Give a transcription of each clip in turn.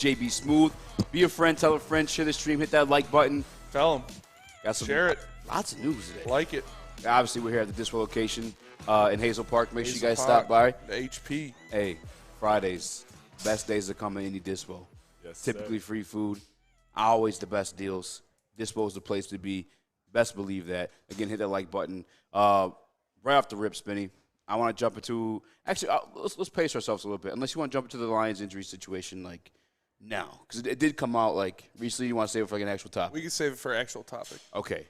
JB Smooth. Be a friend, tell a friend, share the stream, hit that like button. Tell them. Got some, Share it. Lots of news today. Like it. Obviously, we're here at the Dispo location in Hazel Park. Make sure you guys Hazel stop by. Park, the HP. Hey, Fridays, best days to come in any Dispo. Yes, Typically sir. free food, always the best deals. Dispo is the place to be. Best believe that. Again, hit that like button. Right off the rip, Spinny, I want to jump into – actually, let's pace ourselves a little bit. Unless you want to jump into the Lions injury situation, like, now. Because it did come out, like, recently. You want to save it for, like, an actual topic. We can save it for actual topic. Okay.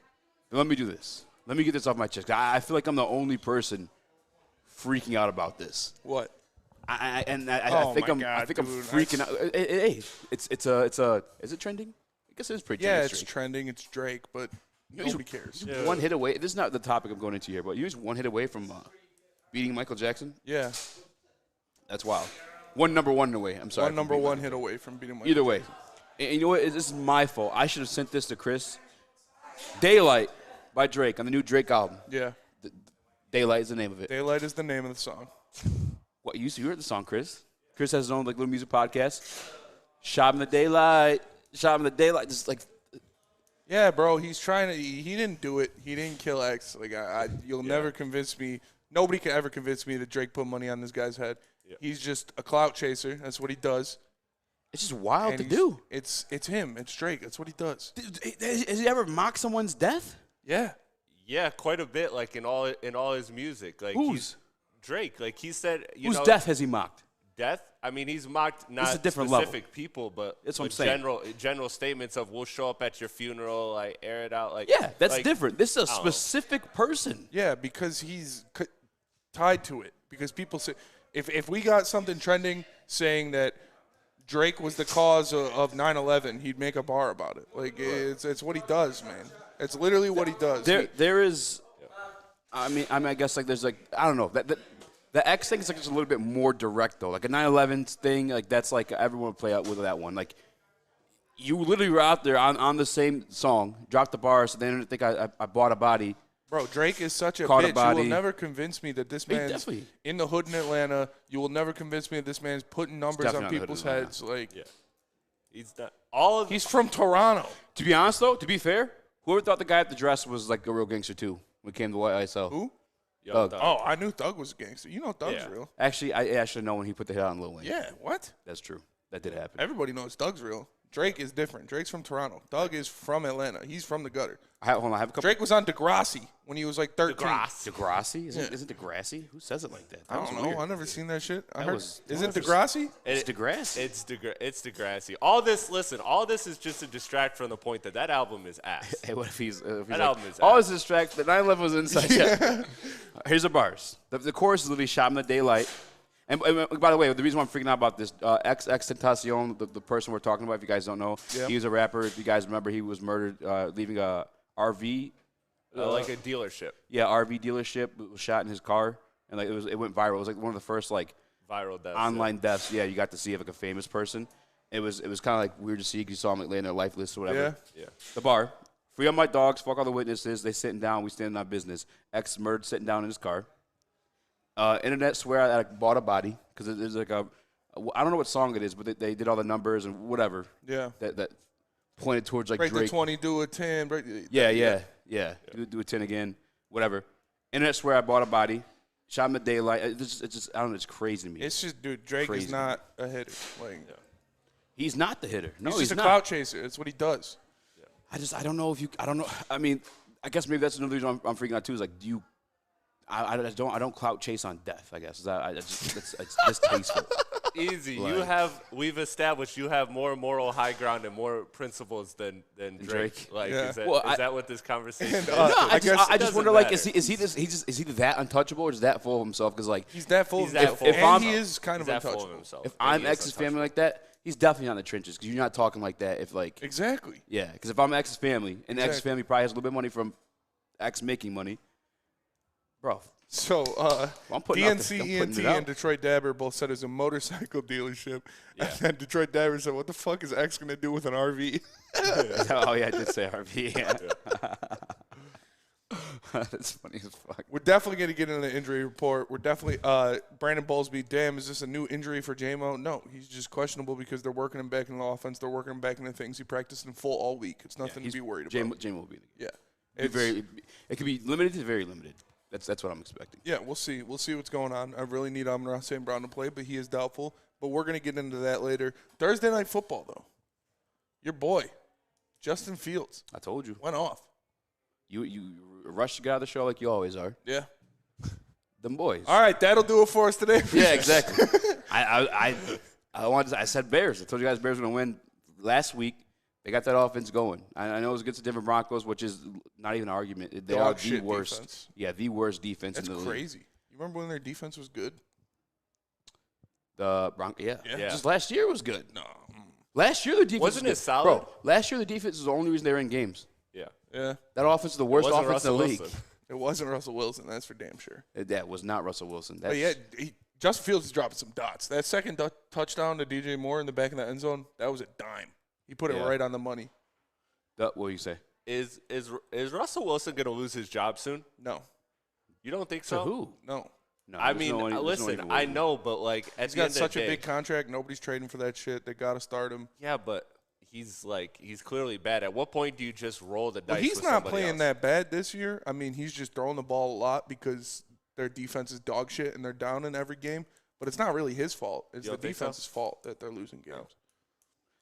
Then let me do this. Let me get this off my chest. I feel like I'm the only person freaking out about this. What? I Oh think my I'm God, I'm dude. freaking out. Hey, it's is it trending? I guess it is pretty Yeah, trending. it's trending. It's Drake, but nobody cares. Yeah. One hit away. This is not the topic I'm going into here, but he was one hit away from beating Michael Jackson. Yeah. That's wild. One number one away. I'm sorry. One number one hit away from beating Michael Either way. And you know what? This is my fault. I should have sent this to Chris. Daylight by Drake on the new Drake album. Yeah. Daylight is the name of it. Daylight is the name of the song. What, you heard the song, Chris? Chris has his own like little music podcast. Shop in the Daylight. Shop in the Daylight. Just like, Yeah, bro. He's trying to. He didn't do it. He didn't kill X. Like you'll never convince me. Nobody can ever convince me that Drake put money on this guy's head. Yeah. He's just a clout chaser. That's what he does. It's just wild And to do. It's him. It's Drake. That's what he does. Has he ever mocked someone's death? Yeah. Yeah, quite a bit. Like in all his music. Like Who's? Drake? Like he said, Whose death has he mocked? Death? I mean, he's mocked not a different specific level. people, but That's what I'm saying. General statements of "we'll show up at your funeral," like air it out. Like Yeah, that's like, different. This is a I don't know. specific person. Yeah, because he's tied to it. Because people say, if we got something trending saying that Drake was the cause of 9/11, he'd make a bar about it. Like it's what he does, man. It's literally what he does. There is. I mean, I guess like there's like I don't know the X thing is like just a little bit more direct though. Like a 9/11 thing, like that's like everyone would play out with that one. Like you literally were out there on the same song, dropped the bar, so they didn't think I bought a body. Bro, Drake is such a Caught a bitch. body. You will never convince me that this man's definitely- in the hood in Atlanta. You will never convince me that this man's putting numbers on definitely not in the people's hood in heads. Like he's not all of. he's from Toronto. To be honest though, to be fair, whoever thought the guy at the dress was like a real gangster too when it came to YSL? Who? Young Thug. Thug. Oh, I knew Thug was a gangster. You know Thug's Yeah. real. Actually, I actually know when he put the hit on Lil Wayne. Yeah, what? That's true. That did happen. Everybody knows Thug's real. Drake is different. Drake's from Toronto. Thug is from Atlanta. He's from the gutter. Hold on, I have a couple. Drake was on Degrassi when he was like 13. Degrassi? Isn't Degrassi? Who says it like that? I don't know. I never seen that shit. I heard. was- Is it Degrassi? It's Degrassi. It's Degrassi. All this is just to distract from the point that album is ass. Hey, what if he's That like, album is all ass. is distract, the 9/11 was inside. Yeah. Here's the bars. The chorus is literally shot in the daylight. And by the way, the reason why I'm freaking out about this, XXXtentacion, the person we're talking about, if you guys don't know, Yep. he was a rapper. If you guys remember, he was murdered leaving a RV. Like a dealership. Yeah, RV dealership. It was shot in his car, and like it went viral. It was like one of the first like Viral deaths. online deaths. Yeah, you got to see of like a famous person. It was kind of like weird to see because you saw them like laying there lifeless or whatever. Yeah. The bar. Free on my dogs. Fuck all the witnesses. They sitting down. We standing on business. Ex murdered sitting down in his car. Internet swear I bought a body because there's like a I don't know what song it is, but they did all the numbers and whatever. Yeah. That pointed towards like Break Drake. the 20, do a 10. Yeah. Do a 10 again. Whatever. Internet swear I bought a body. Shot in the daylight. It's just I don't know. It's crazy to me. It's just, dude, Drake Crazy. is not a hitter. Like, He's not the hitter. No, he's he's just a not. clout chaser. That's what he does. I don't know if you. I don't know. I mean, I guess maybe that's another reason I'm freaking out too. Is like, do you? I don't clout chase on death. I guess it's distasteful. Easy. Like- We've established you have more moral high ground and more principles than Drake. Drake. Like, Yeah. is that, Well, is that what this conversation is? And, No, I guess just doesn't wonder like matter. is he that untouchable or is that full of himself? Because like He's that full He's of that himself. full. And If I'm- he is kind He's of that full of untouchable. himself. if And I'm he is X's family untouchable. like that, he's definitely not in the trenches because you're not talking like that. If like Exactly. yeah, because if I'm X's family and X's Exactly. family probably has a little bit of money from X making money, bro. So, I'm putting out DNC, I'm putting ENT, it out. and Detroit Dabber both said it's a motorcycle dealership. Yeah. And then Detroit Dabber said, what the fuck is X going to do with an RV? Oh yeah, I did say RV. Yeah. That's funny as fuck. We're definitely going to get into the injury report. We're definitely Brandon Bowlesby. Damn, is this a new injury for JMO? No, he's just questionable because they're working him back in the offense. They're working him back into things he practiced in full all week. It's nothing to be worried about. JMO will be the game. Yeah, it could be limited to very limited. That's what I'm expecting. Yeah, we'll see. We'll see what's going on. I really need Amon-Ra St. Brown to play, but he is doubtful. But we're going to get into that later. Thursday Night Football, though. Your boy, Justin Fields. I told you. Went off. You rushed to get out of the show like you always are. Yeah. Them boys. All right, that'll do it for us today. Yeah, exactly. I said Bears. I told you guys Bears were going to win last week. They got that offense going. I know it was against the Denver Broncos, which is not even an argument. They are the worst. Defense. Yeah, the worst defense in the league. That's crazy. You remember when their defense was good? The Broncos, yeah. Yeah. Just last year was good. No. Last year the defense Wasn't was it good. solid? Bro, last year the defense was the only reason they were in games. Yeah. Yeah. That offense is the worst Wasn't offense in the Russell league. Wilson. It wasn't Russell Wilson, that's for damn sure. That was not Russell Wilson. But yeah, Justin Fields is dropping some dots. That second touchdown to DJ Moore in the back of the end zone, that was a dime. He put it right on the money. What do you say? Is Russell Wilson going to lose his job soon? No. You don't think so? To who? No. No, I there's mean, no listen, even I way. know, but like at He's the got end of such the a day, big contract. Nobody's trading for that shit. They got to start him. yeah, but he's clearly bad. At what point do you just roll the dice? Well, he's with not somebody playing else? that bad this year. I mean, he's just throwing the ball a lot because their defense is dog shit and they're down in every game. But it's not really his fault. It's You the don't think so? defense's fault that they're losing games.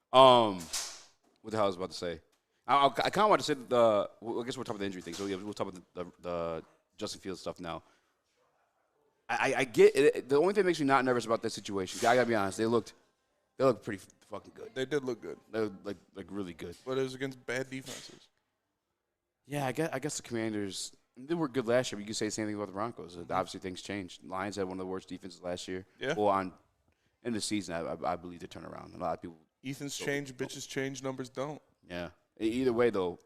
What the hell I was about to say? I kind of want to say I guess we're talking about the injury thing. So yeah, we'll talk about the Justin Fields stuff now. I get it. The only thing that makes me not nervous about this situation, I gotta be honest, they looked pretty fucking good. They did look good. They looked like really good. But it was against bad defenses. Yeah, I guess the Commanders, they were good last year, but you could say the same thing about the Broncos. Obviously, things changed. Lions had one of the worst defenses last year. Yeah. Well, in the season, I believe they turn around. A lot of people. Ethan's change, bitches change, numbers don't. Yeah. Either way, though,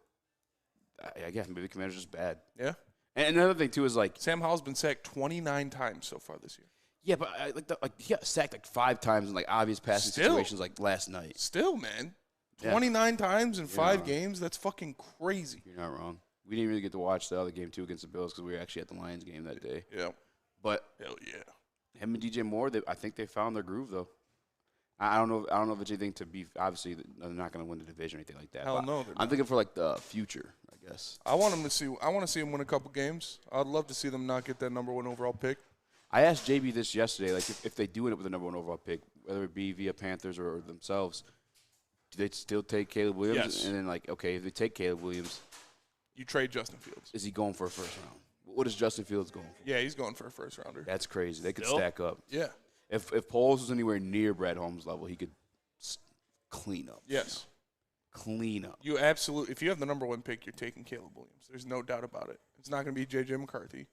I guess maybe the Commanders are just bad. Yeah. And another thing, too, is like. Sam Howell's been sacked 29 times so far this year. Yeah, but he got sacked 5 times in obvious passing situations last night. Still, man. Yeah. 29 times in 5 games? That's fucking crazy. You're not wrong. We didn't really get to watch the other game, too, against the Bills because we were actually at the Lions game that day. Yeah. But Hell yeah. him and DJ Moore, I think they found their groove, though. I don't know if it's anything to be – obviously, they're not going to win the division or anything like that. Hell no, they're I'm not. thinking for, the future, I guess. I want to see him win a couple games. I'd love to see them not get that number 1 overall pick. I asked JB this yesterday, if they do end up with the number 1 overall pick, whether it be via Panthers or themselves, do they still take Caleb Williams? Yes. And then, okay, if they take Caleb Williams, You trade Justin Fields. is he going for a first round? What is Justin Fields going for? Yeah, he's going for a first rounder. That's crazy. They could Still? stack up. Yeah. If Poles was anywhere near Brad Holmes' level, he could clean up. Yes. Clean up. You absolutely. If you have the number 1 pick, you're taking Caleb Williams. There's no doubt about it. It's not going to be J.J. McCarthy.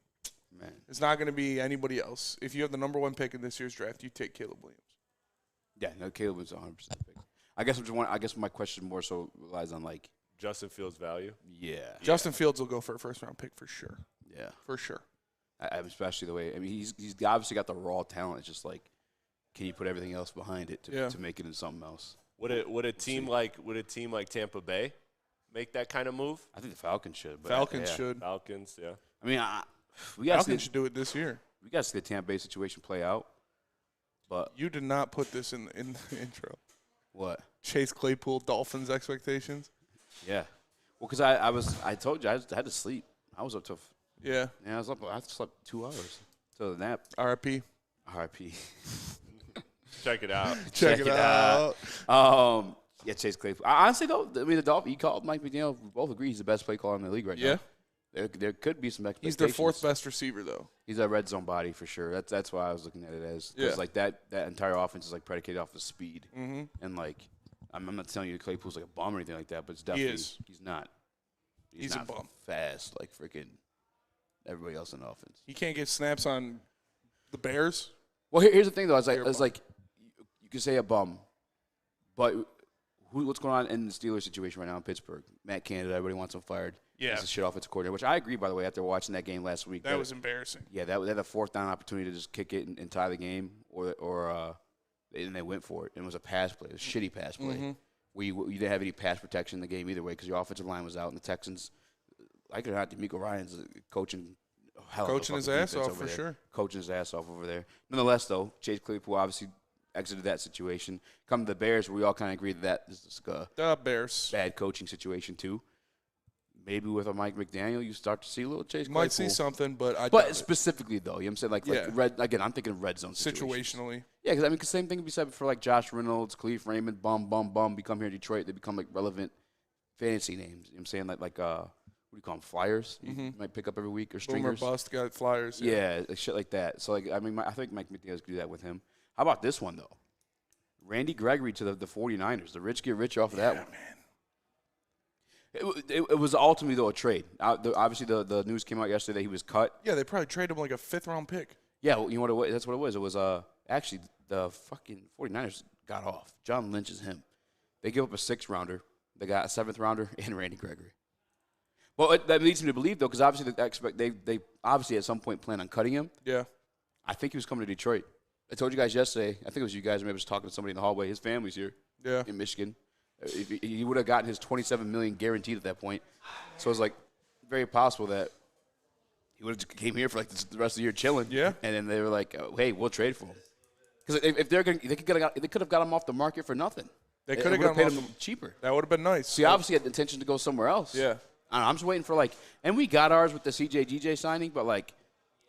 Man. It's not going to be anybody else. If you have the number 1 pick in this year's draft, you take Caleb Williams. Yeah, no, Caleb was 100% pick. I guess my question more so relies on Justin Fields' value. yeah. Justin Fields will go for a first round pick for sure. Yeah. For sure. Especially the way he's obviously got the raw talent. It's just can you put everything else behind it to make it into something else? Would a team like Tampa Bay make that kind of move? I think the Falcons should. But Falcons yeah. should. Falcons, yeah. I mean, we got Falcons should do it this year. we got to see the Tampa Bay situation play out. But You did not put this in the intro. what? Chase Claypool, Dolphins expectations. Yeah. Well, because I told you I had to sleep. I was up till Yeah. I slept 2 hours till the nap. RIP. RIP. Check it out. Check it out. Yeah, Chase Claypool. Honestly, though, the Dolphins, you called Mike McDaniel. We both agree he's the best play caller in the league right Yeah. now. There could be some expectations. He's their 4th best receiver, though. He's a red zone body for sure. That's why I was looking at it as. Yeah. Because that entire offense is predicated off of speed. Mm-hmm. And I'm not telling you Claypool's a bum or anything like that, but it's definitely is. he's not. He's not a bum. fast like freaking everybody else in the offense. He can't get snaps on the Bears. Well, here's the thing though. They're a bum. You could say a bum, but what's going on in the Steelers situation right now in Pittsburgh? Matt Canada, everybody wants him fired. Yeah. He's a shit offensive coordinator, which I agree, by the way, after watching that game last week. That was embarrassing. Yeah, they had a 4th down opportunity to just kick it and tie the game, and they went for it. It was a pass play, a shitty pass play. Mm-hmm. You didn't have any pass protection in the game either way because your offensive line was out, and the Texans, like it or not, D'Amico Ryan's coaching His ass off for sure. Coaching his ass off over there. Nonetheless, though, Chase Claypool obviously exited that situation. Come to the Bears, where we all kind of agreed that this is the Bears bad coaching situation too. Maybe with a Mike McDaniel, you start to see a little Chase Claypool. Might see something, but specifically though, you know what I'm saying? Like I'm thinking red zone situationally. Yeah, because the same thing can be said for like Josh Reynolds, Khalif Raymond, become here in Detroit. They become like relevant fantasy names. You know what I'm saying? Like what do you call them? Flyers? You might pick up every week or stringers. Boomer bust, got flyers. Yeah, like shit like that. So like I think Mike McDaniel could do that with him. How about this one though? Randy Gregory to the 49ers. The rich get rich off of that one. Man. It was ultimately, though, a trade. Obviously, the news came out yesterday that he was cut. Yeah, they probably traded him like a 5th-round pick. Yeah, well, you know what it was? That's what it was. It was actually the fucking 49ers got off. John Lynch is him. They give up a 6th-rounder. They got a 7th-rounder and Randy Gregory. Well, that leads me to believe, though, because obviously they obviously at some point plan on cutting him. Yeah. I think he was coming to Detroit. I told you guys yesterday. I think it was you guys. Maybe I was talking to somebody in the hallway. His family's here. Yeah. In Michigan. He would have gotten his $27 million guaranteed at that point. So it was like very possible that he would have came here for like the rest of the year chilling. Yeah. And then they were like, "Hey, we'll trade for him." Because if they could have got him off the market for nothing. They could have got him cheaper. That would have been nice. So he obviously had the intention to go somewhere else. Yeah. I don't know, I'm just waiting for and we got ours with the CJ signing, but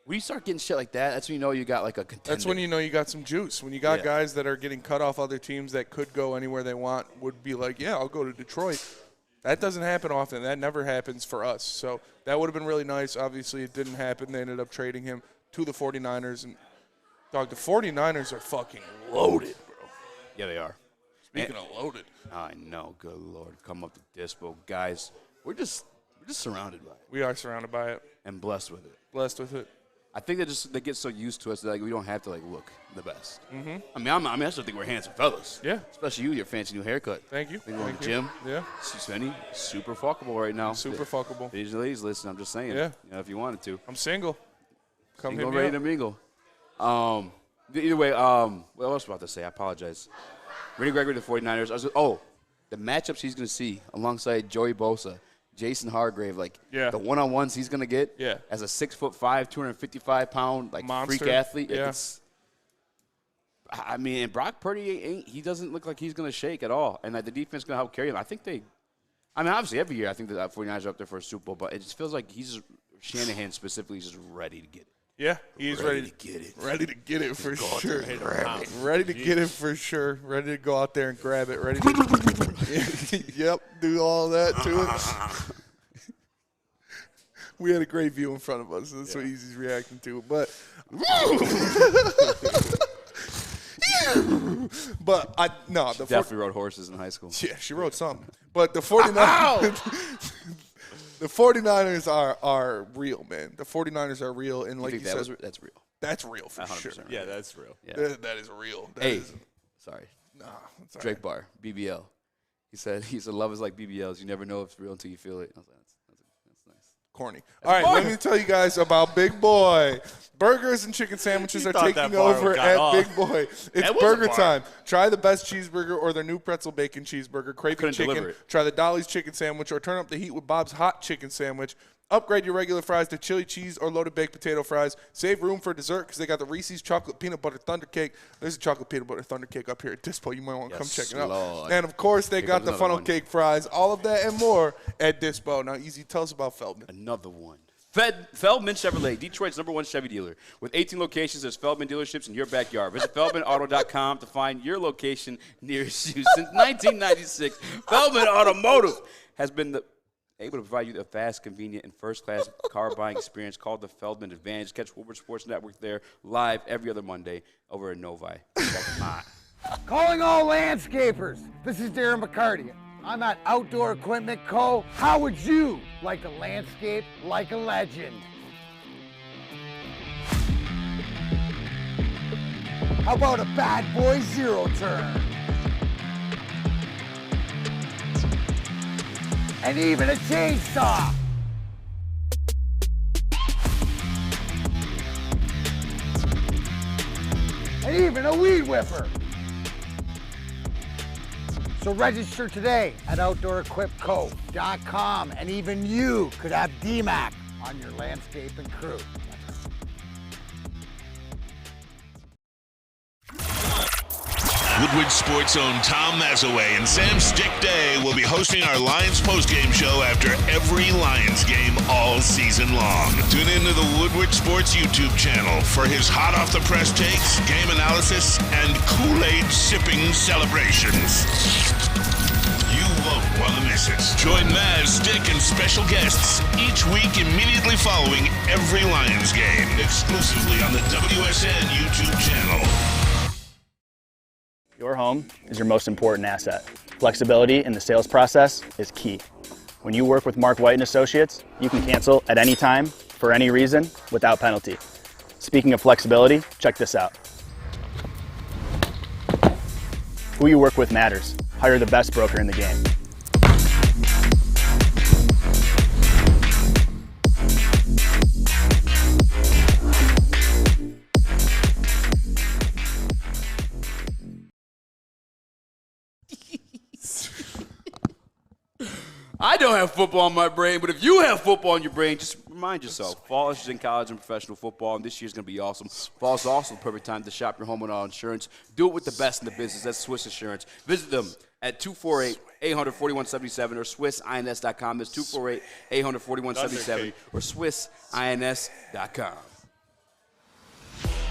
when you start getting shit like that, that's when you know you got like a contender. That's when you know you got some juice. When you got guys that are getting cut off other teams that could go anywhere they want, would be like, yeah, I'll go to Detroit. That doesn't happen often. That never happens for us. So that would have been really nice. Obviously, it didn't happen. They ended up trading him to the 49ers. And, dog, the 49ers are fucking loaded, bro. Yeah, they are. Speaking of loaded. I know. Good Lord. Come up to Dispo. Guys, we're just surrounded by it. We are surrounded by it. And blessed with it. Blessed with it. I think they get so used to us that we don't have to look the best. Mm-hmm. I still think we're handsome fellas. Yeah. Especially you, your fancy new haircut. Thank you. Going to the gym. Yeah. Svenny, super fuckable right now. Super fuckable. These ladies, listen, I'm just saying. Yeah. If you wanted to. I'm single. Come single, hit me ready up. to mingle. Either way, what else was I about to say? I apologize. Randy Gregory, the 49ers. The matchups he's going to see alongside Joey Bosa. Jason Hargrave, the one-on-ones he's going to get as a 6'5", 255-pound monster freak athlete. Yeah. And Brock Purdy, he doesn't look like he's going to shake at all. And the defense is going to help carry him. I think obviously every year I think the 49ers are up there for a Super Bowl, but it just feels like Shanahan specifically is just ready to get it. Yeah, he's ready to get it. Ready to get it for sure. Ready to get it for sure. Ready to go out there and grab it. Ready to Yep, do all that to it. We had a great view in front of us. So that's what Easy's reacting to. But the definitely rode horses in high school. Yeah, she rode something. But the 49ers The 49ers are real, man. The 49ers are real, and like you said, that's real. That's real for sure. Right. Yeah, that's real. Yeah. That is real. Sorry. Nah, that's all Drake right. Bar, BBL. He said love is like BBLs. You never know if it's real until you feel it. I was like, that's nice. Corny. All right, let me tell you guys about Big Boy. Burgers and chicken sandwiches are taking over at Big Boy. It's burger time. Try the best cheeseburger or their new pretzel bacon cheeseburger. Craving chicken. Try the Dolly's chicken sandwich or turn up the heat with Bob's hot chicken sandwich. Upgrade your regular fries to chili cheese or loaded baked potato fries. Save room for dessert because they got the Reese's chocolate peanut butter thunder cake. There's a chocolate peanut butter thunder cake up here at Dispo. You might want to come check it out. Lord. And, of course, they got the funnel cake fries. All of that and more at Dispo. Now, Easy, tell us about Feldman. Another one. Feldman Chevrolet, Detroit's #1 Chevy dealer. With 18 locations, there's Feldman dealerships in your backyard. Visit FeldmanAuto.com to find your location nearest you. Since 1996, Feldman Automotive has been able to provide you a fast, convenient, and first-class car buying experience called the Feldman Advantage. Catch Woodward Sports Network there live every other Monday over at Novi. Calling all landscapers. This is Darren McCarty. I'm at Outdoor Equipment Co. How would you like to landscape like a legend? How about a bad boy zero turn? And even a chainsaw. And even a weed whipper. So register today at OutdoorEquipCo.com, and even you could have DMAC on your landscaping crew. Woodward Sports' own Tom Mazaway and Sam Stick Day will be hosting our Lions postgame show after every Lions game all season long. Tune into the Woodward Sports YouTube channel for his hot-off-the-press takes, game analysis, and Kool-Aid sipping celebrations. You won't want to miss it. Join Maz, Stick, and special guests each week immediately following every Lions game, exclusively on the WSN YouTube channel. Your home is your most important asset. Flexibility in the sales process is key. When you work with Mark White & Associates, you can cancel at any time, for any reason, without penalty. Speaking of flexibility, check this out. Who you work with matters. Hire the best broker in the game. I don't have football on my brain, but if you have football on your brain, just remind yourself. Fall is in college and professional football, and this year's going to be awesome. Fall is also the perfect time to shop your home and auto insurance. Do it with the best in the business. That's Swiss Insurance. Visit them at 248-800-4177 or SwissINS.com. That's 248-800-4177 or SwissINS.com.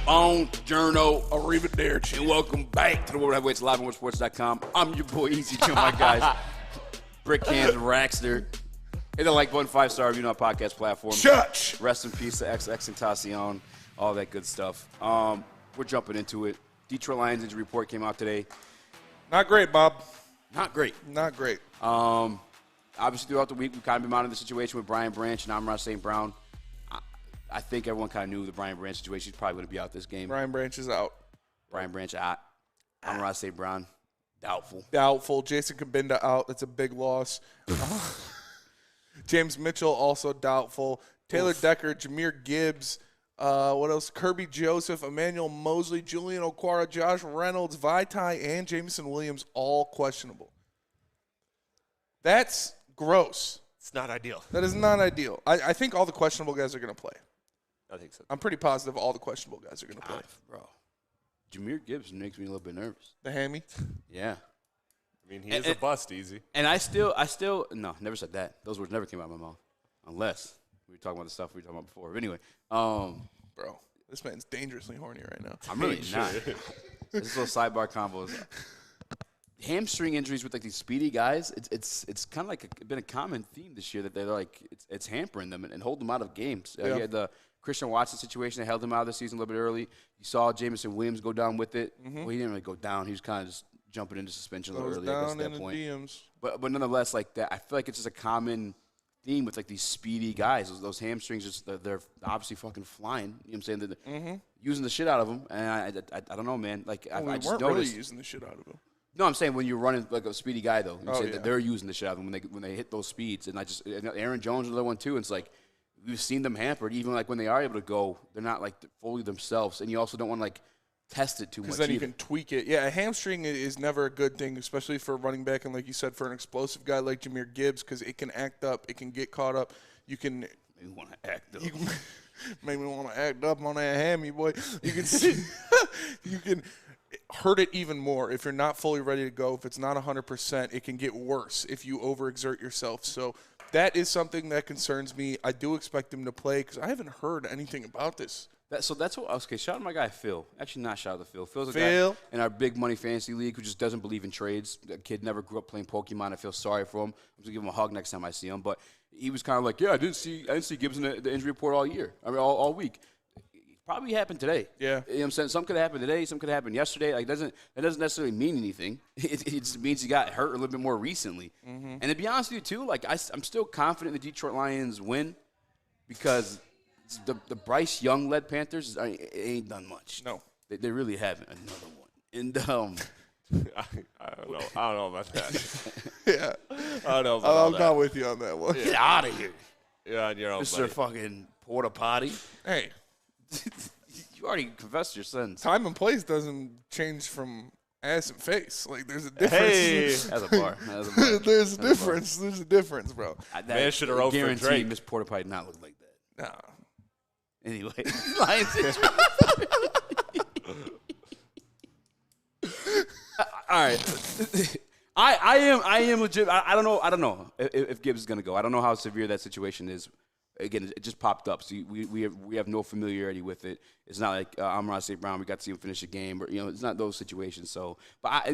Buongiorno, arrivederci, and welcome back to the World Heavyweights live on WoodSports.com. I'm your boy, Easy Joe, my guys. Brick Cans and Raxter. Hit the like button, 5-star review on podcast platform. Church. Rest in peace to XXXtentacion, all that good stuff. We're jumping into it. Detroit Lions injury report came out today. Not great, Bob. Not great. Not great. Obviously, throughout the week, we've kind of been monitoring the situation with Brian Branch and Amon St. Brown. I think everyone kind of knew the Brian Branch situation. He's probably going to be out this game. Brian Branch is out. Brian Branch out. Amon St. Brown. Doubtful. Jason Kabinda out. That's a big loss. James Mitchell also doubtful. Taylor Decker, Jahmyr Gibbs. What else? Kirby Joseph, Emmanuel Mosley, Julian Okwara, Josh Reynolds, Vaitai, and Jameson Williams all questionable. That's gross. It's not ideal. That is not ideal. I think all the questionable guys are going to play. I think so. I'm pretty positive all the questionable guys are going to play. Bro. Jahmyr Gibbs makes me a little bit nervous. The hammy? Yeah. I mean, he is a bust, Easy. And I still, no, never said that. Those words never came out of my mouth. Unless we were talking about the stuff we were talking about before. But anyway. Bro, this man's dangerously horny right now. I'm really not. This little sidebar combo is hamstring injuries with like these speedy guys. It's kind of like been a common theme this year that they're like it's hampering them and holding them out of games. Yeah. You had the Christian Watson situation that held him out of the season a little bit early. You saw Jameson Williams go down with it. Well, he didn't really go down. He was kind of just jumping into suspension a little early. I guess at that point. DMs. But nonetheless, like that, I feel like it's just a common theme with like these speedy guys. Those hamstrings, just they're obviously fucking flying. You know what I'm saying? They're using the shit out of them. And I don't know, man. Like Well, I we just weren't noticed. really using the shit out of him. No, I'm saying when you're running like a speedy guy, though. Oh, That they're using the shit out of them when they hit those speeds. And Aaron Jones is another one, too. And it's like, we've seen them hampered. Even like when they are able to go, they're not like fully themselves. And you also don't want to like test it too much. Because then you can tweak it. Yeah, a hamstring is never a good thing, especially for a running back. And like you said, for an explosive guy like Jahmyr Gibbs, because it can act up. It can get caught up. You can Maybe want to act up. make me want to act up on that hammy, boy. You can see, you can hurt it even more if you're not fully ready to go. If it's not 100%, it can get worse if you overexert yourself. So that is something that concerns me. I do expect him to play because I haven't heard anything about this. So that's what. Okay, shout out to my guy Phil. Actually, not shout out to Phil. Phil's a Phil. guy in our big money fantasy league who just doesn't believe in trades. That kid never grew up playing Pokemon. I feel sorry for him. I'm gonna give him a hug next time I see him. But he was kind of like, yeah, I didn't see Gibbs in the injury report all year. I mean, all week. It probably happened today. Yeah. You know what I'm saying? Some could have happened today. Some could have happened yesterday. Like that doesn't necessarily mean anything. It just means he got hurt a little bit more recently. And to be honest with you too, like I'm still confident the Detroit Lions win because the Bryce Young-led Panthers ain't done much. No. They really haven't. Another one. And I don't know about that. Yeah. I don't know about all I'm that. not with you on that one. get out of here. You're on your own, Mr. buddy. fucking porta potty. Hey, You already confessed your sins. time and place doesn't change from ass and face. Like, there's a difference. Hey, That's a bar. That's a bar. There's a difference. There's a difference, bro. Man should have wrote for Guarantee Drake. Miss Porter Pie did not look like that. Nah. Anyway, Lions. All right. I am legit. I don't know if Gibbs is gonna go. I don't know how severe that situation is. Again, it just popped up, so we have no familiarity with it. It's not like Amon-Ra St. Brown. We got to see him finish a game, or it's not those situations. So, but I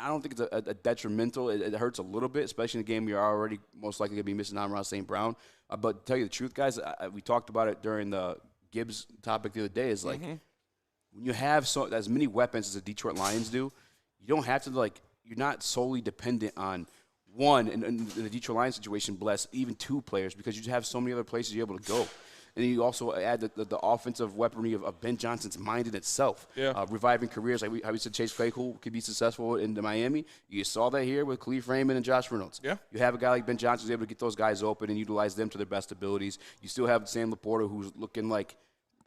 don't think it's a detrimental. It hurts a little bit, especially in a game you're already most likely gonna be missing Amon-Ra St. Brown. But to tell you the truth, guys, we talked about it during the Gibbs topic the other day. Is like when you have as many weapons as the Detroit Lions do, you don't have to you're not solely dependent on one in the Detroit Lions situation, bless even two players, because you have so many other places you're able to go. And then you also add the offensive weaponry of Ben Johnson's mind in itself, reviving careers. Like how we said, Chase Claypool could be successful in Miami. You saw that here with Khalif Raymond and Josh Reynolds. Yeah. You have a guy like Ben Johnson who's able to get those guys open and utilize them to their best abilities. You still have Sam Laporta, who's looking like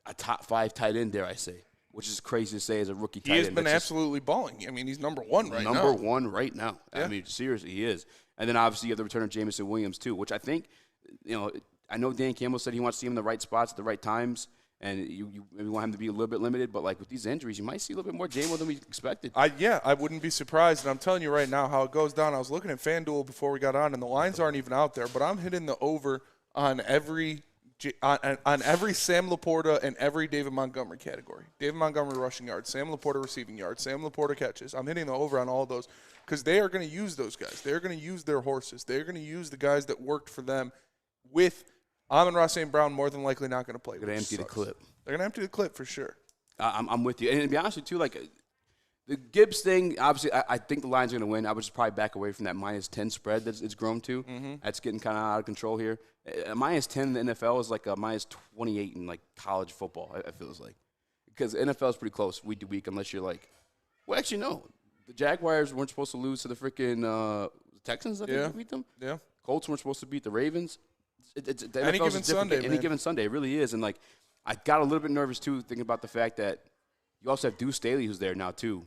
a top 5 tight end, dare I say, which is crazy to say as a rookie tight end. He has been absolutely balling. I mean, he's number one right now. Number one right now. Yeah. I mean, seriously, he is. And then obviously you have the return of Jameson Williams too, which I think, I know Dan Campbell said he wants to see him in the right spots at the right times, and you maybe want him to be a little bit limited, but with these injuries, you might see a little bit more J-Mo than we expected. I wouldn't be surprised, and I'm telling you right now how it goes down. I was looking at FanDuel before we got on, and the lines aren't even out there, but I'm hitting the over on every Sam Laporta and every David Montgomery category. David Montgomery rushing yards, Sam Laporta receiving yards, Sam Laporta catches. I'm hitting the over on all of those because they are going to use those guys. They're going to use their horses. They're going to use the guys that worked for them with Amon-Ra St. Brown more than likely not going to play. They're going to empty the clip. They're going to empty the clip for sure. I'm with you. And to be honest with you, the Gibbs thing, obviously, I think the Lions are going to win. I would just probably back away from that -10 spread that it's grown to. That's getting kind of out of control here. -10 in the NFL is like a -28 in college football, it feels like. Because the NFL is pretty close week to week unless you're well, actually, no. The Jaguars weren't supposed to lose to the freaking Texans, I think, beat them. Yeah. Colts weren't supposed to beat the Ravens. The Any NFL given is Sunday, Any man. given Sunday, it really is. And, I got a little bit nervous, too, thinking about the fact that you also have Deuce Staley, who's there now, too,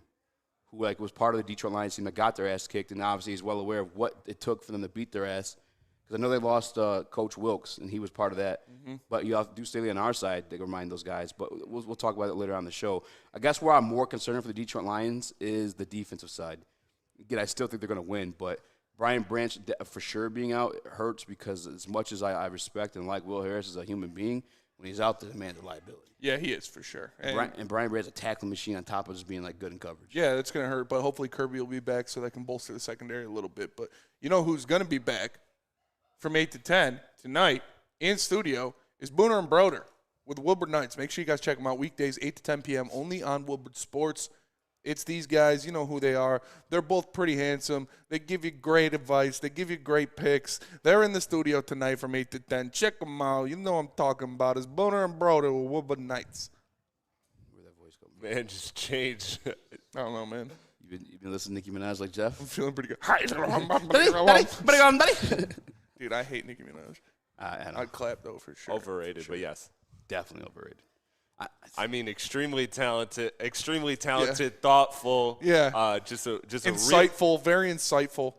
who, was part of the Detroit Lions team that got their ass kicked, and obviously he's well aware of what it took for them to beat their ass. Because I know they lost Coach Wilkes, and he was part of that. But you have Deuce Staley on our side to remind those guys. But we'll talk about it later on the show. I guess where I'm more concerned for the Detroit Lions is the defensive side. Again, I still think they're going to win, but Brian Branch for sure being out hurts because as much as I respect and like Will Harris as a human being, when he's out there, the man's a liability. Yeah, he is for sure. And Brian Branch is a tackling machine on top of just being good in coverage. Yeah, that's going to hurt, but hopefully Kirby will be back so that can bolster the secondary a little bit. But you know who's going to be back from 8 to 10 tonight in studio is Booner and Broder with Woodward Nights. Make sure you guys check them out weekdays, 8 to 10 p.m., only on Woodward Sports. It's these guys. You know who they are. They're both pretty handsome. They give you great advice. They give you great picks. They're in the studio tonight from 8 to 10. Check them out. You know what I'm talking about. It's Boner and Broder with Woodward Nights. Where'd that voice come from? Man, just changed. I don't know, man. You've been listening to Nicki Minaj like Jeff? I'm feeling pretty good. Dude, I hate Nicki Minaj. I'd clap, though, for sure. Overrated, but yes. Definitely overrated. I mean, extremely talented, thoughtful. Yeah. Just a insightful, very insightful.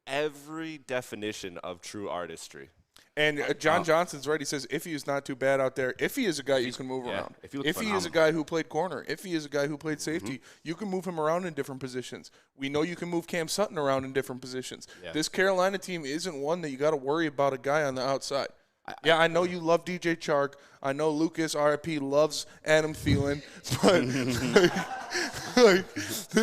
Every definition of true artistry. And John Johnson's right. He says Iffy is not too bad out there. Iffy is a guy you can move around. Iffy is a guy who played corner. Iffy is a guy who played safety. You can move him around in different positions. We know you can move Cam Sutton around in different positions. Yeah. This Carolina team isn't one that you got to worry about a guy on the outside. I know you love DJ Chark. I know Lucas RIP loves Adam Thielen, but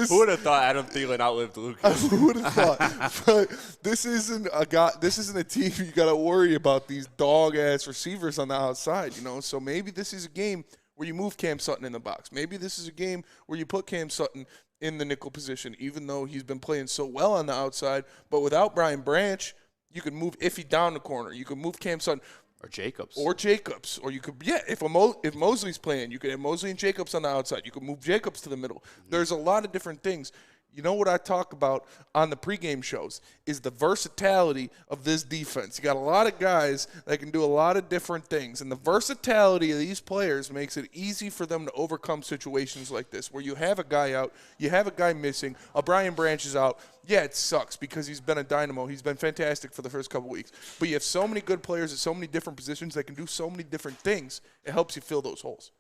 who would have thought Adam Thielen outlived Lucas? Who would have thought? But this isn't a guy. This isn't a team you got to worry about these dog ass receivers on the outside. So maybe this is a game where you move Cam Sutton in the box. Maybe this is a game where you put Cam Sutton in the nickel position, even though he's been playing so well on the outside. But without Brian Branch, you could move Iffy down the corner. You could move Cam Sutton. Or Jacobs. Or you could, if Mosley's playing, you could have Mosley and Jacobs on the outside. You could move Jacobs to the middle. There's a lot of different things. You know what I talk about on the pregame shows is the versatility of this defense. You got a lot of guys that can do a lot of different things, and the versatility of these players makes it easy for them to overcome situations like this, where you have a guy out, you have a guy missing, a Brian Branch is out. Yeah, it sucks because he's been a dynamo. He's been fantastic for the first couple weeks. But you have so many good players at so many different positions that can do so many different things. It helps you fill those holes.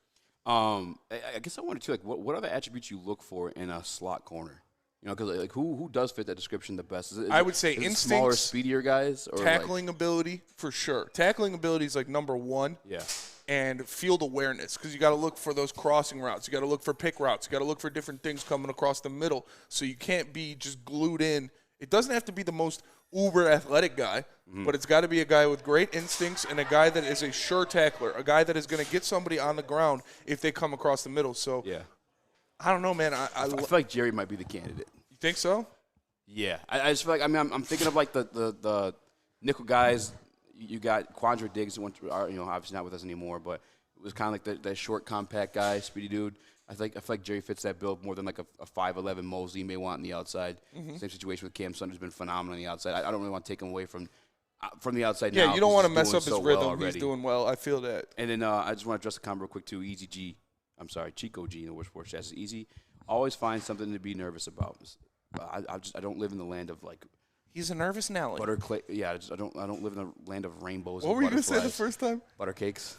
I guess I wanted to, like, what other attributes you look for in a slot corner? You know, because like who does fit that description the best? I would say is instincts, smaller, speedier guys, or tackling ability for sure. Tackling ability is like number one. Yeah. And field awareness, because you got to look for those crossing routes. You got to look for pick routes. You got to look for different things coming across the middle. So you can't be just glued in. It doesn't have to be the most uber athletic guy, but it's got to be a guy with great instincts and a guy that is a sure tackler, a guy that is going to get somebody on the ground if they come across the middle. So yeah. I don't know, man. I feel like Jerry might be the candidate. You think so? Yeah, I just feel like I'm thinking of like the nickel guys. You got Quandra Diggs, who obviously not with us anymore, but it was kind of like that short, compact guy, speedy dude. I feel like Jerry fits that build more than like a 5'11" Mosley may want on the outside. Same situation with Cam Sutton, who's been phenomenal on the outside. I don't really want to take him away from the outside. Yeah, now, you don't want to he's mess doing up his so rhythm. well He's doing well. I feel that. And then I just want to address the comment real quick too. Chico G in the Woodward Sports Chat. Easy. Always find something to be nervous about. I don't live in the land of like. He's a nervous Nelly. Butter clay. Yeah, I don't live in the land of rainbows. What were you going to say the first time? Butter cakes.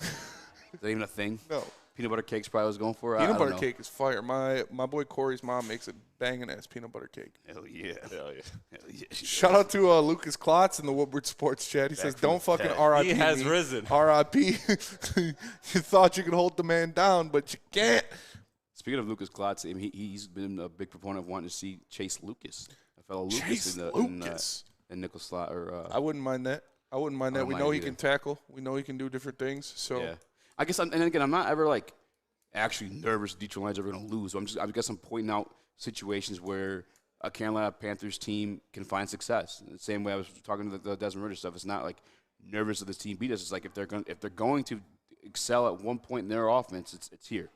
Is that even a thing? No. Peanut butter cakes probably was going for. Peanut butter cake is fire. My boy Corey's mom makes a banging ass peanut butter cake. Hell yeah. Hell yeah. Shout out to Lucas Klotz in the Woodward Sports Chat. He says, "Don't fucking RIP." He has me. risen. RIP. You thought you could hold the man down, but you can't. Speaking of Lucas Klotz, I mean, he's been a big proponent of wanting to see Chase Lucas, a fellow Chase Lucas in nickel slot. I wouldn't mind that. We know he can tackle. We know he can do different things. So yeah. I guess, and again, I'm not ever like actually nervous Detroit Lions are going to lose. I guess I'm pointing out situations where a Carolina Panthers team can find success. In the same way I was talking to the Desmond Ridder stuff. It's not like nervous that this team beat us. It's like if they're going to excel at one point in their offense, it's here.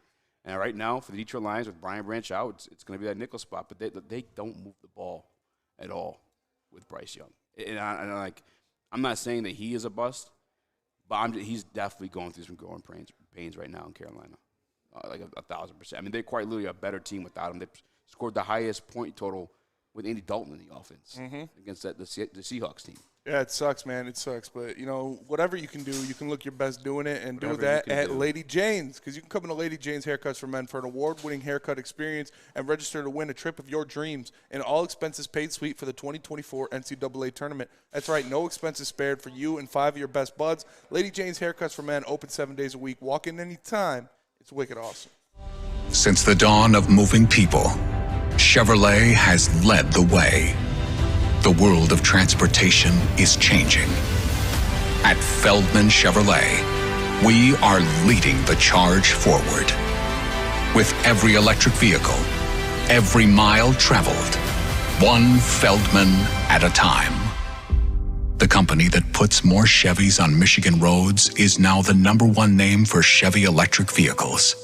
And right now for the Detroit Lions with Brian Branch out, it's going to be that nickel spot. But they don't move the ball at all with Bryce Young. And I'm not saying that he is a bust, but he's definitely going through some growing pains right now in Carolina. Like 1,000%. I mean, they're quite literally a better team without him. They scored the highest point total with Andy Dalton in the offense against the Seahawks team. Yeah, it sucks, man. It sucks. But, whatever you can do, you can look your best doing it and do that at Lady Jane's. Because you can come into Lady Jane's Haircuts for Men for an award-winning haircut experience and register to win a trip of your dreams and all expenses paid suite for the 2024 NCAA tournament. That's right, no expenses spared for you and 5 of your best buds. Lady Jane's Haircuts for Men, open 7 days a week. Walk in anytime. It's wicked awesome. Since the dawn of moving people, Chevrolet has led the way. The world of transportation is changing. At Feldman Chevrolet, we are leading the charge forward. With every electric vehicle, every mile traveled, one Feldman at a time. The company that puts more Chevys on Michigan roads is now the #1 name for Chevy electric vehicles.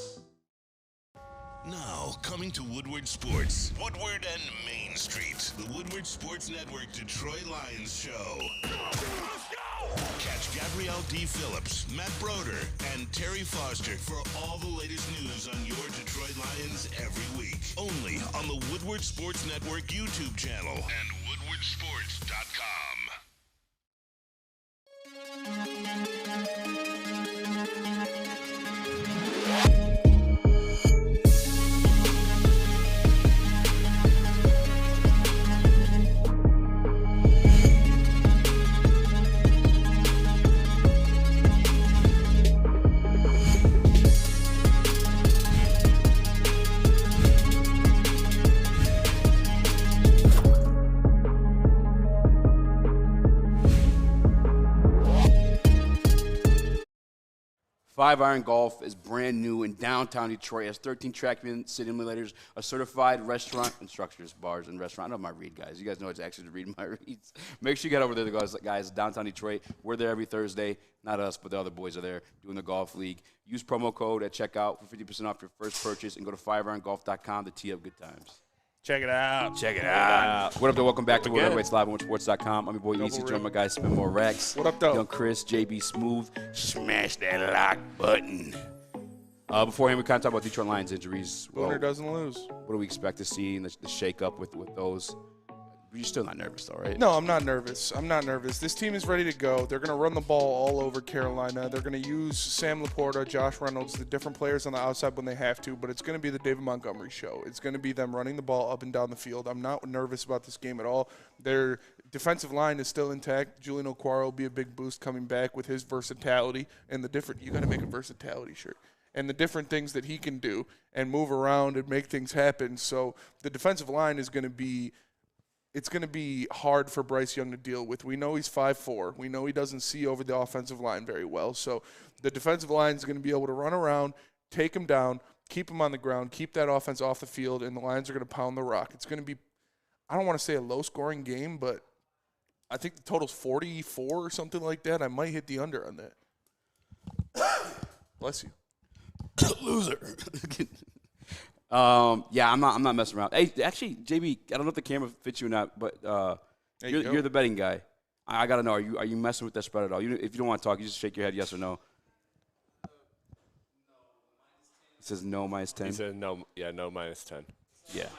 Now, coming to Woodward Sports, Woodward and Main Street, the Woodward Sports Network Detroit Lions show. Let's go! Catch Gabrielle D. Phillips, Matt Broder, and Terry Foster for all the latest news on your Detroit Lions every week. Only on the Woodward Sports Network YouTube channel and woodwardsports.com. Five Iron Golf is brand new in downtown Detroit. It has 13 track simulators, a certified restaurant, instructors, bars, and restaurant. I know my read, guys. You guys know it's actually to read my reads. Make sure you get over there, guys. Downtown Detroit. We're there every Thursday. Not us, but the other boys are there doing the golf league. Use promo code at checkout for 50% off your first purchase, and go to 5irongolf.com to tee up good times. Check it out. Check it out. What up, though? Welcome back to Again. Heavyweights Live on WoodSports.com. I'm your boy Easy. Join my guy, Spin More Rex. What up, though? Young Chris, JB Smooth. Smash that lock button. Beforehand, we kind of talk about Detroit Lions injuries. Winner doesn't lose. What do we expect to see in the shake-up with those? You're still not nervous, though, right? No, I'm not nervous. This team is ready to go. They're going to run the ball all over Carolina. They're going to use Sam Laporta, Josh Reynolds, the different players on the outside when they have to, but it's going to be the David Montgomery show. It's going to be them running the ball up and down the field. I'm not nervous about this game at all. Their defensive line is still intact. Julian Okwara will be a big boost coming back with his versatility and the different – you got to make a versatility shirt. And the different things that he can do and move around and make things happen. So the defensive line is going to be – it's going to be hard for Bryce Young to deal with. We know he's 5'4". We know he doesn't see over the offensive line very well. So the defensive line is going to be able to run around, take him down, keep him on the ground, keep that offense off the field, and the Lions are going to pound the rock. It's going to be, I don't want to say a low-scoring game, but I think the total's 44 or something like that. I might hit the under on that. Bless you. Loser. Yeah, I'm not messing around. Hey, actually, JB, I don't know if the camera fits you or not, but you're the betting guy. I gotta know, are you messing with that spread at all? If you don't want to talk, you just shake your head yes or no. It says no -10. He said no. Yeah, no -10. Yeah.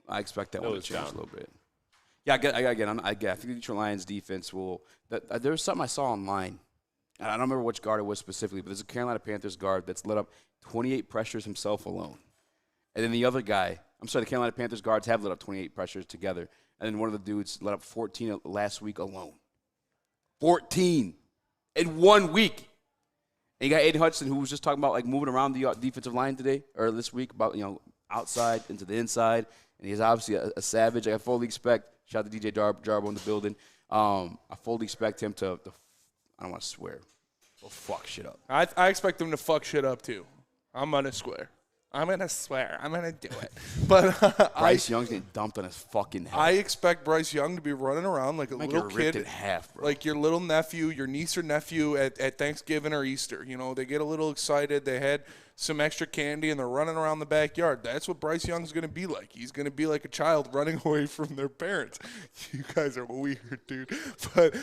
I expect that No, one to it's change down. a little bit. Yeah, I think the Detroit Lions defense will. There was something I saw online. I don't remember which guard it was specifically, but there's a Carolina Panthers guard that's let up 28 pressures himself alone. And then the other guy, the Carolina Panthers guards have let up 28 pressures together. And then one of the dudes let up 14 last week alone. 14 in 1 week. And you got Aiden Hudson, who was just talking about like moving around the defensive line today or this week about outside into the inside. And he's obviously a savage. I fully expect. Shout out to DJ Jarbo in the building. I fully expect him to I don't want to swear. Well, fuck shit up. I expect them to fuck shit up, too. I'm going to swear. I'm going to swear. I'm going to do it. But Bryce Young's getting dumped on his fucking head. I expect Bryce Young to be running around like a little ripped kid. in half, bro. Like your little nephew, your niece or nephew at Thanksgiving or Easter. They get a little excited. They had some extra candy, and they're running around the backyard. That's what Bryce Young's going to be like. He's going to be like a child running away from their parents. You guys are weird, dude. But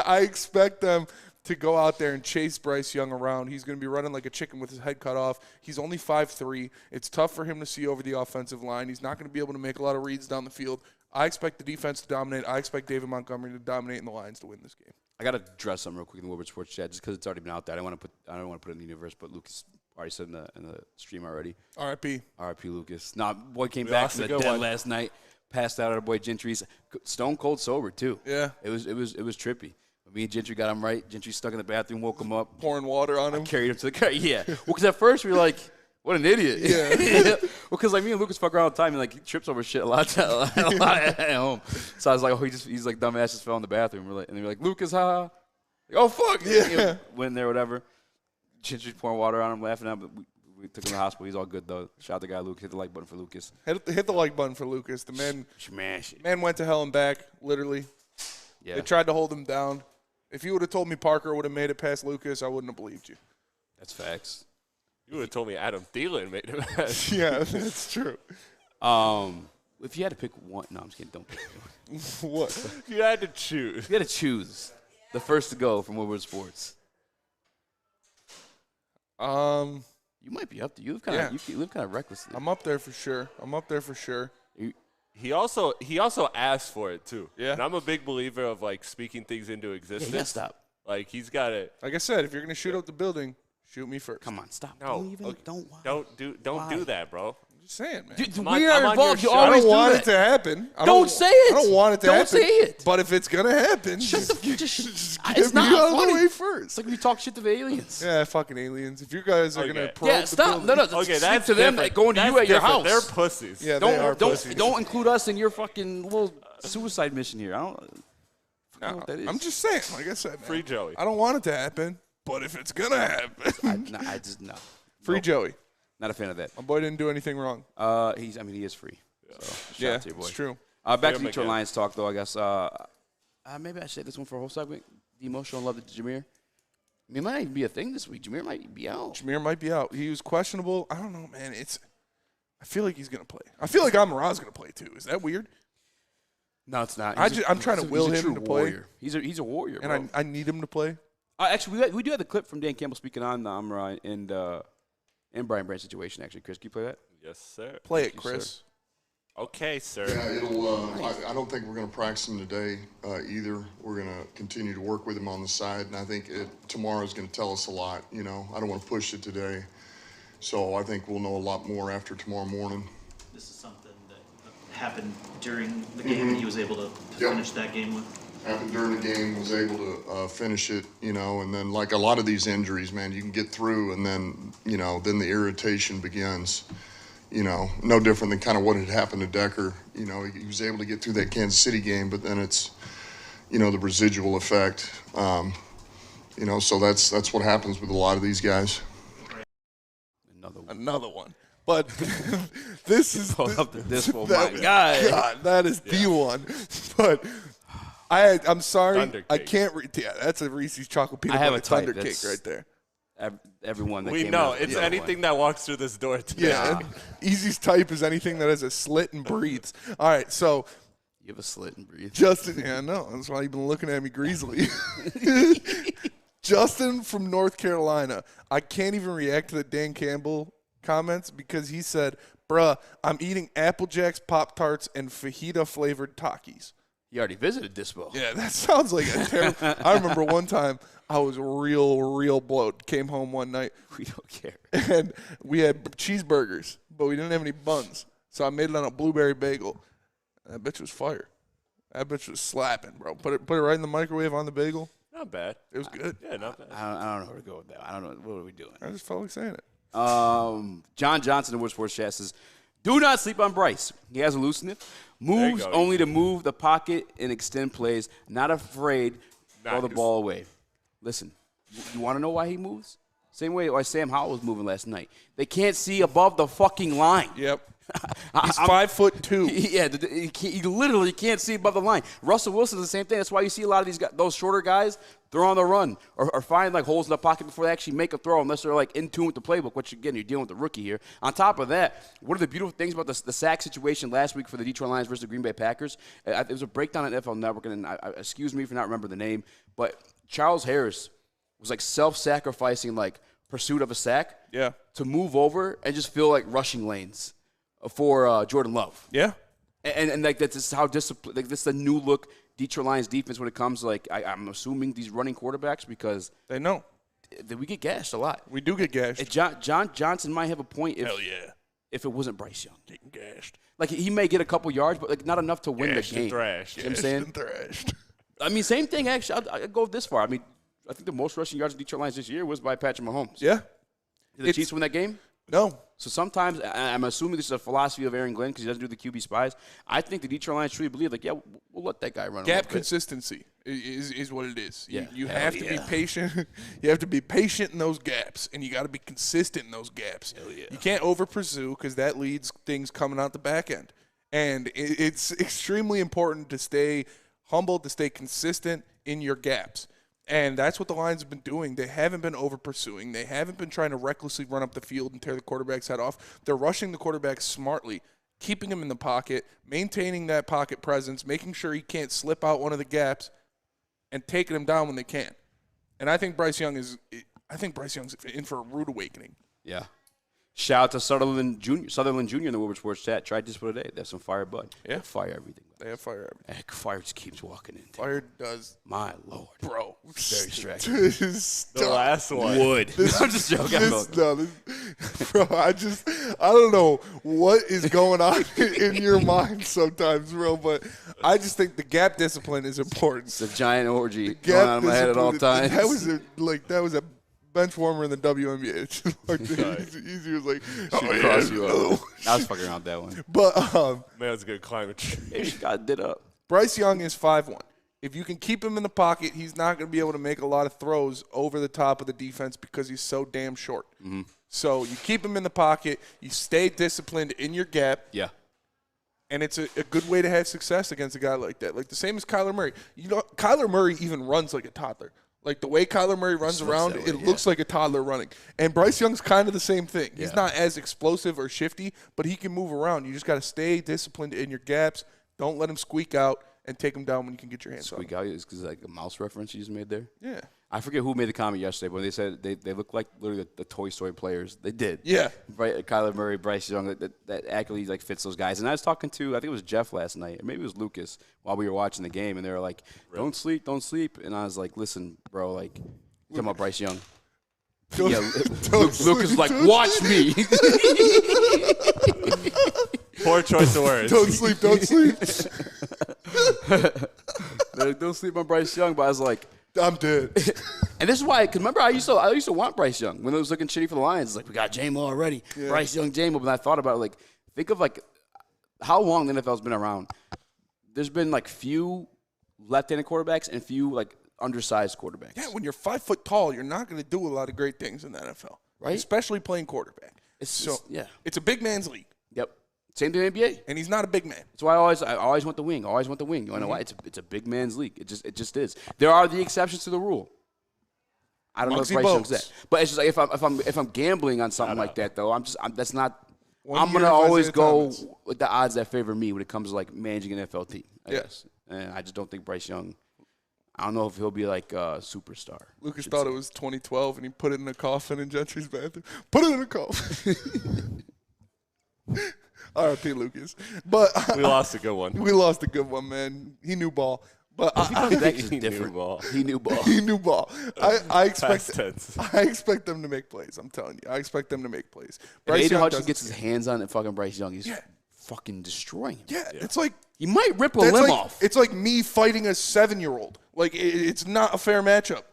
I expect them to go out there and chase Bryce Young around. He's going to be running like a chicken with his head cut off. He's only 5'3". It's tough for him to see over the offensive line. He's not going to be able to make a lot of reads down the field. I expect the defense to dominate. I expect David Montgomery to dominate and the Lions to win this game. I got to address something real quick in the Woodward Sports chat just because it's already been out there. I don't want to put it in the universe, but Lucas already said in the stream already. R.I.P. R.I.P. Lucas. Nah, boy came back from the dead last night. Passed out our boy Gentry's stone cold sober too. Yeah. It was trippy. Me and Gentry got him right. Gentry stuck in the bathroom, woke him up. Pouring water on him. Carried him to the car. Yeah. Well, because at first we were like, what an idiot. Yeah. Well, because me and Lucas fuck around all the time. And he trips over shit a lot at home. So I was like, oh, he's like dumbass just fell in the bathroom. And they were like, Lucas, ha. Like, oh, fuck. Yeah. Went in there, whatever. Gentry's pouring water on him, laughing at him. But we took him to the hospital. He's all good, though. Shout out to the guy, Lucas. Hit the like button for Lucas. Hit the like button for Lucas. The man, Smash it. man went to hell and back, literally. Yeah. They tried to hold him down. If you would have told me Parker would have made it past Lucas, I wouldn't have believed you. That's facts. You would have told me Adam Thielen made it back. Yeah, that's true. If you had to pick one, no, I'm just kidding. Don't pick one. What? You had to choose. If you had to choose the first to go from Woodward Sports, you might be up to. You live kind of recklessly. I'm up there for sure. He also asked for it too. Yeah. And I'm a big believer of speaking things into existence. Yeah, stop. He's got it. Like I said, if you're gonna shoot up the building, shoot me first. Come on, stop. No. Don't do that, bro. I'm just saying, man. Dude, I'm we on are your involved. You show. I always don't do want that. it to happen. Don't say it. I don't want it to happen. Don't say it. But if it's gonna happen, Just get it's me not out of the funny. way It's first. like when you talk shit to the aliens. Yeah, fucking aliens. If you guys are Okay. gonna probe Yeah, the stop. building, No. Okay, Speak that's to them different. like going to That's you at your different. house. They're pussies. Yeah, they are Don't pussies. don't include us in your fucking little suicide mission here. I don't know what that is. I'm just saying, like I said, man, Free Joey. I don't want it to happen, but if it's gonna happen, no. free Nope. Joey. Not a fan of that. My boy didn't do anything wrong. He is free. So, shout Yeah, out to your boy. it's true. Back to Him Detroit again. Lions talk, though, I guess. Maybe I said this one for a whole segment. The emotional love to Jameer. I mean, it might not even be a thing this week. Jameer might be out. Jameer might be out. He was questionable. I don't know, man. I feel like he's going to play. I feel like Amon-Ra's going to play too. Is that weird? No, it's not. I'm trying to will him to play. Warrior. He's a warrior, bro. And I need him to play. Actually, we do have the clip from Dan Campbell speaking on the Amon-Ra and Brian Branch situation, actually. Chris, can you play that? Yes, sir. Play it, Chris. Okay, sir. Yeah, it'll. I don't think we're going to practice him today either. We're going to continue to work with him on the side, and I think tomorrow is going to tell us a lot. You know, I don't want to push it today, so I think we'll know a lot more after tomorrow morning. This is something that happened during the game, and he was able to finish that game with. Happened during the game, was able to finish it, you know, and then like a lot of these injuries, man, you can get through, and then then the irritation begins. You know, no different than kind of what had happened to Decker. You know, he was able to get through that Kansas City game, but then it's, the residual effect. So that's what happens with a lot of these guys. Another one. But this is Dispo, my God, that is the one. But I'm sorry, I can't read. Yeah, that's a Reese's chocolate peanut butter Thunder cake right there. Everyone that we came know out, it's anything that walks through this door today. Yeah, Easy's type is anything that has a slit and breathes. All right, so you have a slit and breathe. Justin, yeah, no, that's why you've been looking at me greasily. Justin from North Carolina. I can't even react to the Dan Campbell comments because he said, "Bruh, I'm eating Apple Jacks, Pop Tarts, and fajita flavored Takis." He already visited Dispo. Yeah, that sounds like a terrible. I remember one time I was real bloated. Came home one night. We don't care. And we had cheeseburgers, but we didn't have any buns. So I made it on a blueberry bagel. That bitch was fire. That bitch was slapping, bro. Put it right in the microwave on the bagel. Not bad. It was good. Yeah, not bad. I don't know where to go with that. I don't know. What are we doing? I just felt like saying it. John Johnson in Wood Sports Chat says, do not sleep on Bryce. He has elusive. Moves only to move the pocket and extend plays. Not afraid to throw the ball away. Listen, you want to know why he moves? Same way why Sam Howell was moving last night. They can't see above the fucking line. Yep. He's 5'2". Yeah, he literally can't see above the line. Russell Wilson's the same thing. That's why you see a lot of these guys, those shorter guys, throw on the run or find like holes in the pocket before they actually make a throw, unless they're like in tune with the playbook. Which again, you're dealing with the rookie here. On top of that, one of the beautiful things about the sack situation last week for the Detroit Lions versus the Green Bay Packers, it was a breakdown on NFL Network, and excuse me for not remembering the name, but Charles Harris was like self-sacrificing like pursuit of a sack, to move over and just feel like rushing lanes for Jordan Love. Yeah. And like that's just how disciplined, like this is the new look Detroit Lions defense when it comes to like, I'm assuming these running quarterbacks because they know that we get gashed a lot. We do get gashed. John Johnson might have a point if, hell yeah, if it wasn't Bryce Young. Getting gashed. Like he may get a couple yards, but like not enough to win gashed the game. And thrashed. You know what I'm saying? And thrashed. I mean, same thing actually. I'd go this far. I mean, I think the most rushing yards of Detroit Lions this year was by Patrick Mahomes. Yeah. Did the Chiefs win that game? No. So sometimes, I'm assuming this is a philosophy of Aaron Glenn because he doesn't do the QB spies. I think the Detroit Lions truly believe, like, yeah, we'll let that guy run. Gap consistency is what it is. Yeah. You have to be patient. You have to be patient in those gaps, and you got to be consistent in those gaps. Hell yeah. You can't over pursue because that leads things coming out the back end. And it's extremely important to stay humble, to stay consistent in your gaps. And that's what the Lions have been doing. They haven't been over-pursuing. They haven't been trying to recklessly run up the field and tear the quarterback's head off. They're rushing the quarterback smartly, keeping him in the pocket, maintaining that pocket presence, making sure he can't slip out one of the gaps, and taking him down when they can. And I think Bryce Young's in for a rude awakening. Yeah. Shout out to Sutherland Jr. in the Woodward Sports Chat. Tried Dispo today. They have some fire, bud. Yeah. Fire everything. They have fire everything. Fire just keeps walking in. Fire does. My Lord. Bro. Very distracting. The last one. Wood. I'm just joking. Bro, I don't know what is going on in your mind sometimes, bro, but I just think the gap discipline is important. It's a giant orgy going on in my head at all times. That was a bench warmer in the WNBA. It's just like easy was like, cross you up. I was fucking around that one. But man, that's a good climate. Maybe she got did up. Bryce Young is 5'1". If you can keep him in the pocket, he's not going to be able to make a lot of throws over the top of the defense because he's so damn short. Mm-hmm. So you keep him in the pocket, you stay disciplined in your gap. Yeah. And it's a good way to have success against a guy like that. Like the same as Kyler Murray. You know, Kyler Murray even runs like a toddler. Like the way Kyler Murray runs around, it looks like a toddler running. And Bryce Young's kind of the same thing. He's not as explosive or shifty, but he can move around. You just got to stay disciplined in your gaps. Don't let him squeak out and take him down when you can get your hands on him. Squeak out is because like a mouse reference you just made there. Yeah. I forget who made the comment yesterday, but they said they look like literally the Toy Story players. They did. Yeah. Right, Kyler Murray, Bryce Young, that accurately like fits those guys. And I was talking to, I think it was Jeff last night, or maybe it was Lucas, while we were watching the game, and they were like, don't sleep. And I was like, listen, bro, like, talking about Bryce Young. Lucas was like, watch me. Poor choice of words. Don't sleep. Don't sleep on Bryce Young, but I was like, I'm dead. And this is why, because remember, I used to want Bryce Young when it was looking shitty for the Lions. It's like, we got J-Mo already. Yeah. Bryce Young, J-Mo. But I thought about it, like, think of, like, how long the NFL's been around. There's been, like, few left-handed quarterbacks and few, like, undersized quarterbacks. Yeah, when you're 5 foot tall, you're not going to do a lot of great things in the NFL. Right? Especially playing quarterback. It's a big man's league. Yep. Same thing in the NBA. And he's not a big man. That's why I always want the wing. You want to know why? It's a big man's league. It just is. There are the exceptions to the rule. I don't know if Bryce Young's that. But it's just like if I'm gambling on something like that though, I'm gonna always go with the odds that favor me when it comes to like managing an NFL team. I guess. And I just don't think Bryce Young, I don't know if he'll be like a superstar. Lucas thought it was 2012 and he put it in a coffin in Gentry's bathroom. Put it in a coffin. R.I.P. Lucas. But we lost a good one. We lost a good one, man. He knew ball. But he knew ball. He knew ball. I expect them to make plays. I'm telling you. I expect them to make plays. If Aiden Hutchinson gets his hands on fucking Bryce Young, he's fucking destroying him. Yeah, it's like he might rip a limb off. It's like me fighting a 7-year-old. Like it's not a fair matchup.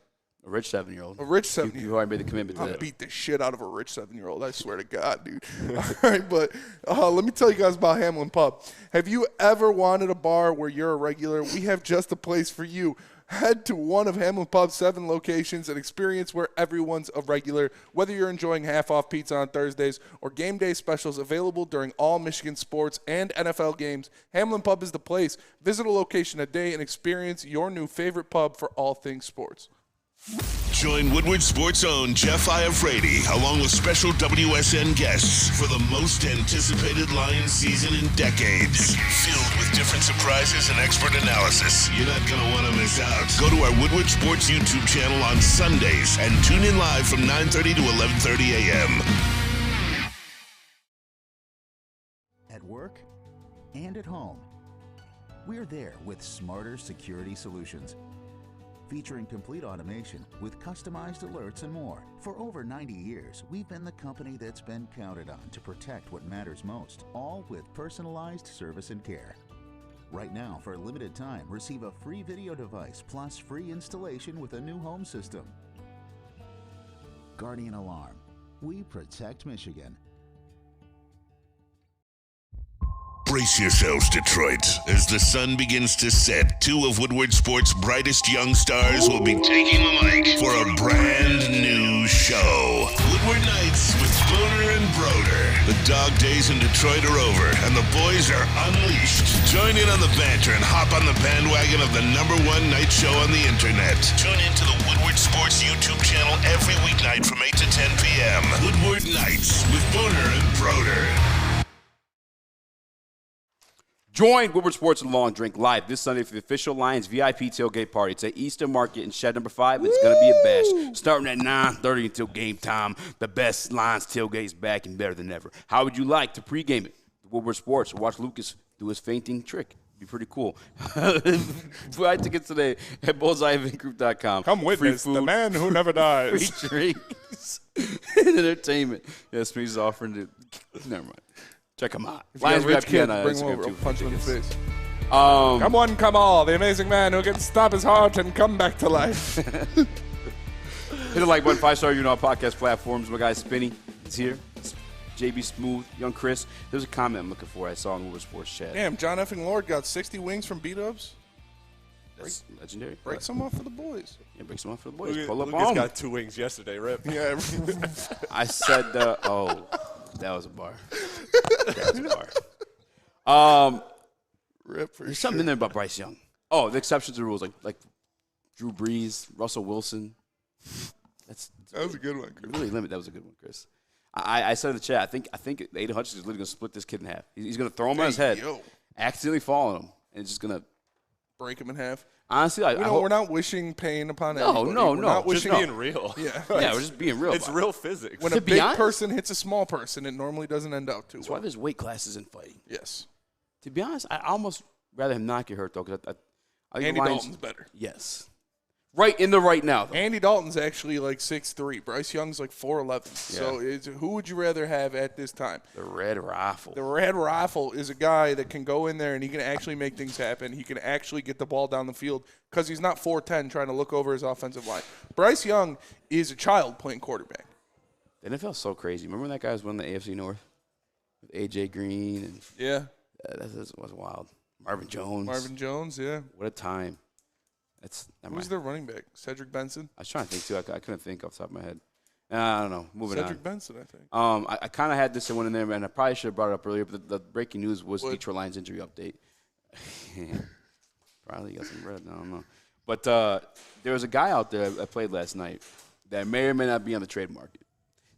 A rich 7-year-old. You already made the commitment to that. I'll beat the shit out of a rich 7-year-old. I swear to God, dude. All right, but let me tell you guys about Hamlin Pub. Have you ever wanted a bar where you're a regular? We have just the place for you. Head to one of Hamlin Pub's 7 locations and experience where everyone's a regular. Whether you're enjoying half-off pizza on Thursdays or game day specials available during all Michigan sports and NFL games, Hamlin Pub is the place. Visit a location a day and experience your new favorite pub for all things sports. Join Woodward Sports' own Jeff Iafrate, along with special WSN guests for the most anticipated Lions season in decades. Filled with different surprises and expert analysis. You're not going to want to miss out. Go to our Woodward Sports YouTube channel on Sundays and tune in live from 9:30 to 11:30 a.m. At work and at home, we're there with smarter security solutions. Featuring complete automation with customized alerts and more. For over 90 years, we've been the company that's been counted on to protect what matters most, all with personalized service and care. Right now, for a limited time, receive a free video device plus free installation with a new home system. Guardian Alarm. We protect Michigan. Brace yourselves, Detroit. As the sun begins to set, 2 of Woodward Sports' brightest young stars will be taking the mic for a brand new show. Woodward Nights with Spooner and Broder. The dog days in Detroit are over, and the boys are unleashed. Join in on the banter and hop on the bandwagon of the #1 night show on the internet. Tune in to the Woodward Sports YouTube channel every weeknight from 8 to 10 p.m. Woodward Nights with Spooner and Broder. Join Woodward Sports and Long Drink live this Sunday for the official Lions VIP tailgate party. It's at Eastern Market in shed number 5. It's going to be a bash. Starting at 9:30 until game time. The best Lions tailgate is back and better than ever. How would you like to pregame it? Woodward Sports. Watch Lucas do his fainting trick. Be pretty cool. Buy tickets today at bullseyeeventgroup.com. Come witness the man who never dies. Free drinks and entertainment. Yes, he's offering to. Never mind. Check them out. Lions VIP kid, on bring him Instagram over, too. punch him in the face. Come one, come all. The amazing man who can stop his heart and come back to life. Hit the like button, 5-star, podcast platforms. My guy Spinny is here. It's JB Smooth, Young Chris. There's a comment I'm looking for. I saw in Woodward Sports chat. Damn, John effing Lord got 60 wings from B-Dubs. That's legendary. Break some off for the boys. Yeah, break some off for the boys. Pull up Lucas on got 2 wings yesterday, Rip. Yeah. I said, that was a bar. That was a bar. Rip for There's something in there about Bryce Young. Oh, the exceptions to the rules, like Drew Brees, Russell Wilson. That was a good one, Chris. Really limit. That was a good one, Chris. I said in the chat, I think Aiden Hutchinson is literally going to split this kid in half. He's going to throw him on his head, accidentally fall on him, and it's just going to break him in half. Honestly, we're not wishing pain upon anybody. No. We're not just wishing being real. Yeah, yeah, we're just being real. It's real physics. When a big person hits a small person, it normally doesn't end out too well. That's why there's weight classes in fighting. Yes. To be honest, I almost rather him not get hurt though, because I think Andy Dalton's better. Yes. Right in the right now, though. Andy Dalton's actually like 6'3". Bryce Young's like 4'11". Yeah. So who would you rather have at this time? The Red Rifle. The Red Rifle is a guy that can go in there and he can actually make things happen. He can actually get the ball down the field because he's not 4'10" trying to look over his offensive line. Bryce Young is a child playing quarterback. The NFL's so crazy. Remember when that guy was winning the AFC North with A.J. Green? And yeah. That was wild. Marvin Jones, yeah. What a time. Who's their running back? Cedric Benson? I was trying to think, too. I couldn't think off the top of my head. I don't know. Moving on. Cedric Benson, I think. I kind of had this one in there, and I probably should have brought it up earlier, but the breaking news was Detroit Lions injury update. Probably got some red. I don't know. But there was a guy out there that played last night that may or may not be on the trade market,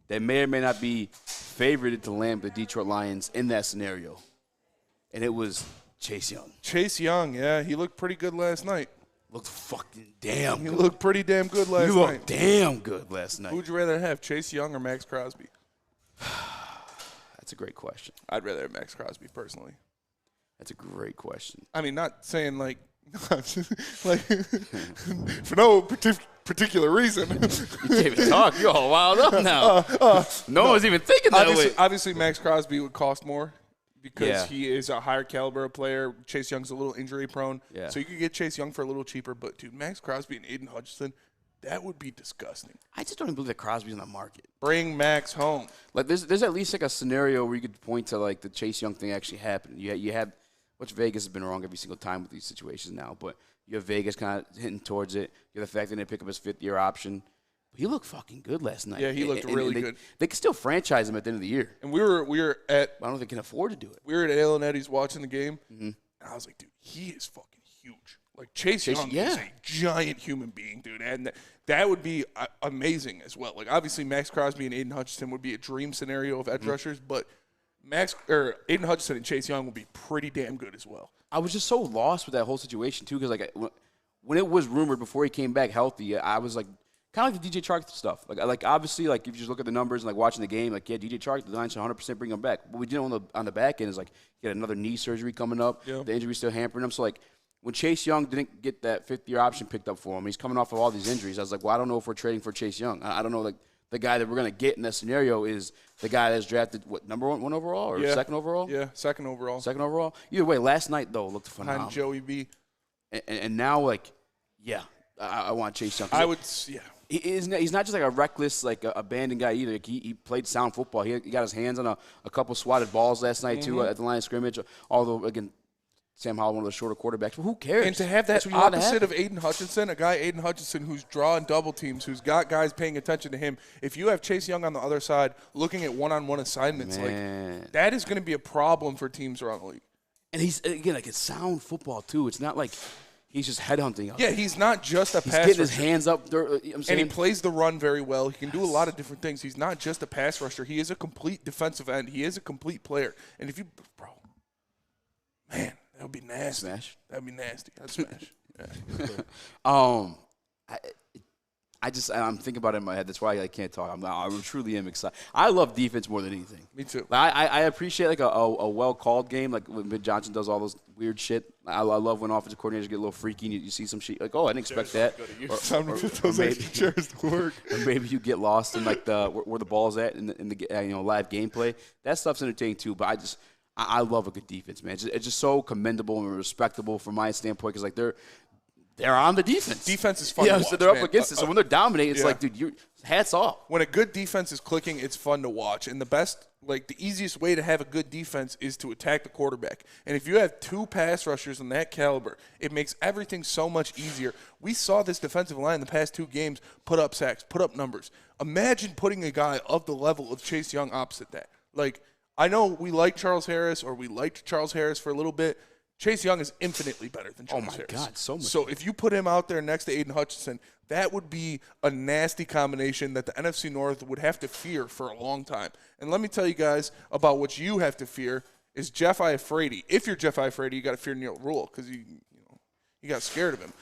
that may or may not be favored to land the Detroit Lions in that scenario, and it was Chase Young. Chase Young, yeah. He looked pretty good last night. Looked fucking damn good. He looked pretty damn good last night. You looked damn good last night. Who would you rather have, Chase Young or Max Crosby? That's a great question. I'd rather have Max Crosby, personally. That's a great question. I mean, not saying like for no particular reason. You can't even talk. You're all wild up now. No one's even thinking that way. Obviously, Max Crosby would cost more because he is a higher caliber player. Chase Young's a little injury prone. Yeah. So you could get Chase Young for a little cheaper. But, dude, Max Crosby and Aiden Hutchinson, that would be disgusting. I just don't even believe that Crosby's on the market. Bring Max home. Like there's at least like a scenario where you could point to like the Chase Young thing actually happened. You had which Vegas has been wrong every single time with these situations now, but you have Vegas kind of hitting towards it. You have the fact that they pick up his 5th-year option. But he looked fucking good last night. Yeah, he looked really good. They can still franchise him at the end of the year. And we were at. I don't think they can afford to do it. We were at Ale and Eddie's watching the game, and I was like, dude, he is fucking huge. Like Chase Young is a giant human being, dude, and that would be amazing as well. Like obviously Max Crosby and Aiden Hutchinson would be a dream scenario of edge rushers, but Aiden Hutchinson and Chase Young would be pretty damn good as well. I was just so lost with that whole situation too, because like when it was rumored before he came back healthy, I was like kind of like the DJ Chark stuff. Like obviously, like if you just look at the numbers and like watching the game, like DJ Chark, the Lions should 100% bring him back. What we did on the back end is like he had another knee surgery coming up. Yeah. The injury's still hampering him. So like when Chase Young didn't get that 5th-year option picked up for him, he's coming off of all these injuries. I was like, well, I don't know if we're trading for Chase Young. I don't know, like the guy that we're gonna get in that scenario is the guy that's drafted number one overall or second overall? Yeah, second overall. Second overall. Either way, last night though looked phenomenal. Behind Joey B. And now like, yeah, I want Chase Young. He's not just like a reckless, like abandoned guy either. Like he played sound football. He got his hands on a couple swatted balls last night too at the line of scrimmage. Although again, Sam Howell, one of the shorter quarterbacks. But who cares? And to have that opposite of Aiden Hutchinson, a guy Aiden Hutchinson who's drawing double teams, who's got guys paying attention to him. If you have Chase Young on the other side looking at one-on-one assignments, like that is going to be a problem for teams around the league. And he's again like it's sound football too. It's not like he's just headhunting. Yeah, he's not just a pass rusher. He's getting his hands up there. And he plays the run very well. He can do a lot of different things. He's not just a pass rusher. He is a complete defensive end. He is a complete player. And if you, man, that would be nasty. Smash. That would be nasty. I'd smash. I'm thinking about it in my head. That's why I can't talk. I truly am excited. I love defense more than anything. Me too. I appreciate like a well-called game, like when Ben Johnson does all those weird shit. I love when offensive coordinators get a little freaky and you see some shit like, oh, I didn't expect that. Or maybe you get lost in like where the ball's at in the live gameplay. That stuff's entertaining too. But I love a good defense, man. It's just so commendable and respectable from my standpoint because like they're on the defense. Defense is fun to watch, so they're up against it. So when they're dominating, it's like, dude, hats off. When a good defense is clicking, it's fun to watch. And the easiest way to have a good defense is to attack the quarterback. And if you have two pass rushers in that caliber, it makes everything so much easier. We saw this defensive line in the past 2 games put up sacks, put up numbers. Imagine putting a guy of the level of Chase Young opposite that. Like, I know we like Charles Harris, or we liked Charles Harris for a little bit. Chase Young is infinitely better than Charles Harris. Oh, my God, so much. So if you put him out there next to Aiden Hutchinson, that would be a nasty combination that the NFC North would have to fear for a long time. And let me tell you guys about what you have to fear is Jeff Iafrate. If you're Jeff Iafrate, you got to fear Neil Rule because you got scared of him.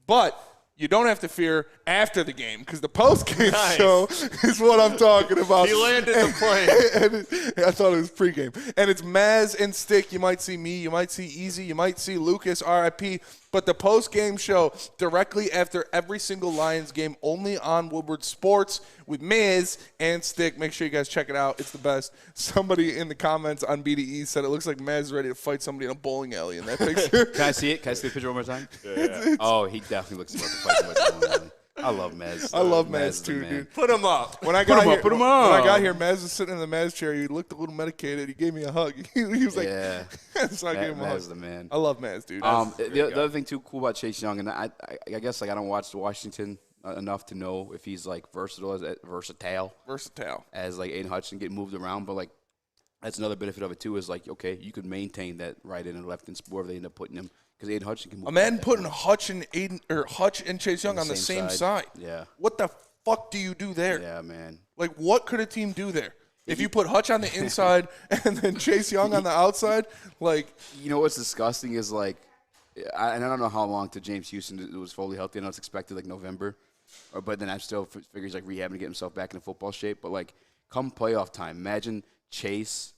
But you don't have to fear after the game because the post-game show is what I'm talking about. He landed the plane. I thought it was pregame. And it's Maz and Stick. You might see me. You might see Easy. You might see Lucas, RIP. But the post-game show directly after every single Lions game only on Woodward Sports with Maz and Stick. Make sure you guys check it out. It's the best. Somebody in the comments on BDE said it looks like Maz is ready to fight somebody in a bowling alley in that picture. Can I see it? Can I see the picture one more time? Yeah. Oh, he definitely looks like to fight somebody in a bowling alley. I love Maz. I love Maz too, dude. Put him up. When I got here, when I got here, Maz was sitting in the Maz chair. He looked a little medicated. He gave me a hug. He was like, yeah. So I gave him a hug. Maz the man. I love Maz, dude. The other thing too cool about Chase Young, and I guess like I don't watch Washington enough to know if he's like versatile as like Aiden Hutchinson getting moved around, but like that's another benefit of it too is like okay, you could maintain that right in and left and wherever they end up putting him. Because Aiden Hutchinson can move. Imagine putting Hutch and Chase Young on the same side. Yeah. What the fuck do you do there? Yeah, man. Like, what could a team do there? If you put Hutch on the inside and then Chase Young on the outside, like. You know what's disgusting is like, and I don't know how long to James Houston was fully healthy. I know it's expected like November, but then I still figure he's like rehabbing to get himself back into football shape. But like, come playoff time, imagine Chase,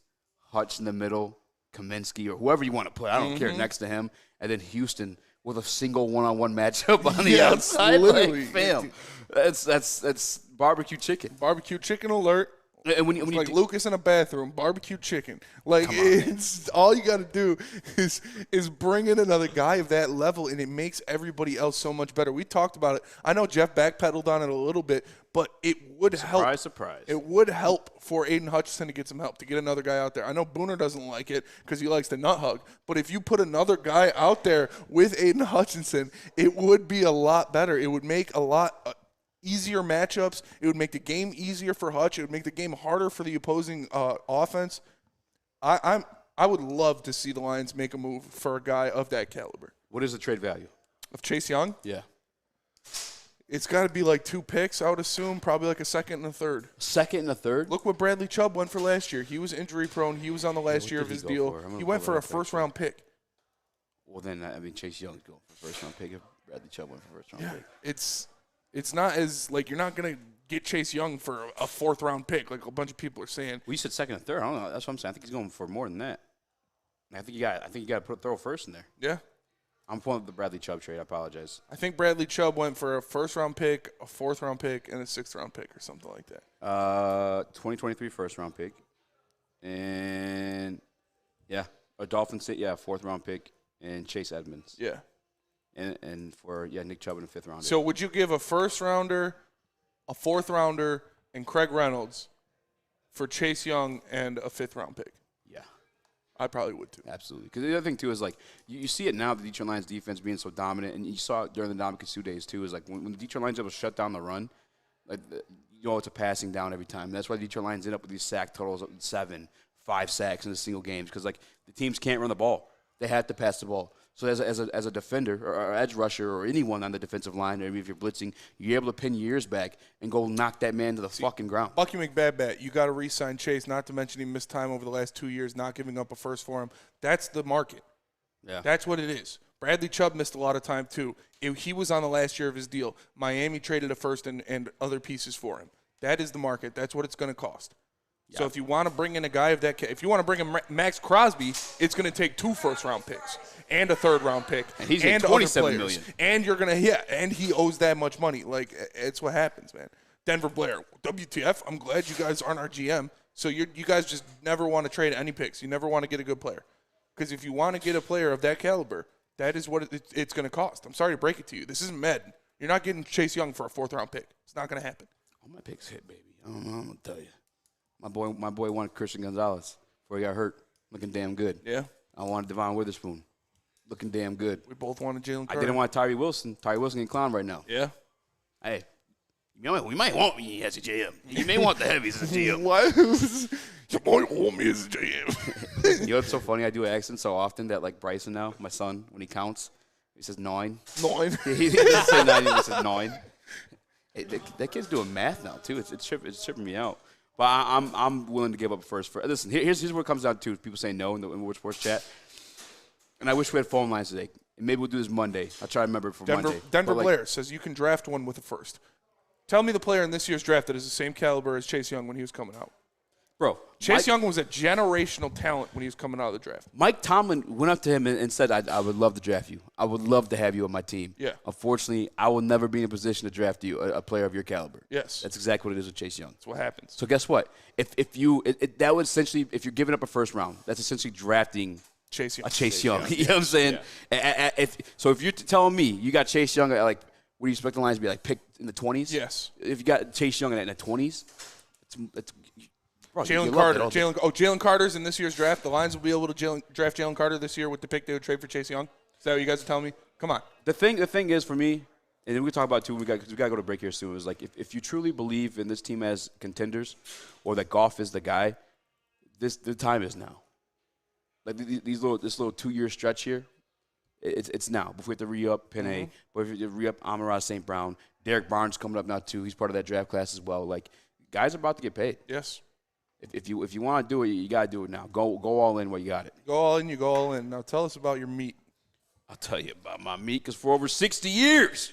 Hutch in the middle, Kaminsky, or whoever you want to put. I don't care next to him. And then Houston with a single one-on-one matchup on the outside. Literally. Like, fam, that's barbecue chicken. Barbecue chicken alert. And when you like Lucas in a bathroom, barbecue chicken. Like it's all you got to do is bring in another guy of that level, and it makes everybody else so much better. We talked about it. I know Jeff backpedaled on it a little bit, but it would help. Surprise. It would help for Aiden Hutchinson to get some help, to get another guy out there. I know Booner doesn't like it because he likes to nut hug, but if you put another guy out there with Aiden Hutchinson, it would be a lot better. It would make a lot easier matchups. It would make the game easier for Hutch. It would make the game harder for the opposing offense. I would love to see the Lions make a move for a guy of that caliber. What is the trade value of Chase Young? Yeah. It's got to be like 2 picks, I would assume, probably like a second and a third. Second and a third? Look what Bradley Chubb went for last year. He was injury prone. He was on the last year of his deal. He went for a first-round pick. Well, then, I mean, Chase Young's going for first-round pick if Bradley Chubb went for first-round pick. It's not as, like, you're not going to get Chase Young for a fourth-round pick like a bunch of people are saying. Well, you said second and third. I don't know. That's what I'm saying. I think he's going for more than that. I think you got to throw first in there. Yeah. I'm pulling up the Bradley Chubb trade. I apologize. I think Bradley Chubb went for a first-round pick, a fourth-round pick, and a sixth-round pick or something like that. 2023 first-round pick. And, yeah, a Dolphins, fourth-round pick, and Chase Edmonds. Yeah. And for, Nick Chubb in the fifth-rounder. So would you give a first-rounder, a fourth-rounder, and Craig Reynolds for Chase Young and a fifth-round pick? Yeah. I probably would, too. Absolutely. Because the other thing, too, is, like, you see it now, the Detroit Lions defense being so dominant, and you saw it during the Ndamukong Suh days, too, is, like, when the Detroit Lions able to shut down the run, like, it's a passing down every time. And that's why the Detroit Lions end up with these sack totals of 7, 5 sacks in a single game because, like, the teams can't run the ball. They have to pass the ball. So as a defender or edge rusher or anyone on the defensive line, or if you're blitzing, you're able to pin your ears back and go knock that man to the fucking ground. Bucky McBadbat, you got to re-sign Chase, not to mention he missed time over the last 2 years, not giving up a first for him. That's the market. Yeah. That's what it is. Bradley Chubb missed a lot of time, too. He was on the last year of his deal. Miami traded a first and other pieces for him. That is the market. That's what it's going to cost. Yeah. So if you want to bring in a guy of that, if you want to bring in Max Crosby, it's going to take 2 first-round picks and a third-round pick, and he's and $27 million. And you're going to and he owes that much money. Like it's what happens, man. Denver Blair, WTF? I'm glad you guys aren't our GM. So you guys just never want to trade any picks. You never want to get a good player, because if you want to get a player of that caliber, that is what it's going to cost. I'm sorry to break it to you. This isn't Med. You're not getting Chase Young for a 4th-round pick. It's not going to happen. All my picks hit, baby. I don't know. I'm going to tell you. My boy wanted Christian Gonzalez before he got hurt, looking damn good. Yeah. I wanted Devon Witherspoon, looking damn good. We both wanted Jalen Carter. I didn't want Tyree Wilson. Tyree Wilson getting clowned right now. Yeah. Hey, we might want me as a GM. You may want the heavies as a GM. What? Somebody hold me as a GM. You know what's so funny? I do an accent so often that, like Bryson now, my son, when he counts, he says 9. 9. He doesn't say 9, he says 9. That kid's doing math now, too. It's tripping me out. But I'm willing to give up first. Listen, here's what it comes down to. People say no in the Woodward Sports chat. And I wish we had phone lines today. And maybe we'll do this Monday. I'll try to remember it for Monday. Denver Blair says you can draft one with a first. Tell me the player in this year's draft that is the same caliber as Chase Young when he was coming out. Bro, Chase Young was a generational talent when he was coming out of the draft. Mike Tomlin went up to him and said, I would love to draft you. I would love to have you on my team. Yeah. Unfortunately, I will never be in a position to draft you, a player of your caliber. Yes. That's exactly what it is with Chase Young. That's what happens. So guess what? If that would essentially, if you're giving up a first round, that's essentially drafting Chase Young. Chase Young. You know what I'm saying? Yeah. If you're telling me you got Chase Young at, like, what do you expect the lines to be, like, picked in the 20s? Yes. If you got Chase Young in the 20s, it's Jalen Carter. Jalen Carter's in this year's draft. The Lions will be able to draft Jalen Carter this year with the pick they would trade for Chase Young. Is that what you guys are telling me? Come on. The thing is, for me, and then we talk about it too. We got to go to break here soon. Is like if you truly believe in this team as contenders, or that Goff is the guy, the time is now. Like this little 2-year stretch here, it's now. Before we have to re-up Penny, but if you re-up Amon-Ra St. Brown, Derek Barnes coming up now too. He's part of that draft class as well. Like, guys are about to get paid. Yes. If you want to do it, you got to do it now. Go all in while you got it. Go all in, you go all in. Now tell us about your meat. I'll tell you about my meat, because for over 60 years,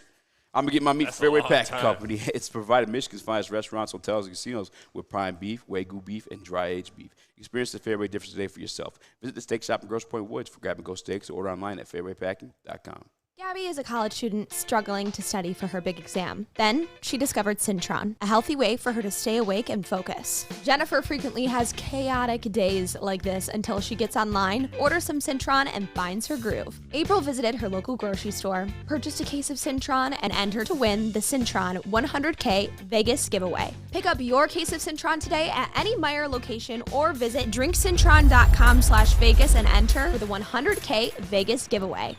I'm going to get my meat from Fairway Packing Company. It's provided Michigan's finest restaurants, hotels, and casinos with prime beef, Wagyu beef, and dry-aged beef. Experience the Fairway difference today for yourself. Visit the steak shop in Grosse Pointe Woods for grab-and-go steaks, or order online at fairwaypacking.com. Gabby is a college student struggling to study for her big exam. Then she discovered Syntron, a healthy way for her to stay awake and focus. Jennifer frequently has chaotic days like this until she gets online, orders some Syntron, and finds her groove. April visited her local grocery store, purchased a case of Syntron, and entered to win the Syntron 100K Vegas giveaway. Pick up your case of Syntron today at any Meijer location or visit drinksyntron.com/Vegas and enter for the 100K Vegas giveaway.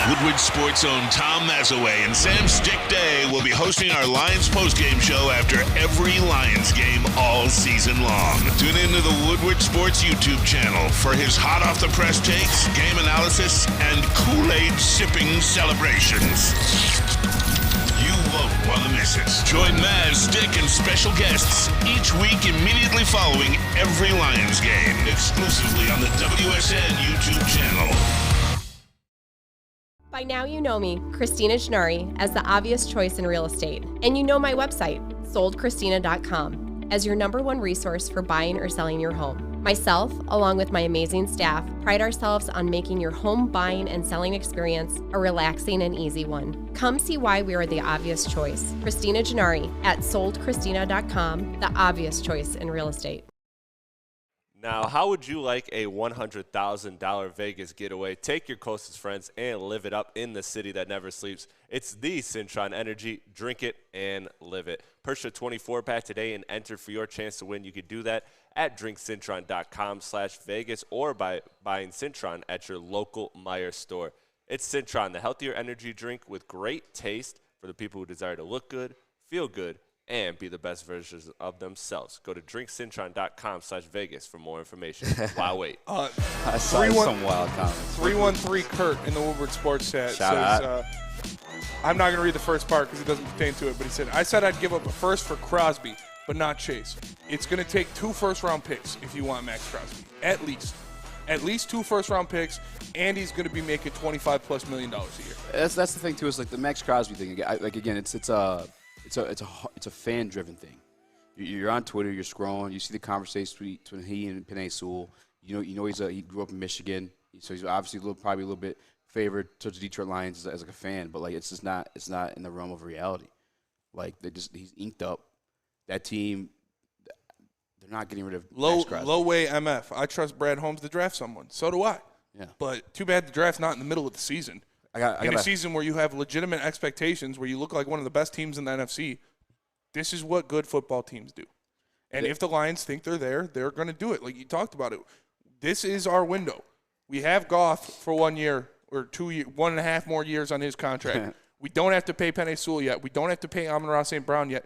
Woodward Sports' own Tom Mazaway and Sam Stick Day will be hosting our Lions postgame show after every Lions game all season long. Tune into the Woodward Sports YouTube channel for his hot-off-the-press takes, game analysis, and Kool-Aid sipping celebrations. You won't want to miss it. Join Maz, Stick, and special guests each week immediately following every Lions game, exclusively on the WSN YouTube channel. By now you know me, Christina Gennari, as the obvious choice in real estate. And you know my website, soldchristina.com, as your #1 resource for buying or selling your home. Myself, along with my amazing staff, pride ourselves on making your home buying and selling experience a relaxing and easy one. Come see why we are the obvious choice. Christina Gennari at soldchristina.com, the obvious choice in real estate. Now, how would you like a $100,000 Vegas getaway? Take your closest friends and live it up in the city that never sleeps. It's the Syntron Energy. Drink it and live it. Purchase a 24-pack today and enter for your chance to win. You can do that at drinksyntron.com/Vegas or by buying Syntron at your local Meijer store. It's Syntron, the healthier energy drink with great taste for the people who desire to look good, feel good, and be the best versions of themselves. Go to drinksyntron.com/Vegas for more information. Wow, wait. I saw some wild comments. 313 Kurt in the Woodward Sports chat says, I'm not going to read the first part because it doesn't pertain to it, but he said, I said I'd give up a first for Crosby, but not Chase. It's going to take 2 first-round picks if you want Max Crosby, at least. At least 2 first-round picks, and he's going to be making $25+ million a year. That's the thing, too, is like the Max Crosby thing. Like, again, it's a fan-driven thing. You're on Twitter, you're scrolling, you see the conversation between he and Penei Sewell. You know he grew up in Michigan, so he's obviously probably a little bit favored towards the Detroit Lions as like a fan. But like it's not in the realm of reality. Like he's inked up. That team, they're not getting rid of Max Crosby. Low-way MF. I trust Brad Holmes to draft someone. So do I. Yeah. But too bad the draft's not in the middle of the season. In a season where you have legitimate expectations, where you look like one of the best teams in the NFC, this is what good football teams do. And if the Lions think they're there, they're going to do it. Like you talked about it. This is our window. We have Goff for 1 year or 1.5 more years on his contract. We don't have to pay Penei Sewell yet. We don't have to pay Amon-Ra St. Brown yet.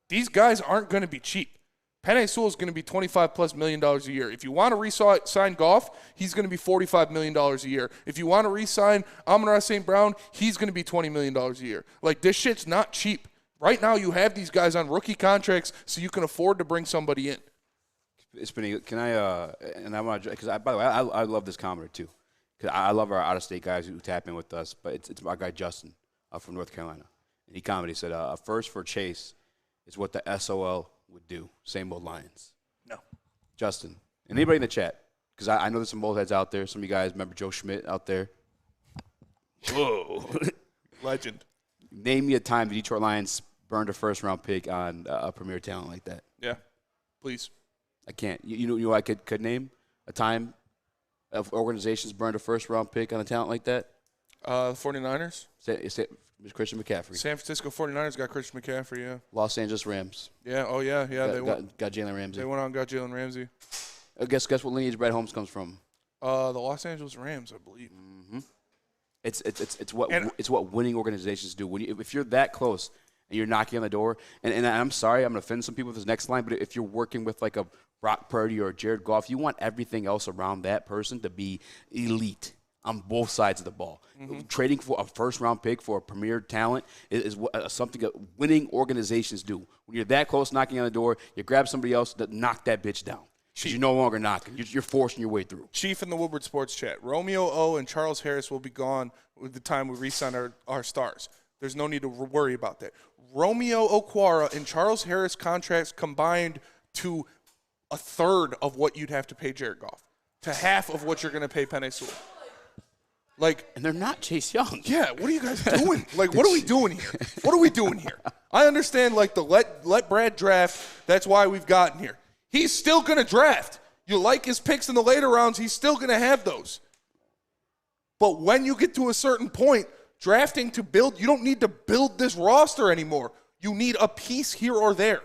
These guys aren't going to be cheap. Penei Sewell is going to be $25+ million a year. If you want to re-sign Goff, he's going to be $45 million a year. If you want to re-sign Amon-Ra St. Brown, he's going to be $20 million a year. Like, this shit's not cheap. Right now, you have these guys on rookie contracts, so you can afford to bring somebody in. Can I? And I want to, because by the way, I love this commenter too, because I love our out-of-state guys who tap in with us. But it's our guy Justin from North Carolina, and he commented. He said, "A first for Chase is what the SOL would do. Same old Lions." No, Justin, and anybody in the chat, because I know there's some old heads out there. Some of you guys remember Joe Schmidt out there. Whoa, legend. Name me a time the Detroit Lions burned a first-round pick on a premier talent like that. Yeah, please. I can't. You know I could name a time of organizations burned a first-round pick on a talent like that? 49ers? Christian McCaffrey. San Francisco 49ers got Christian McCaffrey, yeah. Los Angeles Rams. Yeah, oh, yeah. They got Jalen Ramsey. They went out and got Jalen Ramsey. Guess what lineage Brett Holmes comes from? The Los Angeles Rams, I believe. Mm-hmm. It's what winning organizations do. If you're that close and you're knocking on the door, and I'm sorry, I'm going to offend some people with this next line, but if you're working with like a Brock Purdy or Jared Goff, you want everything else around that person to be elite on both sides of the ball. Mm-hmm. Trading for a first-round pick for a premier talent is something that winning organizations do. When you're that close knocking on the door, you grab somebody else to knock that bitch down. Because you're no longer knocking. You're forcing your way through. Chief in the Woodward Sports Chat. Romeo O. and Charles Harris will be gone with the time we re-sign our stars. There's no need to worry about that. Romeo Okwara and Charles Harris contracts combined to a third of what you'd have to pay Jared Goff, to half of what you're going to pay Penei Sewell. And they're not Chase Young. Yeah, what are you guys doing? What are we doing here? What are we doing here? I understand, the let Brad draft. That's why we've gotten here. He's still going to draft. You like his picks in the later rounds, he's still going to have those. But when you get to a certain point, drafting to build, you don't need to build this roster anymore. You need a piece here or there.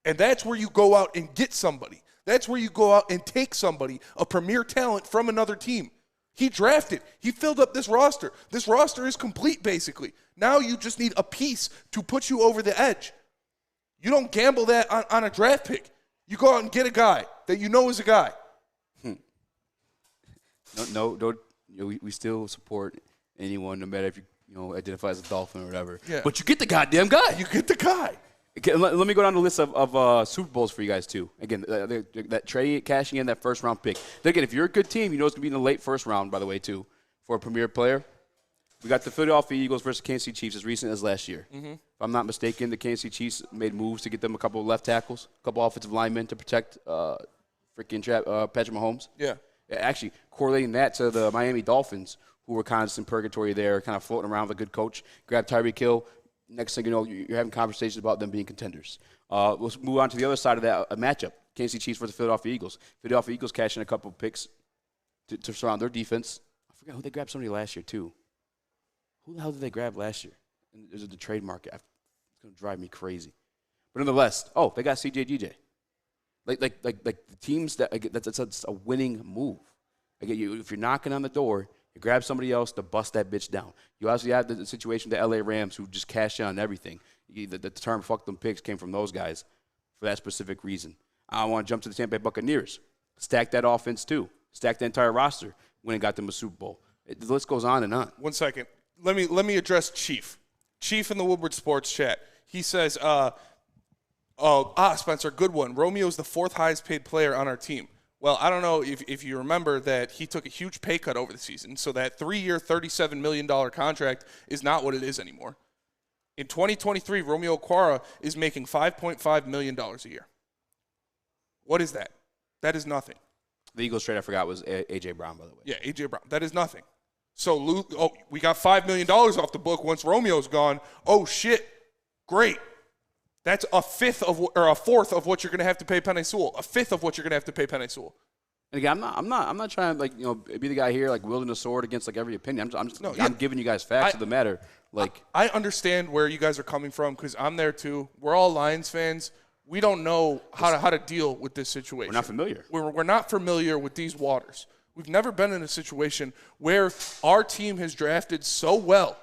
And that's where you go out and get somebody. That's where you go out and take somebody, a premier talent from another team. He drafted. He filled up this roster. This roster is complete, basically. Now you just need a piece to put you over the edge. You don't gamble that on a draft pick. You go out and get a guy that you know is a guy. No, we still support anyone, no matter if you identify as a Dolphin or whatever. Yeah. But you get the goddamn guy. You get the guy. Okay, let me go down the list of Super Bowls for you guys, too. Again, that trade, cashing in that first-round pick. Then again, if you're a good team, you know it's going to be in the late first round, by the way, too, for a premier player. We got the Philadelphia Eagles versus Kansas City Chiefs as recent as last year. Mm-hmm. If I'm not mistaken, the Kansas City Chiefs made moves to get them a couple of left tackles, a couple offensive linemen to protect Patrick Mahomes. Yeah. Actually, correlating that to the Miami Dolphins, who were kind of in purgatory there, kind of floating around with a good coach, grab Tyreek Hill. Next thing you know, you're having conversations about them being contenders. We'll move on to the other side of that matchup, Kansas City Chiefs versus Philadelphia Eagles. Philadelphia Eagles cashing a couple of picks to surround their defense. I forgot who they grabbed somebody last year, too. Who the hell did they grab last year? And there's the trade market. It's going to drive me crazy. But nonetheless, they got CJ DJ. The teams that's a winning move. If you're knocking on the door, you grab somebody else to bust that bitch down. You also have the situation with the LA Rams who just cash in on everything. The term "fuck them picks" came from those guys for that specific reason. I want to jump to the Tampa Bay Buccaneers. Stack that offense too. Stack the entire roster when it got them a Super Bowl. The list goes on and on. 1 second. Let me address Chief. Chief in the Woodward Sports Chat. He says, Spencer, good one. Romeo's the fourth highest paid player on our team. Well, I don't know if you remember that he took a huge pay cut over the season, so that 3-year, $37 million contract is not what it is anymore. In 2023, Romeo Okwara is making $5.5 million a year. What is that? That is nothing. The Eagles trade I forgot was A.J. Brown, by the way. Yeah, A.J. Brown. That is nothing. So we got $5 million off the book once Romeo's gone. Oh, shit. Great. That's a fourth of what you're going to have to pay Penei Sewell. A fifth of what you're going to have to pay Penei Sewell. And again, I'm not trying to be the guy here wielding a sword against every opinion. I'm giving you guys facts of the matter. I understand where you guys are coming from because I'm there too. We're all Lions fans. We don't know how to deal with this situation. We're not familiar. We're not familiar with these waters. We've never been in a situation where our team has drafted so well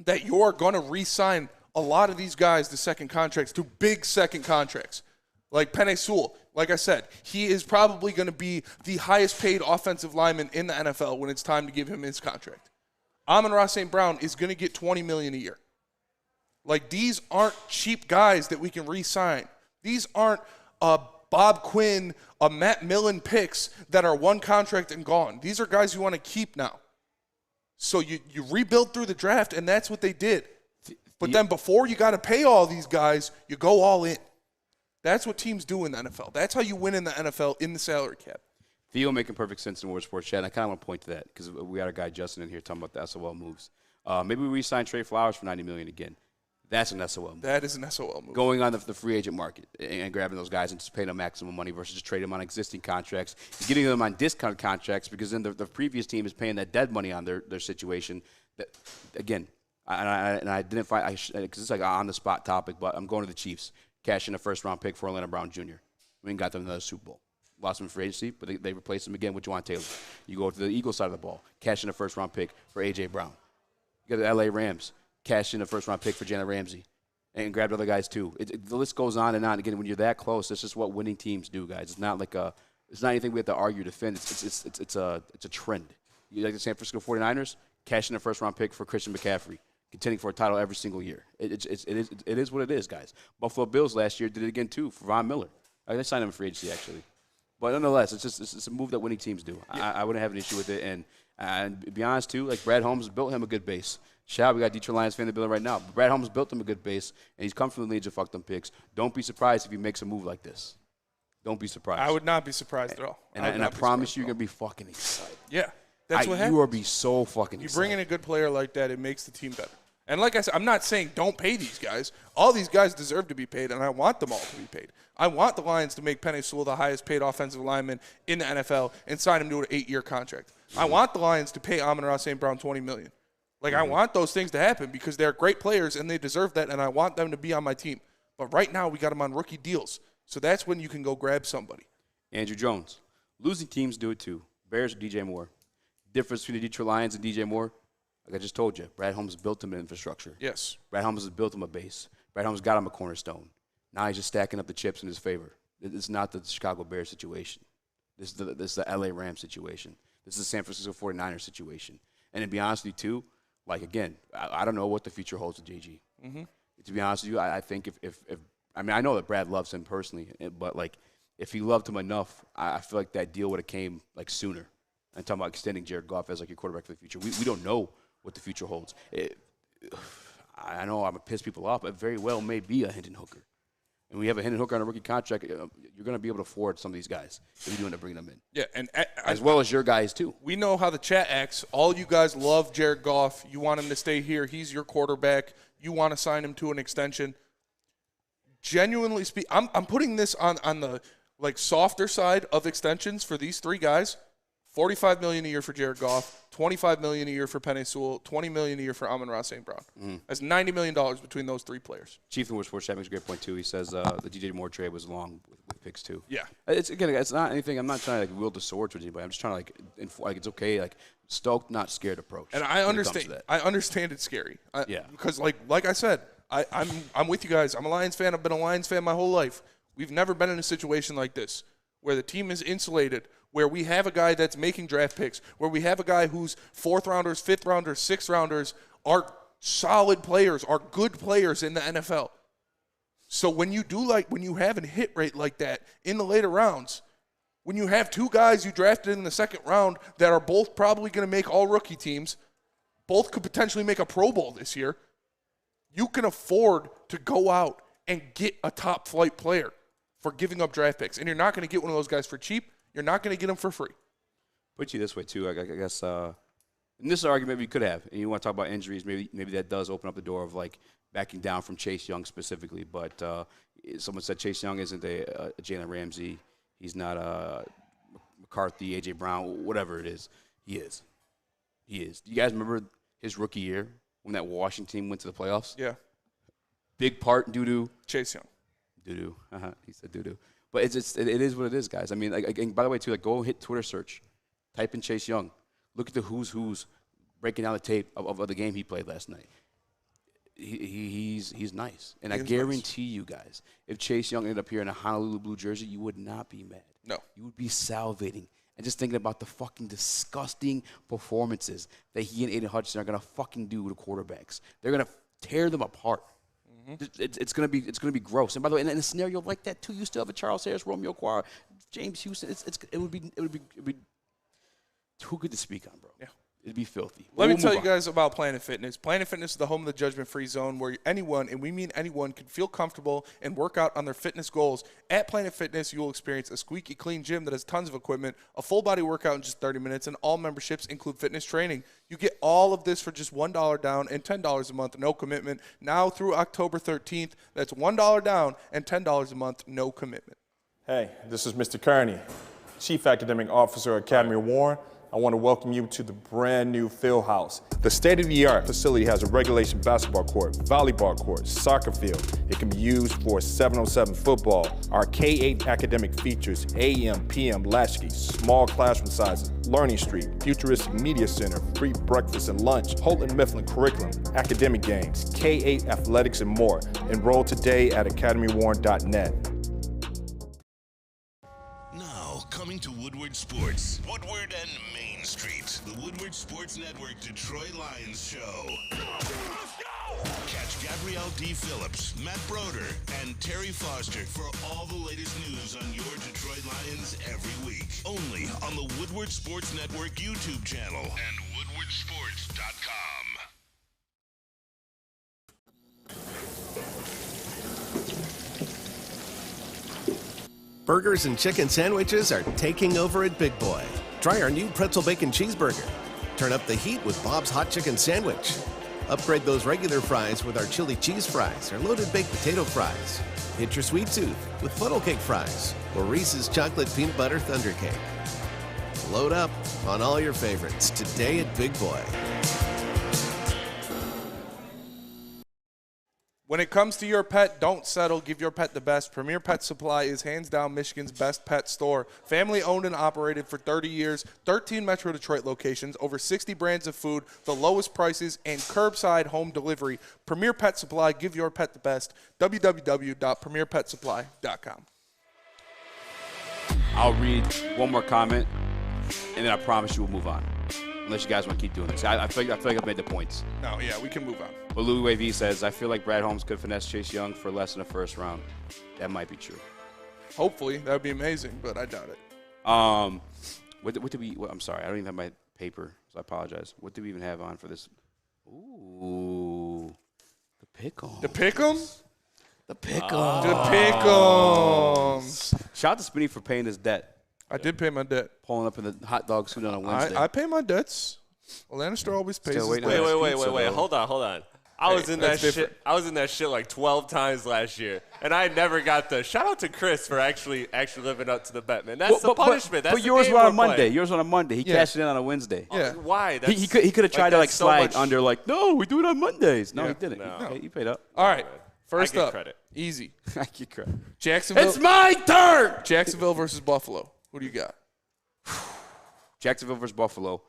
that you're going to re-sign a lot of these guys to second contracts, to big second contracts. Like Penei Sewell, like I said, he is probably going to be the highest paid offensive lineman in the NFL when it's time to give him his contract. Amon-Ra St. Brown is going to get $20 million a year. Like, these aren't cheap guys that we can re-sign. These aren't Bob Quinn, Matt Millen picks that are one contract and gone. These are guys you want to keep now. So you rebuild through the draft, and that's what they did. But then before you got to pay all these guys, you go all in. That's what teams do in the NFL. That's how you win in the NFL in the salary cap. Theo making perfect sense in World Sports Chat, and I kind of want to point to that because we got a guy, Justin, in here talking about the SOL moves. Maybe we re-sign Trey Flowers for $90 million again. That's an SOL move. That is an SOL move. Going on the free agent market and grabbing those guys and just paying them maximum money versus just trading them on existing contracts, getting them on discounted contracts because then the previous team is paying that dead money on their situation. That, again, I didn't find because it's like an on-the-spot topic, but I'm going to the Chiefs. Cash in a first-round pick for Orlando Brown Jr. We ain't got them another Super Bowl. Lost him in free agency, but they replaced him again with Juwan Taylor. You go to the Eagles side of the ball. Cash in a first-round pick for A.J. Brown. You go to the L.A. Rams. Cash in a first-round pick for Jalen Ramsey. And grabbed other guys, too. The list goes on and on. Again, when you're that close, that's just what winning teams do, guys. It's not like it's not anything we have to argue to defend. It's a trend. You like the San Francisco 49ers? Cash in a first-round pick for Christian McCaffrey. Contending for a title every single year. It is what it is, guys. Buffalo Bills last year did it again, too, for Von Miller. They signed him in free agency, actually. But nonetheless, it's a move that winning teams do. Yeah. I wouldn't have an issue with it. And to be honest, too, like Brad Holmes built him a good base. Shout out, we got Detroit Lions fan in the building right now. But Brad Holmes built him a good base, and he's come from the Legion of Fuck Them Picks. Don't be surprised if he makes a move like this. Don't be surprised. I would not be surprised at all. And I promise you're going to be fucking excited. Yeah, that's what happens. You will be so fucking excited. You bring in a good player like that, it makes the team better. And like I said, I'm not saying don't pay these guys. All these guys deserve to be paid, and I want them all to be paid. I want the Lions to make Penei Sewell the highest paid offensive lineman in the NFL and sign him to an 8-year contract. Mm-hmm. I want the Lions to pay Amon-Ra St. Brown $20 million. Like, I want those things to happen because they're great players and they deserve that, and I want them to be on my team. But right now, we got them on rookie deals. So that's when you can go grab somebody. Andrew Jones. Losing teams do it too. Bears or DJ Moore. Difference between the Detroit Lions and DJ Moore, like I just told you, Brad Holmes built him an infrastructure. Yes. Brad Holmes has built him a base. Brad Holmes got him a cornerstone. Now he's just stacking up the chips in his favor. It's not the Chicago Bears situation. This is the LA Rams situation. This is the San Francisco 49ers situation. And to be honest with you, too, like, again, I don't know what the future holds with JG. Mm-hmm. To be honest with you, I think if I mean, I know that Brad loves him personally, but, like, if he loved him enough, I feel like that deal would have came, like, sooner. I'm talking about extending Jared Goff as, like, your quarterback for the future. We don't know what the future holds. I know I'm going to piss people off, but it very well may be a Hendon Hooker. And we have a Hendon Hooker on a rookie contract. You're going to be able to afford some of these guys if you end up bringing them in. Yeah, and as well as your guys, too. We know how the chat acts. All you guys love Jared Goff. You want him to stay here. He's your quarterback. You want to sign him to an extension. Genuinely speaking, I'm putting this on the, like, softer side of extensions for these three guys. $45 million a year for Jared Goff, $25 million a year for Penei Sewell, $20 million a year for Amon-Ra St. Brown. That's $90 million between those three players. Chief in World Sports Chat makes a great point, too. He says the DJ Moore trade was long with picks, too. Yeah. It's not anything. I'm not trying to, like, wield the sword towards anybody. I'm just trying to, like, it's okay, like, stoked, not scared approach. And I understand. I understand it's scary. Yeah. Because, like I said, I'm with you guys. I'm a Lions fan. I've been a Lions fan my whole life. We've never been in a situation like this where the team is insulated, where we have a guy that's making draft picks, where we have a guy whose 4th rounders, 5th rounders, 6th rounders are solid players, are good players in the NFL. So when you have a hit rate like that in the later rounds, when you have two guys you drafted in the 2nd round that are both probably going to make all rookie teams, both could potentially make a Pro Bowl this year, you can afford to go out and get a top flight player for giving up draft picks. And you're not going to get one of those guys for cheap. You're not going to get them for free. Put you this way, too. I guess and this is an argument we could have. And you want to talk about injuries, maybe that does open up the door of, like, backing down from Chase Young specifically. But someone said Chase Young isn't a Jalen Ramsey. He's not a McCarthy, A.J. Brown, whatever it is. He is. Do you guys remember his rookie year when that Washington team went to the playoffs? Yeah. Big part doo-doo. Chase Young. Doo-doo. He said doo-doo. But it is what it is, guys. I mean, like, and by the way, too, like, go hit Twitter search. Type in Chase Young. Look at the who's breaking down the tape of the game he played last night. he's nice. And I guarantee you guys, if Chase Young ended up here in a Honolulu blue jersey, you would not be mad. No. You would be salivating and just thinking about the fucking disgusting performances that he and Aiden Hutchinson are going to fucking do with the quarterbacks. They're going to tear them apart. It's going to be gross. And by the way, in a scenario like that too, you still have a Charles Harris, Romeo Quara, James Houston. It would be too good to speak on, bro. Yeah. It'd be filthy. Let me tell you guys about Planet Fitness. Planet Fitness is the home of the judgment-free zone where anyone, and we mean anyone, can feel comfortable and work out on their fitness goals. At Planet Fitness, you will experience a squeaky clean gym that has tons of equipment, a full-body workout in just 30 minutes, and all memberships include fitness training. You get all of this for just $1 down and $10 a month, no commitment. Now through October 13th, that's $1 down and $10 a month, no commitment. Hey, this is Mr. Kearney, Chief Academic Officer at Academy of Warren. I want to welcome you to the brand new field house. The state-of-the-art facility has a regulation basketball court, volleyball court, soccer field. It can be used for 7-on-7 football. Our K-8 academic features AM, PM, latchkey, small classroom sizes, learning street, futuristic media center, free breakfast and lunch, Holton Mifflin curriculum, academic games, K-8 athletics, and more. Enroll today at academywarren.net. Coming to Woodward Sports, Woodward and Main Street, the Woodward Sports Network Detroit Lions show. Let's go! Catch Gabrielle D. Phillips, Matt Broder, and Terry Foster for all the latest news on your Detroit Lions every week. Only on the Woodward Sports Network YouTube channel and woodwardsports.com. Burgers and chicken sandwiches are taking over at Big Boy. Try our new pretzel bacon cheeseburger. Turn up the heat with Bob's Hot Chicken Sandwich. Upgrade those regular fries with our chili cheese fries or loaded baked potato fries. Hit your sweet tooth with funnel cake fries or Reese's chocolate peanut butter thunder cake. Load up on all your favorites today at Big Boy. When it comes to your pet, don't settle. Give your pet the best. Premier Pet Supply is hands down Michigan's best pet store. Family owned and operated for 30 years, 13 Metro Detroit locations, over 60 brands of food, the lowest prices, and curbside home delivery. Premier Pet Supply, give your pet the best. www.premierpetsupply.com. I'll read one more comment, and then I promise you we'll move on. Unless you guys want to keep doing this. I feel like I've made the points. No, yeah, we can move on. But Louis Wavy says, I feel like Brad Holmes could finesse Chase Young for less than a first round. That might be true. Hopefully. That would be amazing, but I doubt it. What did we – I'm sorry. I don't even have my paper, so I apologize. What do we even have on for this? Ooh. The pick'em. The pick'em? The pick'em. The pick'em. Shout out to Spinny for paying his debt. I did pay my debt. Pulling up in the hot dog suit on a Wednesday. I pay my debts. Lannister always pays his debts. Wait. Hold on. I was in that shit like 12 times last year, and I never got the shout out to Chris for actually living up to the bet, man. That's the punishment. That's but yours was on a Monday. Yours was on a Monday. He cashed it in on a Wednesday. Yeah. Why? He could have tried to slag under no, we do it on Mondays. No, he didn't. No. He paid up. All right. First up, credit. Easy. I get credit. Jacksonville. It's my turn. Jacksonville versus Buffalo. Who do you got? Jacksonville versus Buffalo.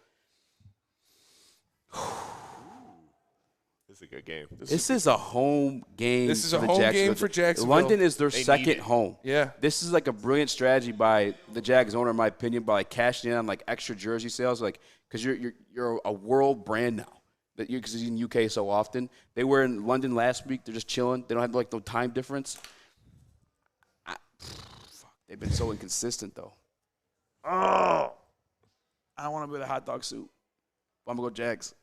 This is a good game. This is a home game. This is a home game for Jacksonville. London is their second home. Yeah. This is like a brilliant strategy by the Jags owner, in my opinion, by like cashing in on like extra jersey sales, like because you're a world brand now. That you because in UK so often. They were in London last week. They're just chilling. They don't have like no time difference. They've been so inconsistent though. Oh, I don't want to be the hot dog soup. I'm going to go Jags.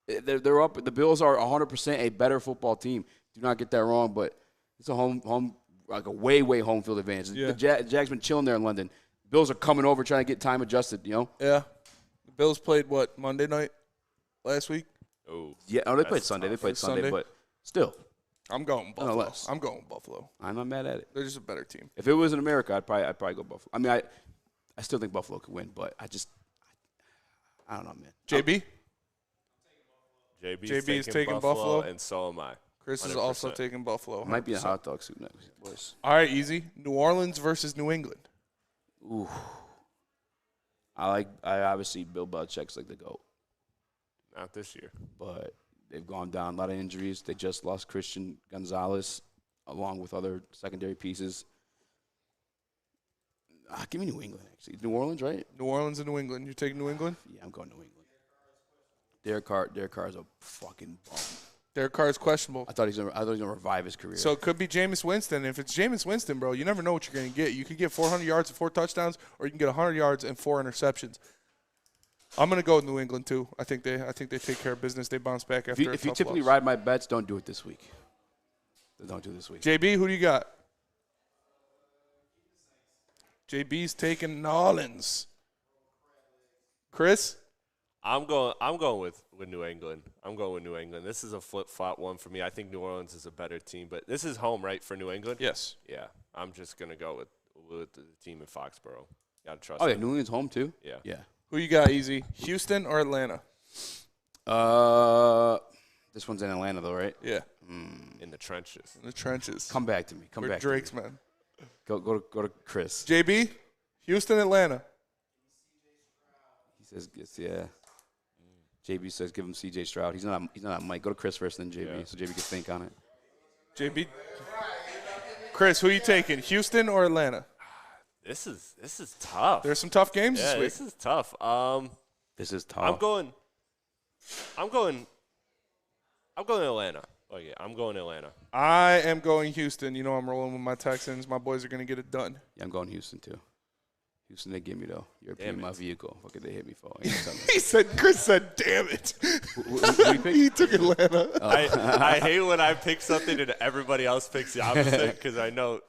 They're up. The Bills are 100% a better football team. Do not get that wrong, but it's a home like a way home field advantage. Yeah. The Jags been chilling there in London. Bills are coming over trying to get time adjusted, you know? Yeah. The Bills played, Monday night last week? Oh. Yeah, they played Sunday. They played Sunday, but still. I'm going Buffalo. I'm going Buffalo. I'm not mad at it. They're just a better team. If it was in America, I'd probably go Buffalo. I mean, I still think Buffalo could win, but I don't know, man. JB? JB is taking Buffalo, and so am I. Chris 100%. Is also taking Buffalo. Might be a hot dog soup next, boys. All right, easy. New Orleans versus New England. Ooh. I obviously Bill Belichick's like the GOAT. Not this year. But They've gone down a lot of injuries. They just lost Christian Gonzalez along with other secondary pieces. Give me New England, actually. New Orleans, right? New Orleans and New England. You take New England? Yeah, I'm going New England. Derek Carr is a fucking bum. Derek Carr is questionable. I thought he's gonna revive his career. So it could be Jameis Winston. If it's Jameis Winston, bro, you never know what you're going to get. You could get 400 yards and 4 touchdowns, or you can get 100 yards and 4 interceptions. I'm going to go with New England too. I think they take care of business. They bounce back after. If you typically ride my bets, don't do it this week. Don't do it this week. JB, who do you got? JB's taking Nolans. Chris? I'm going with New England. I'm going with New England. This is a flip-flop one for me. I think New Orleans is a better team, but this is home, right, for New England? Yes. Yeah. I'm just going to go with the team in Foxborough. Got to trust Oh, yeah, them. New England's home too? Yeah. Yeah. Who you got, Easy? Houston or Atlanta? This one's in Atlanta, though, right? Yeah. In the trenches. In the trenches. Come back to me. Come We're back Drake's, to me. man. Go to Chris. JB, Houston, Atlanta. He says, yeah. JB says, give him C.J. Stroud. He's not on Mike. Go to Chris first, then JB, so JB can think on it. JB. Chris, who are you taking, Houston or Atlanta? This is tough. There's some tough games this week. This is tough. This is tough. I'm going Atlanta. Oh yeah, I'm going Atlanta. I am going Houston. You know I'm rolling with my Texans. My boys are going to get it done. Yeah, I'm going Houston, too. Houston, they get me, though. European, my vehicle. Fuck it, they hit me for. Chris said, damn it. Who you pick? He took Atlanta. I hate when I pick something and everybody else picks the opposite because I know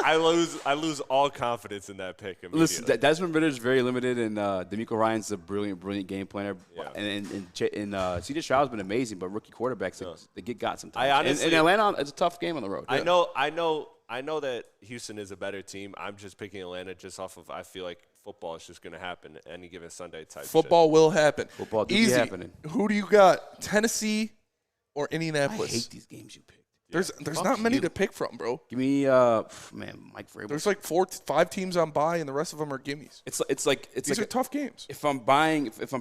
I lose all confidence in that pick immediately. Listen, Desmond Ritter's very limited, and D'Amico Ryan's a brilliant game planner. Yeah. And C.J. Stroud's been amazing, but rookie quarterbacks, they get got sometimes. Honestly, in Atlanta, it's a tough game on the road. I know that Houston is a better team. I'm just picking Atlanta just off of I feel like football is just going to happen any given Sunday type Football will happen. Football do be Easy. happening. Who do you got, Tennessee or Indianapolis? I hate these games you picked. There's not many to pick from, bro. Give me, Mike Vrabel. There's like 5 teams on bye, and the rest of them are gimmies. These are tough games. If I'm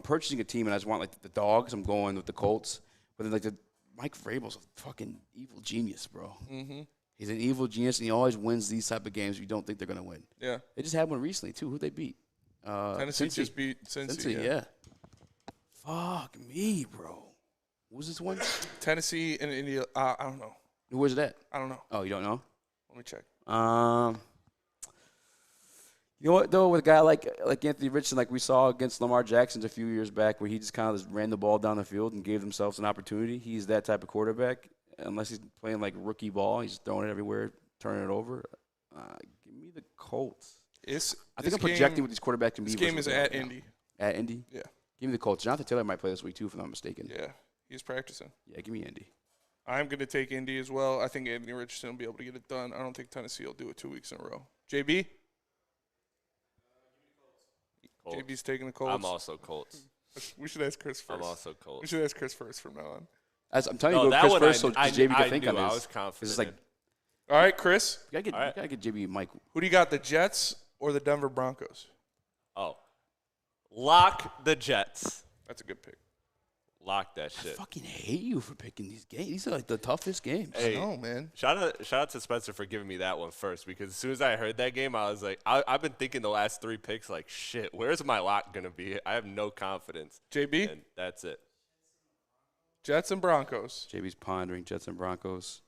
purchasing a team and I just want like the dogs, I'm going with the Colts. But then Mike Vrabel's a fucking evil genius, bro. Mm-hmm. He's an evil genius, and he always wins these type of games you don't think they're going to win. Yeah. They just had one recently, too. Who'd they beat? Tennessee just beat Cincy. Yeah. Fuck me, bro. What was this one? Tennessee and India. I don't know. Where's it at? I don't know. Oh, you don't know? Let me check. You know what, though, with a guy like Anthony Richardson, like we saw against Lamar Jackson a few years back, where he just kind of just ran the ball down the field and gave themselves an opportunity. He's that type of quarterback. Unless he's playing like rookie ball, he's throwing it everywhere, turning it over. Give me the Colts. I think I'm projecting what these quarterbacks can be. This game is at Indy. At Indy? Yeah. Give me the Colts. Jonathan Taylor might play this week, too, if I'm not mistaken. Yeah, he's practicing. Yeah, give me Indy. I'm going to take Indy as well. I think Anthony Richardson will be able to get it done. I don't think Tennessee will do it 2 weeks in a row. JB? Colts. JB's taking the Colts. I'm also Colts. We should ask Chris first. I'm also Colts. We should ask Chris first from now on. I'm telling you, go Chris first so JB can think on this. I was confident. It's like, all right, Chris. You gotta get JB Mike. Who do you got, the Jets or the Denver Broncos? Oh. Lock the Jets. That's a good pick. Lock that shit. I fucking hate you for picking these games. These are like the toughest games. Hey, I know, man. Shout out to Spencer for giving me that one first, because as soon as I heard that game, I was like, I've been thinking the last 3 picks, like, shit, where's my lock going to be? I have no confidence. JB? And that's it. Jets and Broncos. JB's pondering Jets and Broncos.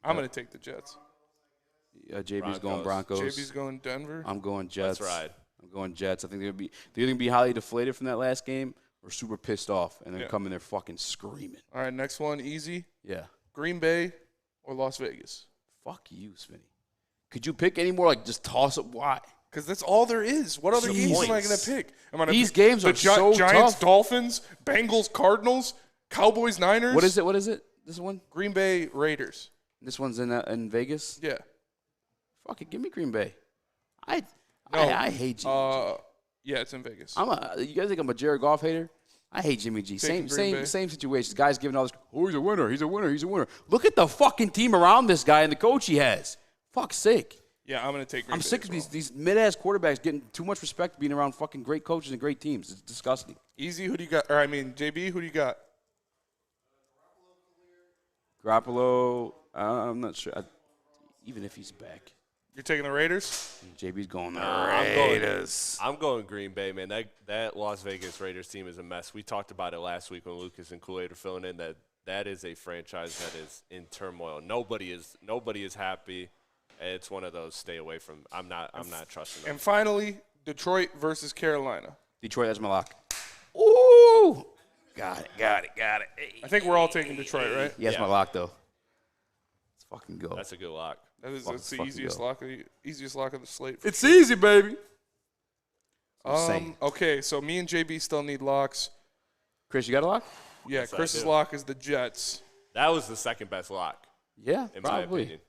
I'm going to take the Jets. JB's going Broncos. JB's going Denver. I'm going Jets. Let's ride. I'm going Jets. I think they're going to be highly deflated from that last game or super pissed off, and then come in there fucking screaming. All right, next one, easy. Yeah. Green Bay or Las Vegas? Fuck you, Smitty. Could you pick any more? Like, just toss it? Why? Because that's all there is. What other games am I going to pick? These games are so Giants, tough. Dolphins, Bengals, Cardinals, Cowboys, Niners. What is it? This one? Green Bay, Raiders. This one's in Vegas? Yeah. Fuck it. Give me Green Bay. I hate Jimmy G. Yeah, it's in Vegas. You guys think I'm a Jared Goff hater? I hate Jimmy G. Same situation. Guys giving all this, he's a winner. He's a winner. Look at the fucking team around this guy and the coach he has. Fuck's sake. Yeah, I'm going to take Green I'm Bay sick of these mid-ass quarterbacks getting too much respect being around fucking great coaches and great teams. It's disgusting. Easy, who do you got? Or, JB, who do you got? Garoppolo, I'm not sure. Even if he's back. You're taking the Raiders? JB's going the Raiders. I'm going Green Bay, man. That Las Vegas Raiders team is a mess. We talked about it last week when Lucas and Kool-Aid are filling in that is a franchise that is in turmoil. Nobody is happy. It's one of those stay away from. I'm not trusting them. And finally, Detroit versus Carolina. Detroit, that's my lock. Ooh. Got it. Hey. I think we're all taking Detroit, right? Yeah, that's my lock, though. Let's fucking go. That's a good lock. That's the easiest lock of the slate. It's easy, baby. Okay, so me and JB still need locks. Chris, you got a lock? Yeah, Yes, Chris's lock is the Jets. That was the second best lock. Yeah, in my opinion.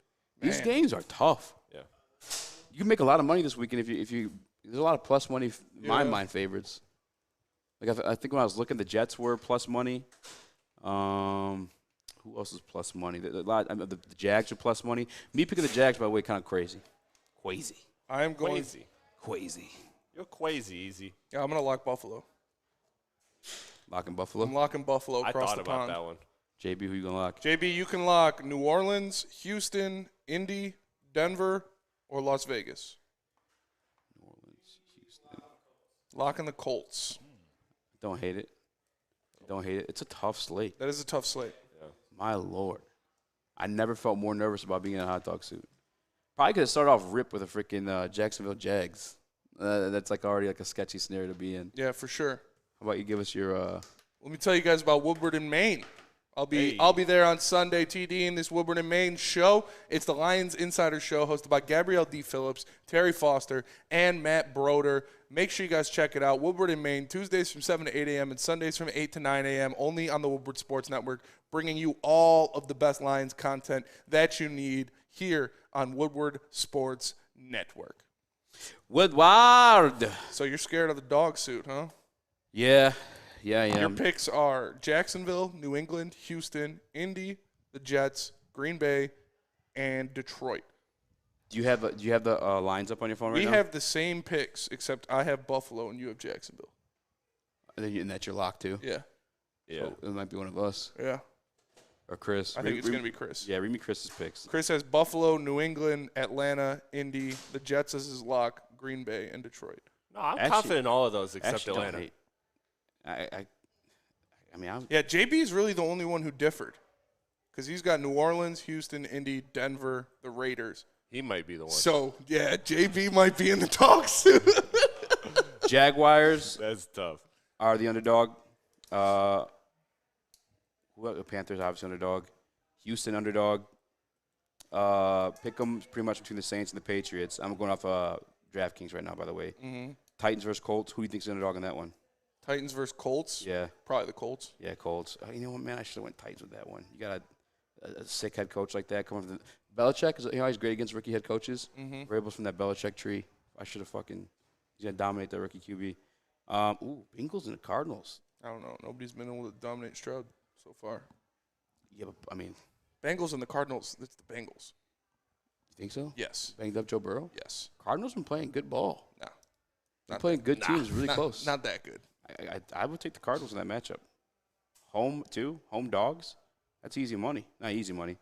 These games are tough. Yeah. You can make a lot of money this weekend if you. There's a lot of plus money. My mind favorites. Like I think when I was looking, the Jets were plus money. Who else is plus money? The Jags are plus money. Me picking the Jags, by the way, kind of crazy. Quazy. I am going Quazy. You're crazy easy. Yeah, I'm gonna lock Buffalo. Locking Buffalo. I'm locking Buffalo across the pond. I thought about that one. JB, who you gonna lock? JB, you can lock New Orleans, Houston, Indy, Denver, or Las Vegas. New Orleans, Houston. Locking the Colts. Don't hate it. It's a tough slate. That is a tough slate. Yeah. My Lord. I never felt more nervous about being in a hot dog suit. Probably could have started off rip with a freaking Jacksonville Jags. That's like already like a sketchy scenario to be in. Yeah, for sure. How about you give us your Let me tell you guys about Woodward in Maine. I'll be there on Sunday, TD, in this Woodward in Maine show. It's the Lions Insider Show hosted by Gabrielle D. Phillips, Terry Foster, and Matt Broder. Make sure you guys check it out. Woodward in Maine, Tuesdays from 7 to 8 a.m. and Sundays from 8 to 9 a.m. only on the Woodward Sports Network, bringing you all of the best Lions content that you need here on Woodward Sports Network. Woodward. So you're scared of the dog suit, huh? Yeah, I am. Your picks are Jacksonville, New England, Houston, Indy, the Jets, Green Bay, and Detroit. Do you have the lines up on your phone right now? We have the same picks, except I have Buffalo and you have Jacksonville. And that's your lock too? Yeah. So it might be one of us. Yeah. Or Chris. I think it's going to be Chris. Yeah, read me Chris's picks. Chris has Buffalo, New England, Atlanta, Indy, the Jets as his lock, Green Bay, and Detroit. No, I'm confident in all of those except Atlanta. Yeah, JB is really the only one who differed because he's got New Orleans, Houston, Indy, Denver, the Raiders. He might be the one. So, yeah, JB might be in the talks. Jaguars. That's tough. Are the underdog. The Panthers, obviously, underdog. Houston, underdog. Pick them pretty much between the Saints and the Patriots. I'm going off DraftKings right now, by the way. Mm-hmm. Titans versus Colts. Who do you think's the underdog in that one? Titans versus Colts? Yeah. Probably the Colts. Yeah, Colts. You know what, man? I should have went Titans with that one. You got a sick head coach like that coming from Belichick. He's great against rookie head coaches. Mm-hmm. Variables from that Belichick tree. I should have he's going to dominate that rookie QB. Bengals and the Cardinals. I don't know. Nobody's been able to dominate Stroud so far. Yeah, but, I mean. Bengals and the Cardinals, it's the Bengals. You think so? Yes. Banged up Joe Burrow? Yes. Cardinals been playing good ball. No. They're playing good teams, really close. Not that good. I would take the Cardinals in that matchup. Home dogs. That's easy money. Not easy money.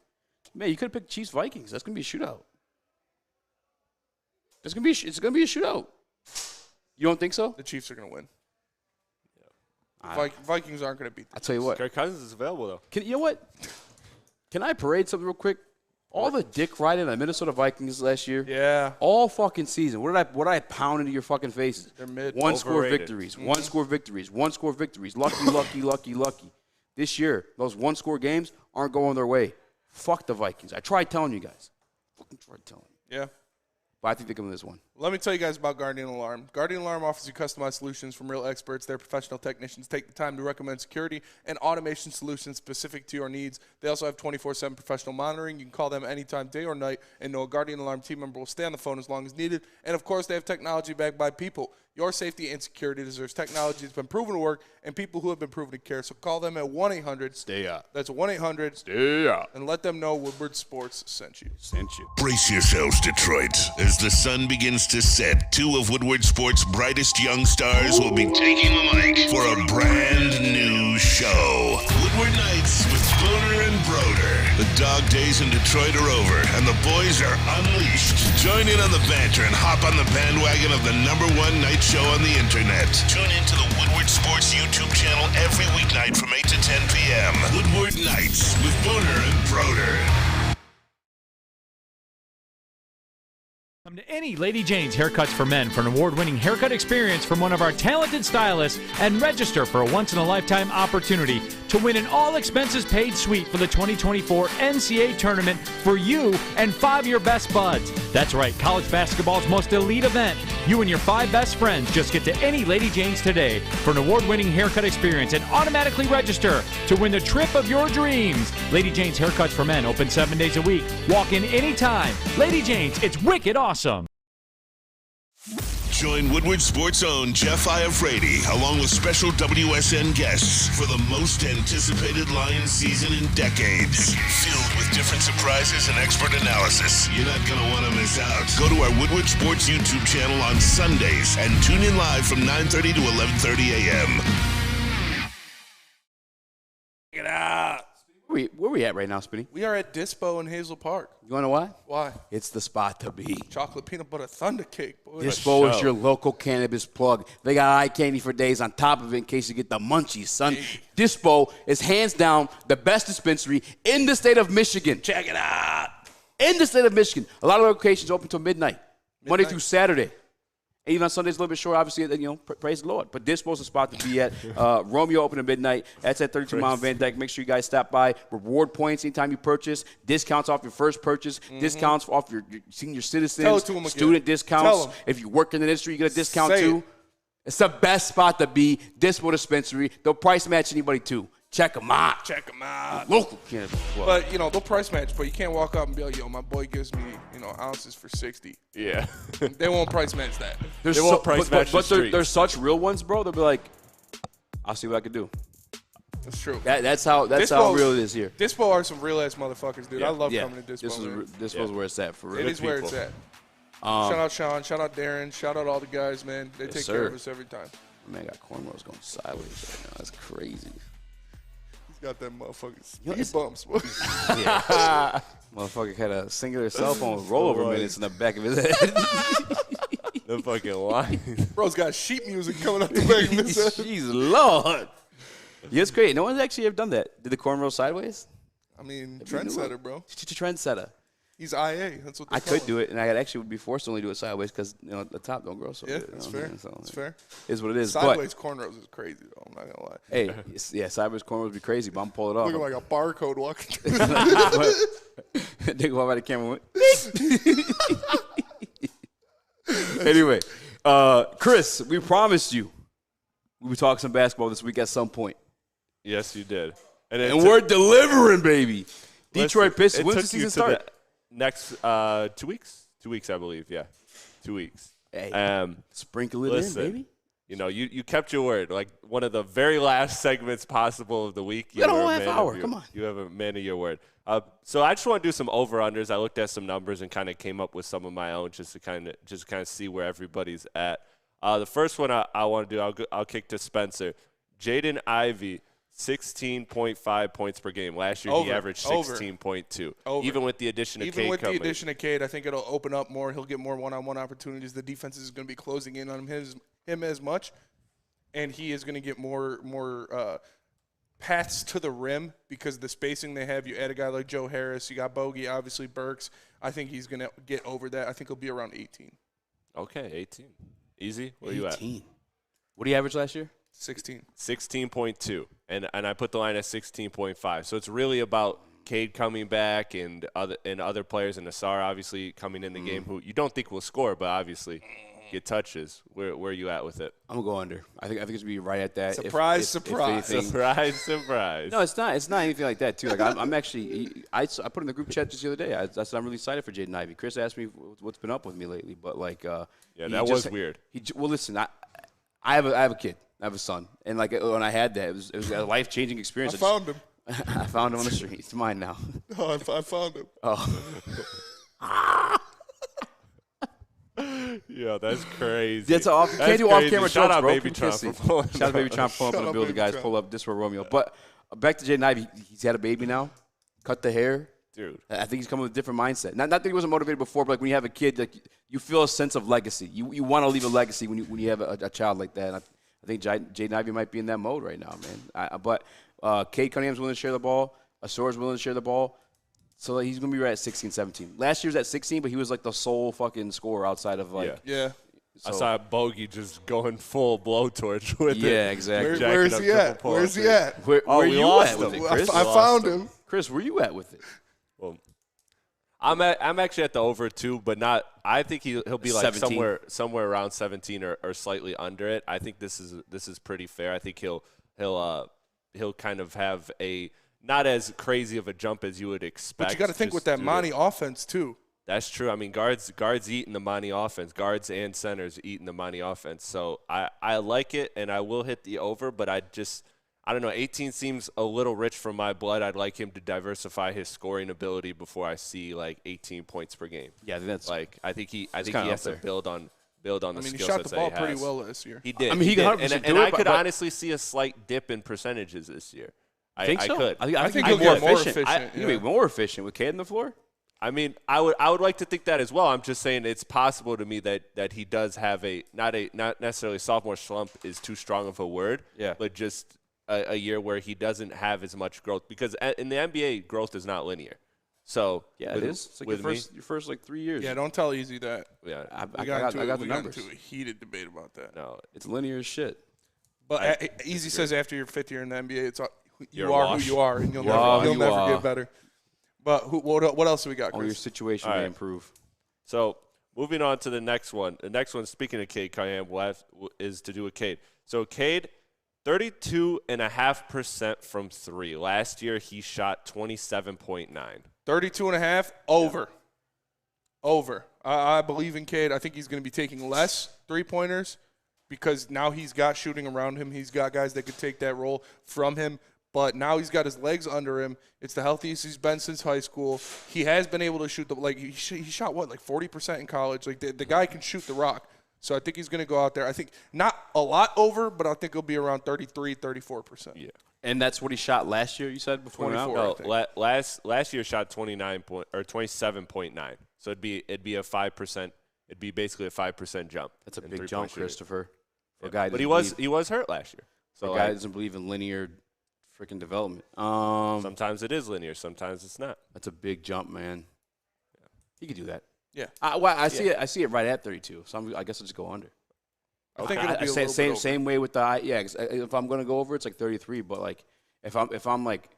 Man, you could have picked Chiefs Vikings. That's gonna be a shootout. It's gonna be a shootout. You don't think so? The Chiefs are gonna win. Yeah. Vikings aren't gonna beat them. I'll tell you what. Kirk Cousins is available though. You know what? Can I parade something real quick? All the dick riding on the Minnesota Vikings last year. Yeah. All fucking season. What did I pound into your fucking faces? They're mid. One-score victories. Mm-hmm. One-score victories. One-score victories. Lucky. This year, those one-score games aren't going their way. Fuck the Vikings. I tried telling you guys. Fucking tried telling you. Yeah. But I think they're going to win this one. Let me tell you guys about Guardian Alarm. Guardian Alarm offers you customized solutions from real experts. Their professional technicians take the time to recommend security and automation solutions specific to your needs. They also have 24/7 professional monitoring. You can call them anytime, day or night, and know a Guardian Alarm team member will stay on the phone as long as needed. And, of course, they have technology backed by people. Your safety and security deserves technology that's been proven to work and people who have been proven to care. So call them at 1-800. Stay up. That's 1-800. Stay up. And let them know Woodward Sports sent you. Brace yourselves, Detroit. As the sun begins to set, two of Woodward Sports' brightest young stars will be taking the mic for a brand new show. Woodward Nights with Spooner and Broder. The dog days in Detroit are over, and the boys are unleashed. Join in on the banter and hop on the bandwagon of the #1 night show on the internet. Tune into the Woodward Sports YouTube channel every weeknight from 8 to 10 p.m. Woodward Nights with Booner and Broder. Come to any Lady Jane's Haircuts for Men for an award-winning haircut experience from one of our talented stylists and register for a once-in-a-lifetime opportunity to win an all-expenses-paid suite for the 2024 NCAA tournament for you and 5 of your best buds. That's right, college basketball's most elite event. You and your 5 best friends just get to any Lady Jane's today for an award-winning haircut experience and automatically register to win the trip of your dreams. Lady Jane's Haircuts for Men open 7 days a week. Walk in anytime. Lady Jane's, it's wicked awesome. Join Woodward Sports' own Jeff Iafrate along with special WSN guests for the most anticipated Lions season in decades. Filled with different surprises and expert analysis. You're not going to want to miss out. Go to our Woodward Sports YouTube channel on Sundays and tune in live from 9:30 to 11:30 a.m. Get out. Where we at right now, Spinny? We are at Dispo in Hazel Park. You want to know why? Why? It's the spot to be. Chocolate peanut butter thunder cake, boy. Dispo is your local cannabis plug. They got eye candy for days on top of it in case you get the munchies, son. Dispo is hands down the best dispensary in the state of Michigan. Check it out. In the state of Michigan. A lot of locations open until midnight, Monday through Saturday. And even on Sundays, a little bit short, obviously, you know, praise the Lord. But Dispo's the spot to be at. Romeo open at midnight. That's at 32 Mile Van Dyke. Make sure you guys stop by. Reward points anytime you purchase. Discounts off your first purchase. Discounts off your senior citizens. Student discounts. If you work in the industry, you get a discount too. It's the best spot to be. Dispo Dispensary. They'll price match anybody too. Check them out. Check them out. Local cannabis plug. But, you know, they'll price match, but you can't walk up and be like, yo, my boy gives me, you know, ounces for 60. Yeah. They won't price match that. They won't price match but they're such real ones, bro. They'll be like, I'll see what I can do. That's true. That's how real it is here. Dispo are some real-ass motherfuckers, dude. I love coming to Dispo. Dispo's where it's at, for real. It is where it's at. Shout out Sean. Shout out Darren. Shout out all the guys, man. They take care of us every time. Man, I got cornrows going sideways right now. That's crazy. Got that motherfucking speed bumps. Yeah. Motherfucker had a singular cell phone with rollover minutes in the back of his head. The fucking line. Bro's got sheet music coming up the back of his head. Jeez, Lord. Yeah, it's great. No one's actually ever done that. Did the cornrow sideways? I mean, trendsetter, bro. Trendsetter. He's IA. That's what they I could do it, and I actually would be forced to only do it sideways because, you know, the top don't grow so good. That's fair. That's fair. Is what it is. Sideways cornrows is crazy, though. I'm not going to lie. Hey, yeah, sideways cornrows would be crazy, but I'm pull it off. Looking like a barcode walking through. They go by the camera. Anyway, Chris, we promised you we would talk some basketball this week at some point. Yes, you did. And we're delivering, baby. Detroit Pistons. When's the season start? Next 2 weeks? 2 weeks, I believe. Yeah, 2 weeks. Hey, sprinkle it in, baby. You know, you kept your word. Like one of the very last segments possible of the week. You got a whole half hour. Come on. You have a man of your word. So I just want to do some over-unders. I looked at some numbers and kind of came up with some of my own just to kind of see where everybody's at. The first one I want to do, I'll kick to Spencer. Jaden Ivey. 16.5 points per game. Last year he averaged 16.2. Even with the addition of Cade Even with the addition of Cade, I think it'll open up more. He'll get more one-on-one opportunities. The defense is going to be closing in on him as much, and he is going to get more paths to the rim because the spacing they have. You add a guy like Joe Harris. You got Bogey, obviously Burks. I think he's going to get over that. I think he'll be around 18. Okay, 18. Easy. Where are you at? What did he average last year? 16.2, and I put the line at 16.5. So it's really about Cade coming back and other players, and Nassar obviously coming in the game who you don't think will score, but obviously get touches. Where are you at with it? I'm gonna go under. I think it's gonna be right at that. Surprise. Surprise. No, it's not. It's not anything like that too. Like I'm actually. I put in the group chat just the other day. I said I'm really excited for Jaden Ivey. Chris asked me what's been up with me lately, but like. Yeah, that was weird. Well, listen. I have a kid. I have a son, and like when I had that, it was a life-changing experience. I found him. I found him on the street. It's mine now. Oh, I found him. Oh. Yeah, that's crazy. Can't do off-camera Shout jokes, out bro. Baby Trump. Shout out Baby Trump pulling up in the building, guys. Pull up Dispo Romeo. But back to Jaden Ivey. He's had a baby now. cut the hair. Dude. I think he's coming with a different mindset. Not that he wasn't motivated before, but like when you have a kid, like you feel a sense of legacy. You want to leave a legacy when you have a child like that. And I think Jaden Ivey might be in that mode right now, man. But Cade Cunningham's willing to share the ball. Asor's willing to share the ball. So he's going to be right at 16, 17. Last year was at 16, but he was like the sole fucking scorer outside of like. Yeah. So, I saw Bogey just going full blowtorch with it. Yeah, exactly. Where's he at? Where's he at? Where you at with it, Chris? I found him. Chris, where you at with it? Well, I'm actually at the over 2, but not. I think he'll be like 17. somewhere around 17 or slightly under it. I think this is pretty fair. I think he'll kind of have a not as crazy of a jump as you would expect. But you got to think with that Monty offense too. That's true. I mean, guards eating the Monty offense. Guards and centers eating the Monty offense. So I like it, and I will hit the over, but I don't know. 18 seems a little rich for my blood. I'd like him to diversify his scoring ability before I see like 18 points per game. Yeah, I think that's like I think he has to build on the skill sets that he has. He shot the ball pretty well this year. He did. I mean, he did. And I could honestly see a slight dip in percentages this year. I think so. could. I think he'll get more efficient. He'll be more efficient with Cade on the floor. I mean, I would like to think that as well. I'm just saying it's possible to me that he does have not necessarily sophomore slump is too strong of a word. Yeah. But just a year where he doesn't have as much growth because in the NBA growth is not linear. So yeah, it is. It's like your first like 3 years. Yeah, don't tell Easy that. Yeah, I got the numbers. We got into a heated debate about that. No, it's linear as shit. But Easy says after your 5th year in the NBA, it's You're you are washed. who you are, and you'll never get better. But what else do we got, Chris? Your situation may improve. So moving on to the next one. The next one, speaking of Cade Cunningham, is to do with Cade. So Cade, 32.5% from 3. Last year he shot 27.9. 32.5 over. Over. I believe in Cade. I think he's going to be taking less 3-pointers because now he's got shooting around him. He's got guys that could take that role from him. But now he's got his legs under him. It's the healthiest he's been since high school. He has been able to shoot he shot like 40% in college. Like the guy can shoot the rock. So I think he's going to go out there. I think not a lot over, but I think he'll be around 33, 34%. Yeah. And that's what he shot last year. You said before. 24. No, last year shot 27.9. So it'd be a 5%. It'd be basically a 5% jump. That's a big jump, Christopher. For a guy, but he was hurt last year. So a guy doesn't believe in linear freaking development. Sometimes it is linear. Sometimes it's not. That's a big jump, man. Yeah. He could do that. Yeah. I see it. I see it right at 32. So I guess I'll just go under. I think it'll be a little bit over. Same way with the if I'm gonna go over, it's like 33. But like if I'm like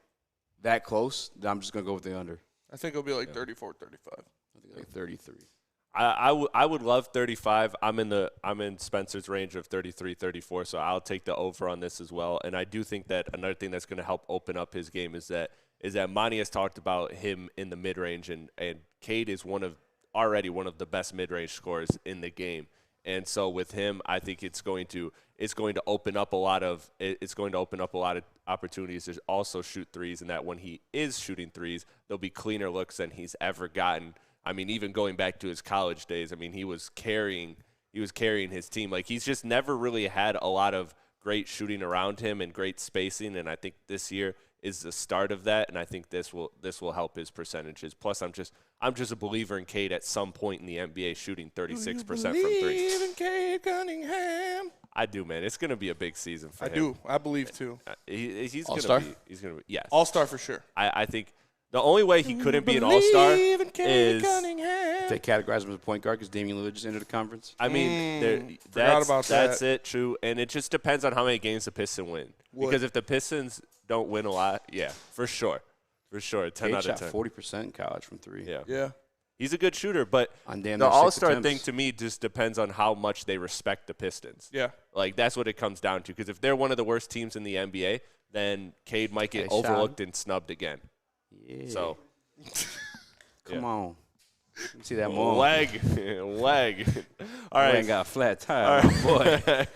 that close, then I'm just gonna go with the under. I think it'll be like 34, 35. I think like 33. I would love 35. I'm in Spencer's range of 33, 34, so I'll take the over on this as well. And I do think that another thing that's going to help open up his game is that Monty has talked about him in the mid-range, and Cade is already one of the best mid-range scorers in the game. And so with him, I think it's going to open up a lot of opportunities to also shoot threes, and that when he is shooting threes, there'll be cleaner looks than he's ever gotten. I mean, even going back to his college days, I mean, he was carrying his team. Like, he's just never really had a lot of great shooting around him and great spacing, and I think this year is the start of that, and I think this will help his percentages. Plus, I'm just a believer in Cade at some point in the NBA shooting 36% from 3. Believe in Cade Cunningham. I do, man. It's going to be a big season for him. I believe too. He's All-star? going to be yes. All-star for sure. I think the only way he couldn't be an all-star is they categorize him as a point guard because Damian Lillard just entered the conference. I mean, that's it, true. And it just depends on how many games the Pistons win. Because if the Pistons don't win a lot, yeah, for sure. For sure, 10 out of 10. 40% in college from 3. Yeah. He's a good shooter, but the all-star thing to me just depends on how much they respect the Pistons. Yeah. Like, that's what it comes down to. Because if they're one of the worst teams in the NBA, then Cade might get overlooked and snubbed again. Yeah. So, come on. Let me see that more. Leg. All right. Ain't got a flat tire, boy.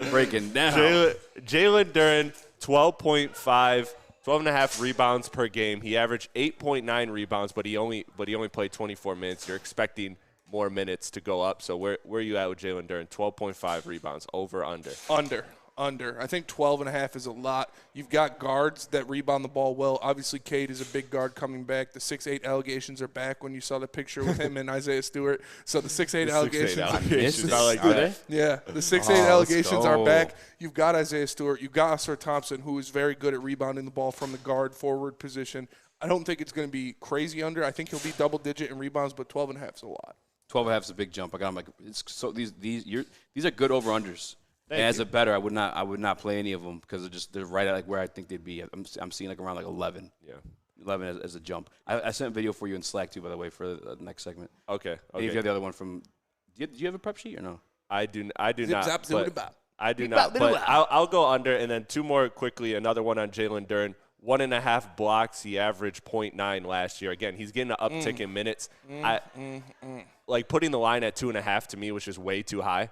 Breaking down. Jalen Duren, 12.5 rebounds per game. He averaged 8.9 rebounds, but he only played 24 minutes. You're expecting more minutes to go up. So where are you at with Jalen Duren? 12.5 rebounds, over, under? Under. I think 12.5 is a lot. You've got guards that rebound the ball well. Obviously, Cade is a big guard coming back. The 6'8" allegations are back when you saw the picture with him and Isaiah Stewart. So the 6'8" allegations. I like that. Yeah, the 6'8" allegations are back. You've got Isaiah Stewart. You've got Oscar Thompson, who is very good at rebounding the ball from the guard forward position. I don't think it's going to be crazy under. I think he'll be double-digit in rebounds, but 12.5 is a lot. 12.5 is a big jump. I got him like these are good over-unders. And as a bettor, I would not play any of them because they're right at like where I think they'd be. I'm seeing like around like 11. Yeah, 11 as a jump. I sent a video for you in Slack too, by the way, for the next segment. Okay. And if you have the other one from, do you have a prep sheet or no? I do not. I do not. But I'll go under, and then two more quickly. Another one on Jalen Duren. 1.5 blocks. He averaged 0.9 last year. Again, he's getting an uptick in minutes. Like putting the line at 2.5 to me was just way too high.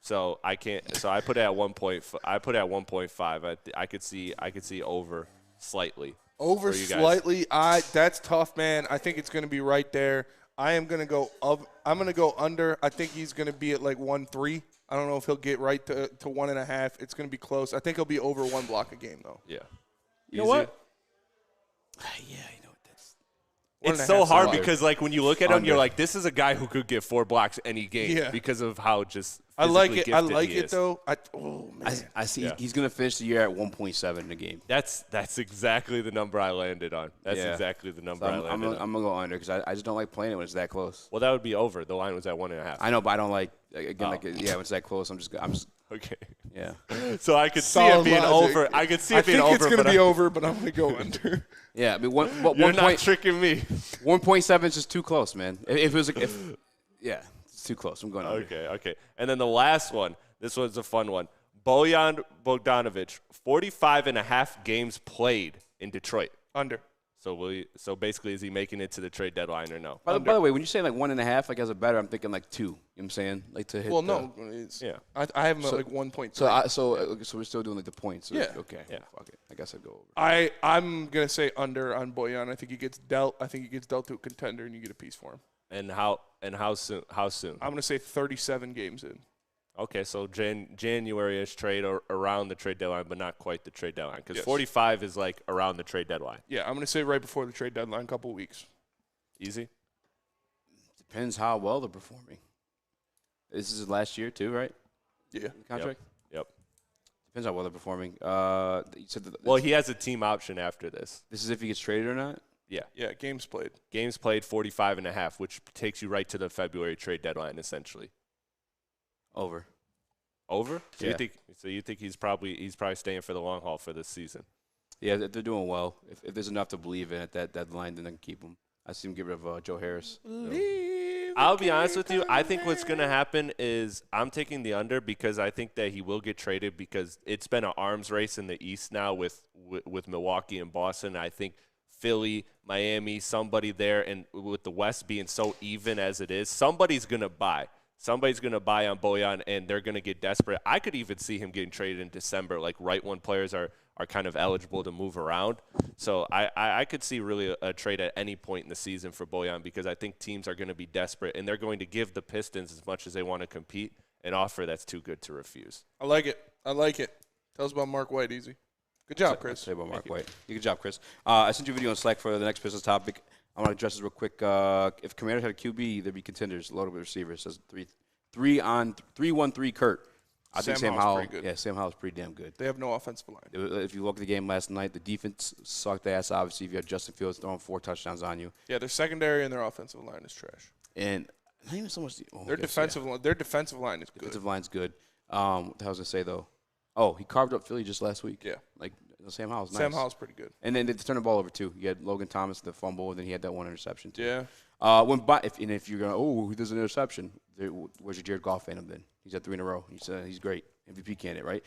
So I can't. So I put it at 1.5. I put it at 1.5. I could see over slightly. Over slightly. That's tough, man. I think it's going to be right there. I'm going to go under. I think he's going to be at like 1.3. I don't know if he'll get right to 1.5. It's going to be close. I think he'll be over 1 block a game though. Yeah. You know what? Yeah, you know what? It's so hard because, like, when you look at him, you're like, this is a guy who could get 4 blocks any game because of how just I like it. I like it though. I see. He's going to finish the year at 1.7 in a game. That's exactly the number I landed on. That's exactly the number I landed on. I'm going to go under because I just don't like playing it when it's that close. Well, that would be over. The line was at 1.5. I know, but I don't like when it's that close. I'm just okay. Yeah. So I could see it being over. I could see it being over. I think it's going to be over, but I'm going to go under. Yeah, I mean, you're not tricking me. 1.7 is just too close, man. If it was it's too close. I'm going under. Okay. And then the last one. This was a fun one. Bojan Bogdanovic, 45.5 games played in Detroit. Under. So basically, is he making it to the trade deadline or no? By the way, when you say like 1.5, like as a bettor, I'm thinking like 2. You know what I'm saying? Like to hit. Well, no. I have him at like 1.3. So we're still doing like the points. Yeah. Okay. Yeah. Fuck it. I guess I'd go over. I'm gonna say under on Bojan. I think he gets dealt. I think he gets dealt to a contender, and you get a piece for him. And how soon? I'm gonna say 37 games in. Okay, so January-ish trade or around the trade deadline, but not quite the trade deadline because 45 is like around the trade deadline. Yeah, I'm going to say right before the trade deadline, a couple weeks. Easy? Depends how well they're performing. This is his last year too, right? Yeah. Contract? Yep. Depends how well they're performing. You said he has a team option after this. This is if he gets traded or not? Yeah. Yeah, games played. Games played 45.5, which takes you right to the February trade deadline essentially. Over. So you think he's probably staying for the long haul for this season? Yeah, they're doing well. If there's enough to believe in at that deadline, then they can keep him. I see him get rid of Joe Harris. I'll be honest with you. I think what's going to happen is I'm taking the under because I think that he will get traded because it's been an arms race in the East now with Milwaukee and Boston. I think Philly, Miami, somebody there, and with the West being so even as it is, somebody's going to buy. Somebody's going to buy on Bojan, and they're going to get desperate. I could even see him getting traded in December, like right when players are kind of eligible to move around. So I could see really a trade at any point in the season for Bojan because I think teams are going to be desperate, and they're going to give the Pistons as much as they want to compete an offer that's too good to refuse. I like it. Tell us about Mark White, Easy. Good job, Chris. Say about Mark White. Good job, Chris. I sent you a video on Slack for the next business topic. I want to address this real quick. If Commanders had a QB, they'd be contenders. Loaded with receivers. It says 3-1-3 Kurt. I think Sam Howell. Pretty good. Yeah, Sam Howell's pretty damn good. They have no offensive line. If you look at the game last night, the defense sucked ass. Obviously, if you had Justin Fields throwing 4 touchdowns on you. Yeah, their secondary and their offensive line is trash. And not even so much. Their defensive line is good. Defensive line's good. What the hell was I gonna say though? Oh, he carved up Philly just last week. Yeah, like Sam Howell's nice. Sam Howell's pretty good. And then they turned the ball over too. You had Logan Thomas the fumble, and then he had that 1 interception too. Yeah. If you're gonna there's an interception, where's your Jared Goff phantom then? He's had 3 in a row. He's great. MVP candidate, right?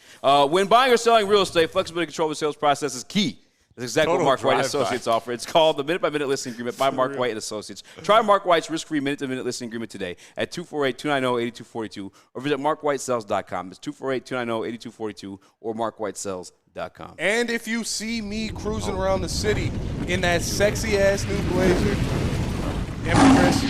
When buying or selling real estate, flexibility and control of the sales process is key. That's exactly what Mark White Associates offer. It's called the minute-by-minute listing agreement by Mark White and Associates. Try Mark White's risk-free minute-to-minute listing agreement today at 248-290-8242 or visit markwhitesales.com. It's 248-290-8242 or markwhitesales.com. And if you see me cruising around the city in that sexy-ass new Blazer, damn it, Chris.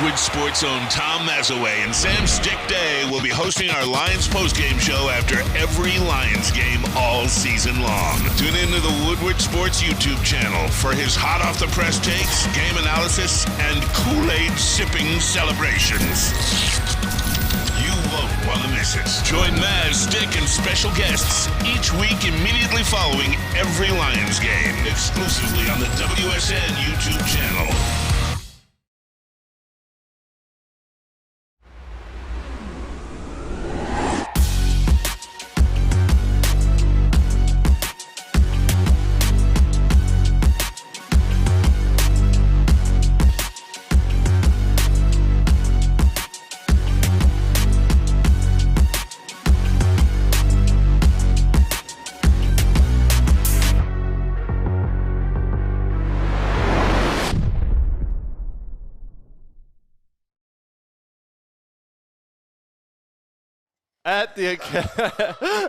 Woodward Sports' own Tom Mazaway and Sam Stick Day will be hosting our Lions postgame show after every Lions game all season long. Tune into the Woodward Sports YouTube channel for his hot-off-the-press takes, game analysis, and Kool-Aid sipping celebrations. You won't want to miss it. Join Maz, Stick, and special guests each week immediately following every Lions game, exclusively on the WSN YouTube channel.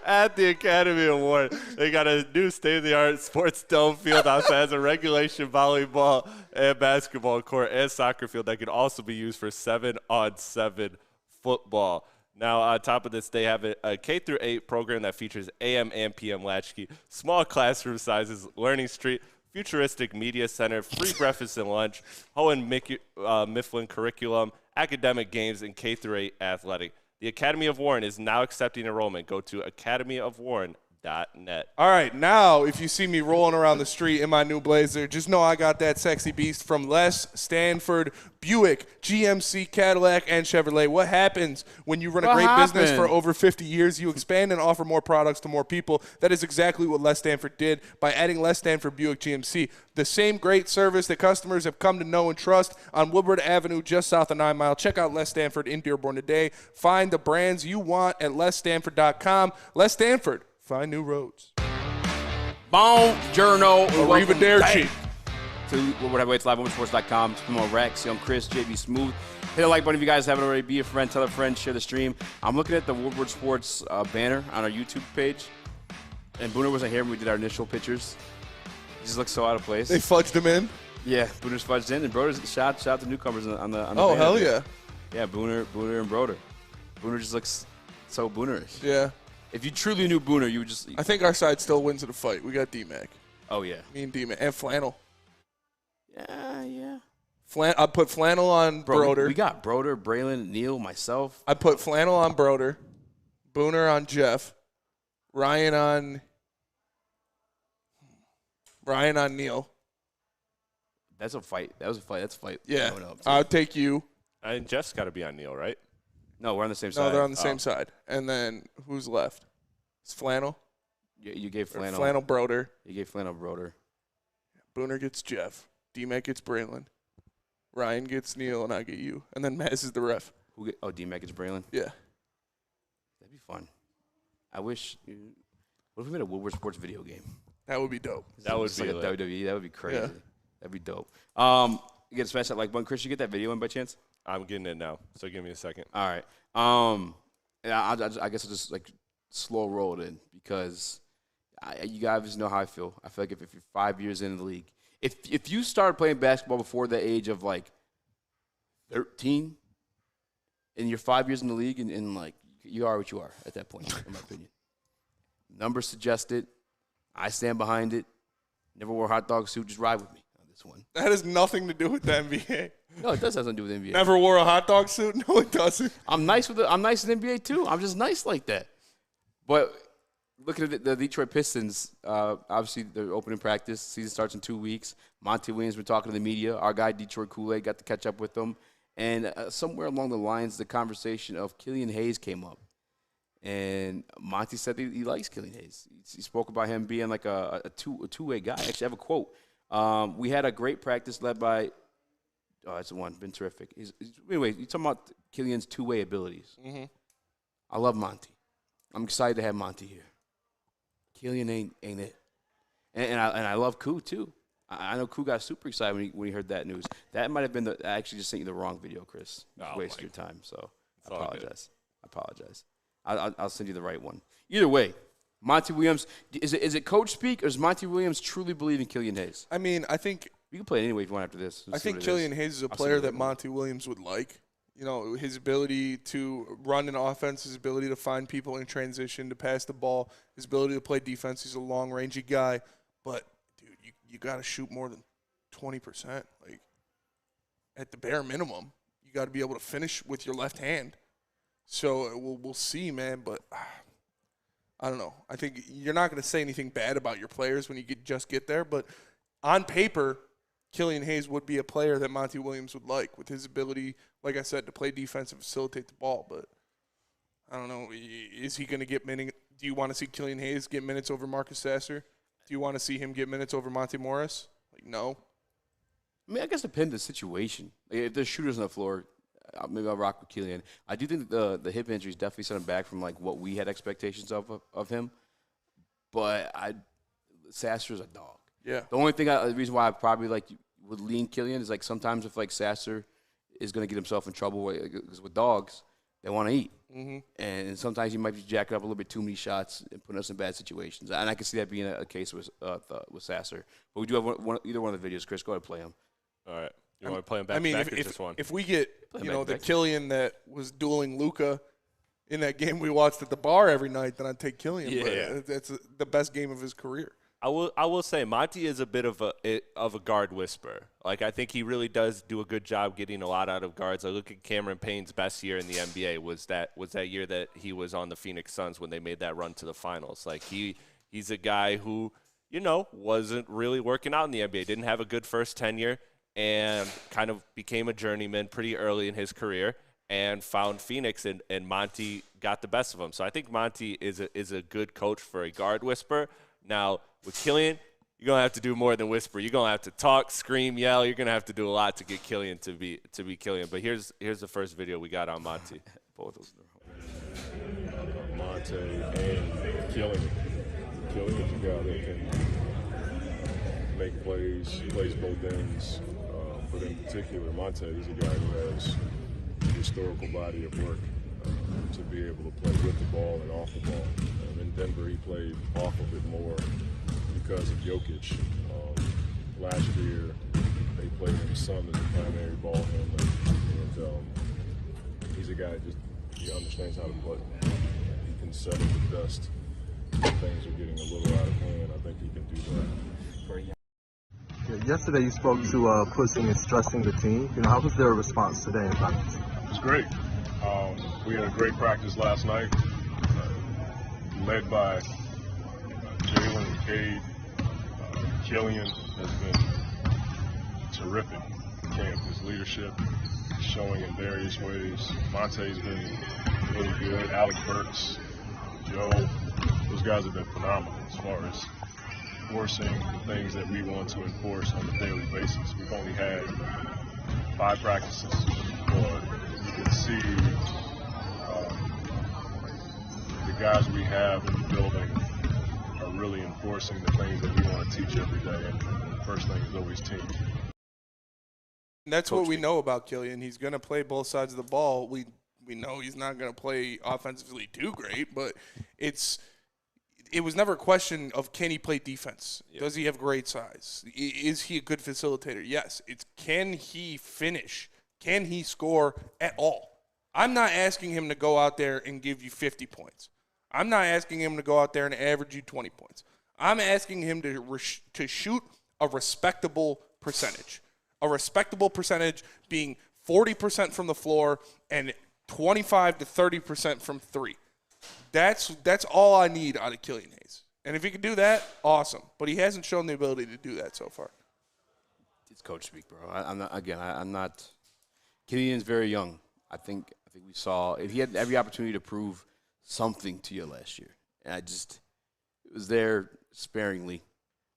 At the Academy Award, they got a new state-of-the-art sports dome field outside, has a regulation volleyball and basketball court and soccer field that can also be used for 7-on-7 football. Now, on top of this, they have a K-8 program that features AM and PM latchkey, small classroom sizes, learning street, futuristic media center, free breakfast and lunch, Hohen Mifflin curriculum, academic games, and K-8 athletic. The Academy of Warren is now accepting enrollment. Go to academyofwarren.net. All right, now if you see me rolling around the street in my new Blazer, just know I got that sexy beast from Les Stanford Buick, GMC, Cadillac, and Chevrolet. What happens when you run a great business for over 50 years? You expand and offer more products to more people. That is exactly what Les Stanford did by adding Les Stanford Buick GMC. The same great service that customers have come to know and trust on Woodward Avenue just south of 9 Mile. Check out Les Stanford in Dearborn today. Find the brands you want at lesstanford.com. Les Stanford, find new roads. Buongiorno. Arrivederci. To Woodward Heavyweights Live on Woodwardsports.com. I'm on Rex. I'm Chris, JB Smooth. Hit the like button if you guys haven't already. Be a friend, tell a friend, share the stream. I'm looking at the Woodward Sports banner on our YouTube page. And Booner wasn't here when we did our initial pictures. He just looks so out of place. They fudged him in? Yeah, Booner's fudged in. And Broder's shout out to newcomers on the Oh, banner hell there. yeah. Yeah, Booner and Broder. Booner just looks so Boonerish. Yeah. If you truly knew Booner, you would just... I think our side still wins in the fight. We got D-Mac. Oh, yeah. Me and D-Mac. And Flannel. Yeah. I put Flannel on Broder. We got Broder, Braylon, Neil, myself. I put Flannel on Broder. Booner on Jeff. Ryan on Neil. That's a fight. That's a fight. Yeah. I'll take you. And Jeff's got to be on Neil, right? No, we're on the same side. No, they're on the same side. And then who's left? It's Flannel. You gave Flannel. Flannel Broder. You gave Flannel Broder. Booner gets Jeff. D-Mac gets Braylon. Ryan gets Neil, and I get you. And then Maz is the ref. D-Mac gets Braylon? Yeah. That'd be fun. I wish. What if we made a Woodward Sports video game? That would be dope. That would be like a WWE. That would be crazy. Yeah. That'd be dope. You get a smash that like button. Chris, you get that video in by chance? I'm getting it now, so give me a second. All right. I guess I'll just like slow roll it in because you guys know how I feel. I feel like if you're 5 years in the league, if you started playing basketball before the age of like 13, and you're 5 years in the league, and like you are what you are at that point, in my opinion. Numbers suggest it. I stand behind it. Never wore a hot dog suit. Just ride with me on this one. That has nothing to do with the NBA. No, it does have something to do with the NBA. Never wore a hot dog suit? No, it doesn't. I'm nice in the NBA too. I'm just nice like that. But looking at the Detroit Pistons, obviously they're opening practice. Season starts in 2 weeks. Monty Williams been talking to the media. Our guy Detroit Kool-Aid got to catch up with them. And somewhere along the lines, the conversation of Killian Hayes came up. And Monty said he likes Killian Hayes. He spoke about him being like a two-way guy. Actually, I have a quote. We had a great practice led by that's the one. Been terrific. Anyway, you're talking about Killian's two-way abilities. Mm-hmm. I love Monty. I'm excited to have Monty here. Killian ain't it. And I love Koo, too. I know Koo got super excited when he heard that news. That might have been I actually just sent you the wrong video, Chris. Wasted your time, so I apologize. I'll send you the right one. Either way, Monty Williams, is it coach speak, or does Monty Williams truly believe in Killian Hayes? I mean, I think We can play it anyway if you want after this. I think Killian Hayes is a player that Monty Williams would like. You know, his ability to run an offense, his ability to find people in transition, to pass the ball, his ability to play defense. He's a long-rangey guy. But, dude, you got to shoot more than 20%. Like, at the bare minimum, you got to be able to finish with your left hand. So we'll see, man. But I don't know. I think you're not going to say anything bad about your players when you just get there. But on paper, Killian Hayes would be a player that Monty Williams would like with his ability, like I said, to play defense and facilitate the ball. But I don't know. Is he going to get minutes? Do you want to see Killian Hayes get minutes over Marcus Sasser? Do you want to see him get minutes over Monty Morris? Like, no. I mean, I guess it depends on the situation. Like, if there's shooters on the floor, maybe I'll rock with Killian. I do think the hip injuries definitely set him back from like what we had expectations of him. But Sasser's a dog. Yeah. The only thing, the reason why I probably like would lean Killian is like sometimes if like Sasser is going to get himself in trouble because with dogs, they want to eat. Mm-hmm. And sometimes he might be jacking up a little bit too many shots and putting us in bad situations. And I can see that being a case with Sasser. But we do have either one of the videos. Chris, go ahead and play them. All right. You want to play them back to back or just one? If we get, the Killian that was dueling Luka in that game we watched at the bar every night, then I'd take Killian. Yeah. But that's the best game of his career. I will say Monty is a bit of a guard whisperer. Like, I think he really does do a good job getting a lot out of guards. I look at Cameron Payne's best year in the NBA was that year that he was on the Phoenix Suns when they made that run to the finals. Like, he's a guy who, wasn't really working out in the NBA, didn't have a good first tenure, and kind of became a journeyman pretty early in his career and found Phoenix, and Monty got the best of him. So I think Monty is a good coach for a guard whisperer. Now, with Killian, you're going to have to do more than whisper. You're going to have to talk, scream, yell. You're going to have to do a lot to get Killian to be Killian. But here's the first video we got on Monty. Both of them. Monty and Killian. Killian's a guy that can make plays both ends. But in particular, Monty is a guy who has a historical body of work to be able to play with the ball and off the ball. In Denver, he played off of it more because of Jokic. Last year, they played him some as a primary ball handler. And he's a guy that he understands how to play. He can settle the dust when things are getting a little out of hand. I think he can do that. Yesterday, you spoke to pushing and stressing the team. How was their response today in practice? It was great. We had a great practice last night, led by Jalen and Cade. Killian has been terrific in camp. His leadership is showing in various ways. Monte's been really good. Alec Burks, Joe, those guys have been phenomenal as far as enforcing the things that we want to enforce on a daily basis. We've only had 5 practices, but you can see the guys we have in the building are really enforcing the things that we want to teach every day. And the first thing is always team. And that's what we know about Killian. He's going to play both sides of the ball. We know he's not going to play offensively too great, but it was never a question of can he play defense? Yep. Does he have great size? Is he a good facilitator? Yes. It's can he finish? Can he score at all? I'm not asking him to go out there and give you 50 points. I'm not asking him to go out there and average you 20 points. I'm asking him to shoot a respectable percentage. A respectable percentage being 40% from the floor and 25 to 30% from 3. That's all I need out of Killian Hayes. And if he can do that, awesome. But he hasn't shown the ability to do that so far. It's coach speak, bro. I'm not. Killian's very young. I think we saw he had every opportunity to prove something to you last year, and it was there sparingly,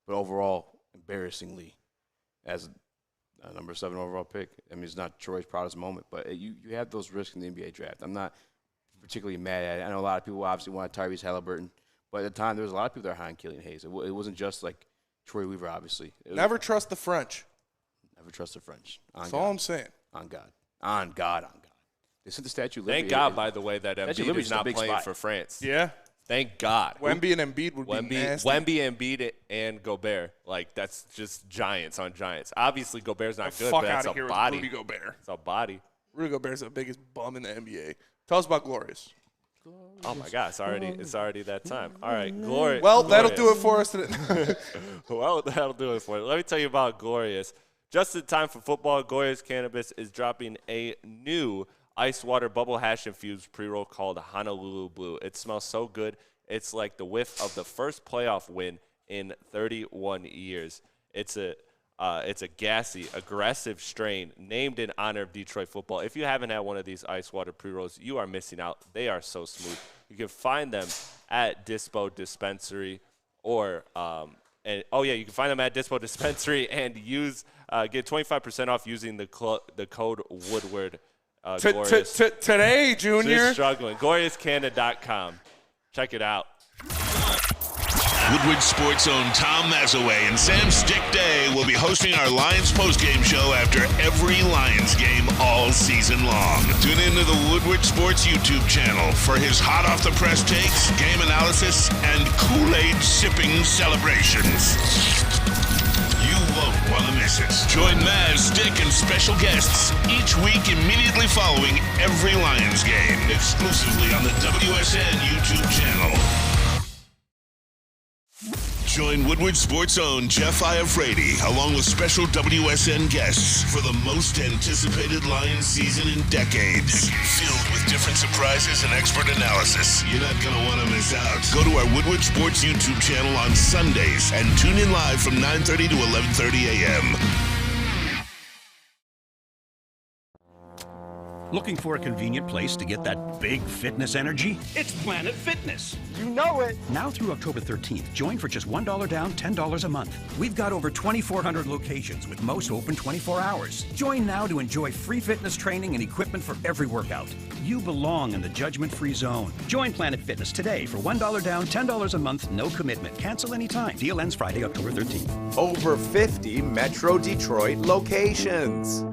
but overall embarrassingly as a number 7 overall pick. I mean, it's not Troy's proudest moment, but you have those risks in the NBA draft. I'm not particularly mad at it. I know a lot of people obviously wanted Tyrese Halliburton, but at the time there was a lot of people that were high on Killian Hayes. It wasn't just like Troy Weaver, obviously. Never trust the French. Never trust the French. That's all I'm saying. On God. On God. They sent the Statue of Liberty. Thank God, by the way, that Embiid is not playing for France. Yeah. Thank God. Wemby and Embiid would be nasty. Wemby, Embiid, and Gobert. Like, that's just giants on giants. Obviously, Gobert's not good, fuck but that's out a of here body. with Rudy Gobert. It's a body. Rudy Gobert's the biggest bum in the NBA. Tell us about Glorious. Oh, my God. It's already that time. All right, Glorious. Well, that'll do it for us today. Well, that'll do it for you. Let me tell you about Glorious. Just in time for football, Glorious Cannabis is dropping a new ice water bubble hash infused pre-roll called Honolulu Blue. It smells so good. It's like the whiff of the first playoff win in 31 years. It's a gassy, aggressive strain named in honor of Detroit football. If you haven't had one of these ice water pre-rolls, you are missing out. They are so smooth. You can find them at Dispo Dispensary or you can find them at Dispo Dispensary and get 25% off using the code Woodward. Today, Junior. Just struggling. GloriousCanada.com. Check it out. Woodward Sports' own Tom Mazaway and Sam Stick Day will be hosting our Lions postgame show after every Lions game all season long. Tune into the Woodward Sports YouTube channel for his hot-off-the-press takes, game analysis, and Kool-Aid sipping celebrations. You won't want to miss it. Join Maz, Stick, and special guests each week immediately following every Lions game, exclusively on the WSN YouTube channel. Join Woodward Sports' own Jeff Iafrady, along with special WSN guests for the most anticipated Lions season in decades. Filled with different surprises and expert analysis. You're not going to want to miss out. Go to our Woodward Sports YouTube channel on Sundays and tune in live from 9:30 to 11:30 a.m. Looking for a convenient place to get that big fitness energy? It's Planet Fitness. You know it. Now through October 13th, join for just $1 down, $10 a month. We've got over 2,400 locations with most open 24 hours. Join now to enjoy free fitness training and equipment for every workout. You belong in the judgment-free zone. Join Planet Fitness today for $1 down, $10 a month, no commitment. Cancel anytime. Deal ends Friday, October 13th. Over 50 Metro Detroit locations.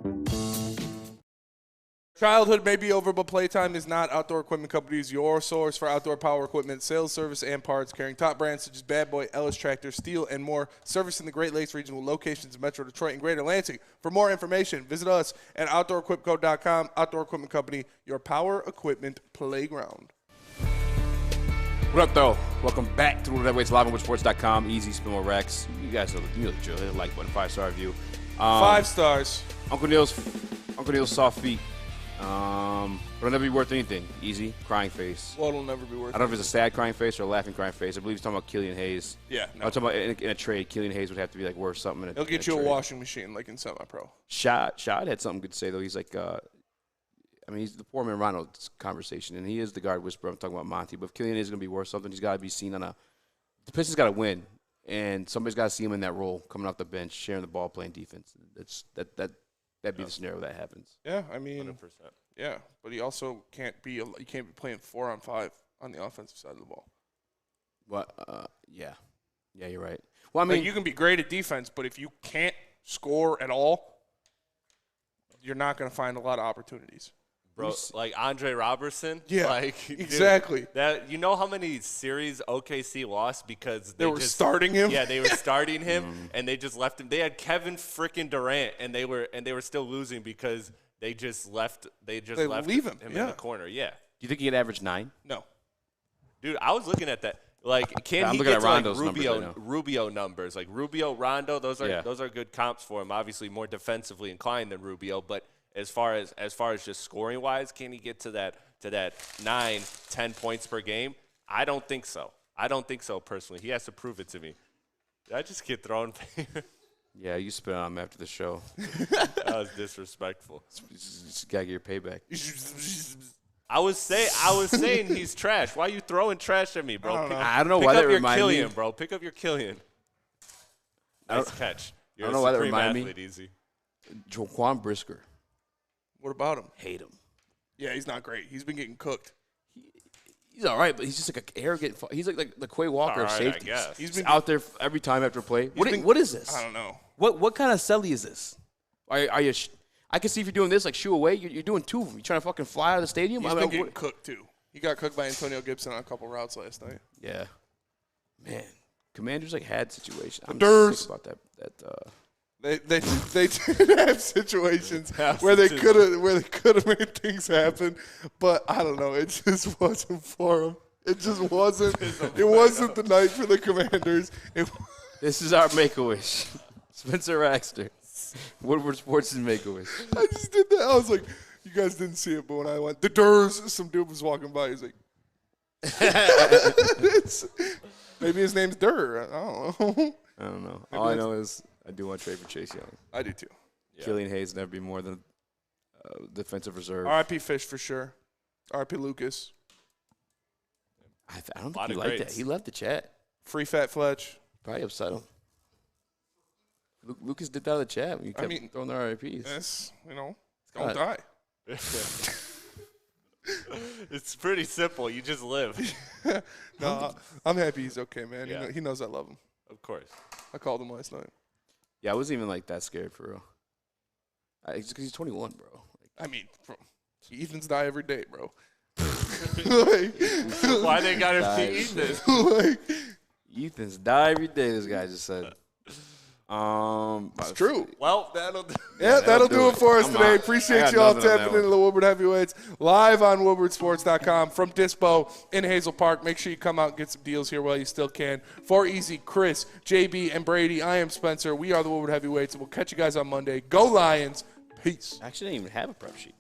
Childhood may be over, but playtime is not. Outdoor Equipment Company is your source for outdoor power equipment, sales, service, and parts, carrying top brands such as Bad Boy, Ellis Tractor, Steel, and more. Servicing the Great Lakes region with locations in Metro Detroit and Greater Lansing. For more information, visit us at OutdoorEquipCo.com. Outdoor Equipment Company, your power equipment playground. What up, though? Welcome back to the Heavyweights live on WoodSports.com. Easy spin with Rex. You guys know the drill. Hit the like button, 5-star review. 5 stars. Uncle Neil's soft feet. It'll never be worth anything. Easy, crying face. Well, it'll never be worth I don't know if it's a sad crying face or a laughing crying face. I believe he's talking about Killian Hayes. Yeah, no. I'm talking about in a trade. Killian Hayes would have to be like worth something. He'll get you a washing machine like in semi-pro. Shad had something good to say, though. He's like, he's the poor man Ronald's conversation, and he is the guard whisperer. I'm talking about Monty. But if Killian Hayes is going to be worth something, he's got to be seen on the Pistons got to win, and somebody's got to see him in that role, coming off the bench, sharing the ball, playing defense. That'd be the scenario that happens. Yeah, I mean, 100%. Yeah, but he also can't be playing 4-on-5 on the offensive side of the ball. Yeah, you're right. Well, I mean, you can be great at defense, but if you can't score at all, you're not going to find a lot of opportunities. Bro, like Andre Robertson? Yeah, like, exactly. Dude, you know how many series OKC lost because they were starting him? Yeah, they were starting him, and they just left him. They had Kevin freaking Durant, and they were still losing because they just left him in the corner. Yeah. Do you think he could average 9? No. Dude, I was looking at that. Like, can he get to like Rubio numbers? Like Rubio, Rondo, those are good comps for him. Obviously more defensively inclined than Rubio, but as far as just scoring wise, can he get to that 9-10 points per game? I don't think so. Personally. He has to prove it to me. Did I just get thrown? Yeah, you spit on him after the show. That was disrespectful. Just gotta get your payback. I was saying he's trash. Why are you throwing trash at me, bro? I don't know why that reminded me. Pick up your Killian, bro. Pick up your Killian. Nice catch. You're I don't know why that supreme reminded athlete, me. Easy. Jaquan Brisker. What about him? Hate him. Yeah, he's not great. He's been getting cooked. He's all right, but he's just like an arrogant. He's like the Quay Walker of safety. He's been out there every time after play. What is this? I don't know. What kind of celly is this? Are you? I can see if you're doing this, like shoo away. You're doing two of them. You trying to fucking fly out of the stadium? He's been getting cooked too. He got cooked by Antonio Gibson on a couple routes last night. Yeah. Man, Commanders had situations. I'm Durs. sick about that. They did have situations where they could have made things happen, but I don't know. It just wasn't for them. It just wasn't. It wasn't the night for the Commanders. This is our Make-A-Wish. Spencer Raxter. Woodward Sports' Make-A-Wish. I just did that. I was like, you guys didn't see it, but when I went, the Durs, some dude was walking by. He's like, maybe his name's Durr. I don't know. All I know is I do want to trade for Chase Young. I do too. Yeah. Killian Hayes never be more than defensive reserve. R.I.P. Fish for sure. R.I.P. Lucas. I don't think he liked that. He left the chat. Free Fat Fletch. Probably upset him. Lucas did that in the chat when you kept throwing the RIPs. Yes, it's going to die. It's pretty simple. You just live. No, I'm happy he's okay, man. Yeah. He knows I love him. Of course. I called him last night. Yeah, I wasn't even that scared for real. Just because he's 21, bro. Ethan's die every day, bro. Why they got to be Ethan? Ethan's die every day, this guy just said. It's true. Well, that'll do it for us today. Appreciate you all tapping into the Woodward Heavyweights live on WoodwardSports.com from Dispo in Hazel Park. Make sure you come out and get some deals here while you still can. For Easy, Chris, JB, and Brady, I am Spencer. We are the Woodward Heavyweights, and we'll catch you guys on Monday. Go Lions. Peace. I actually didn't even have a prep sheet.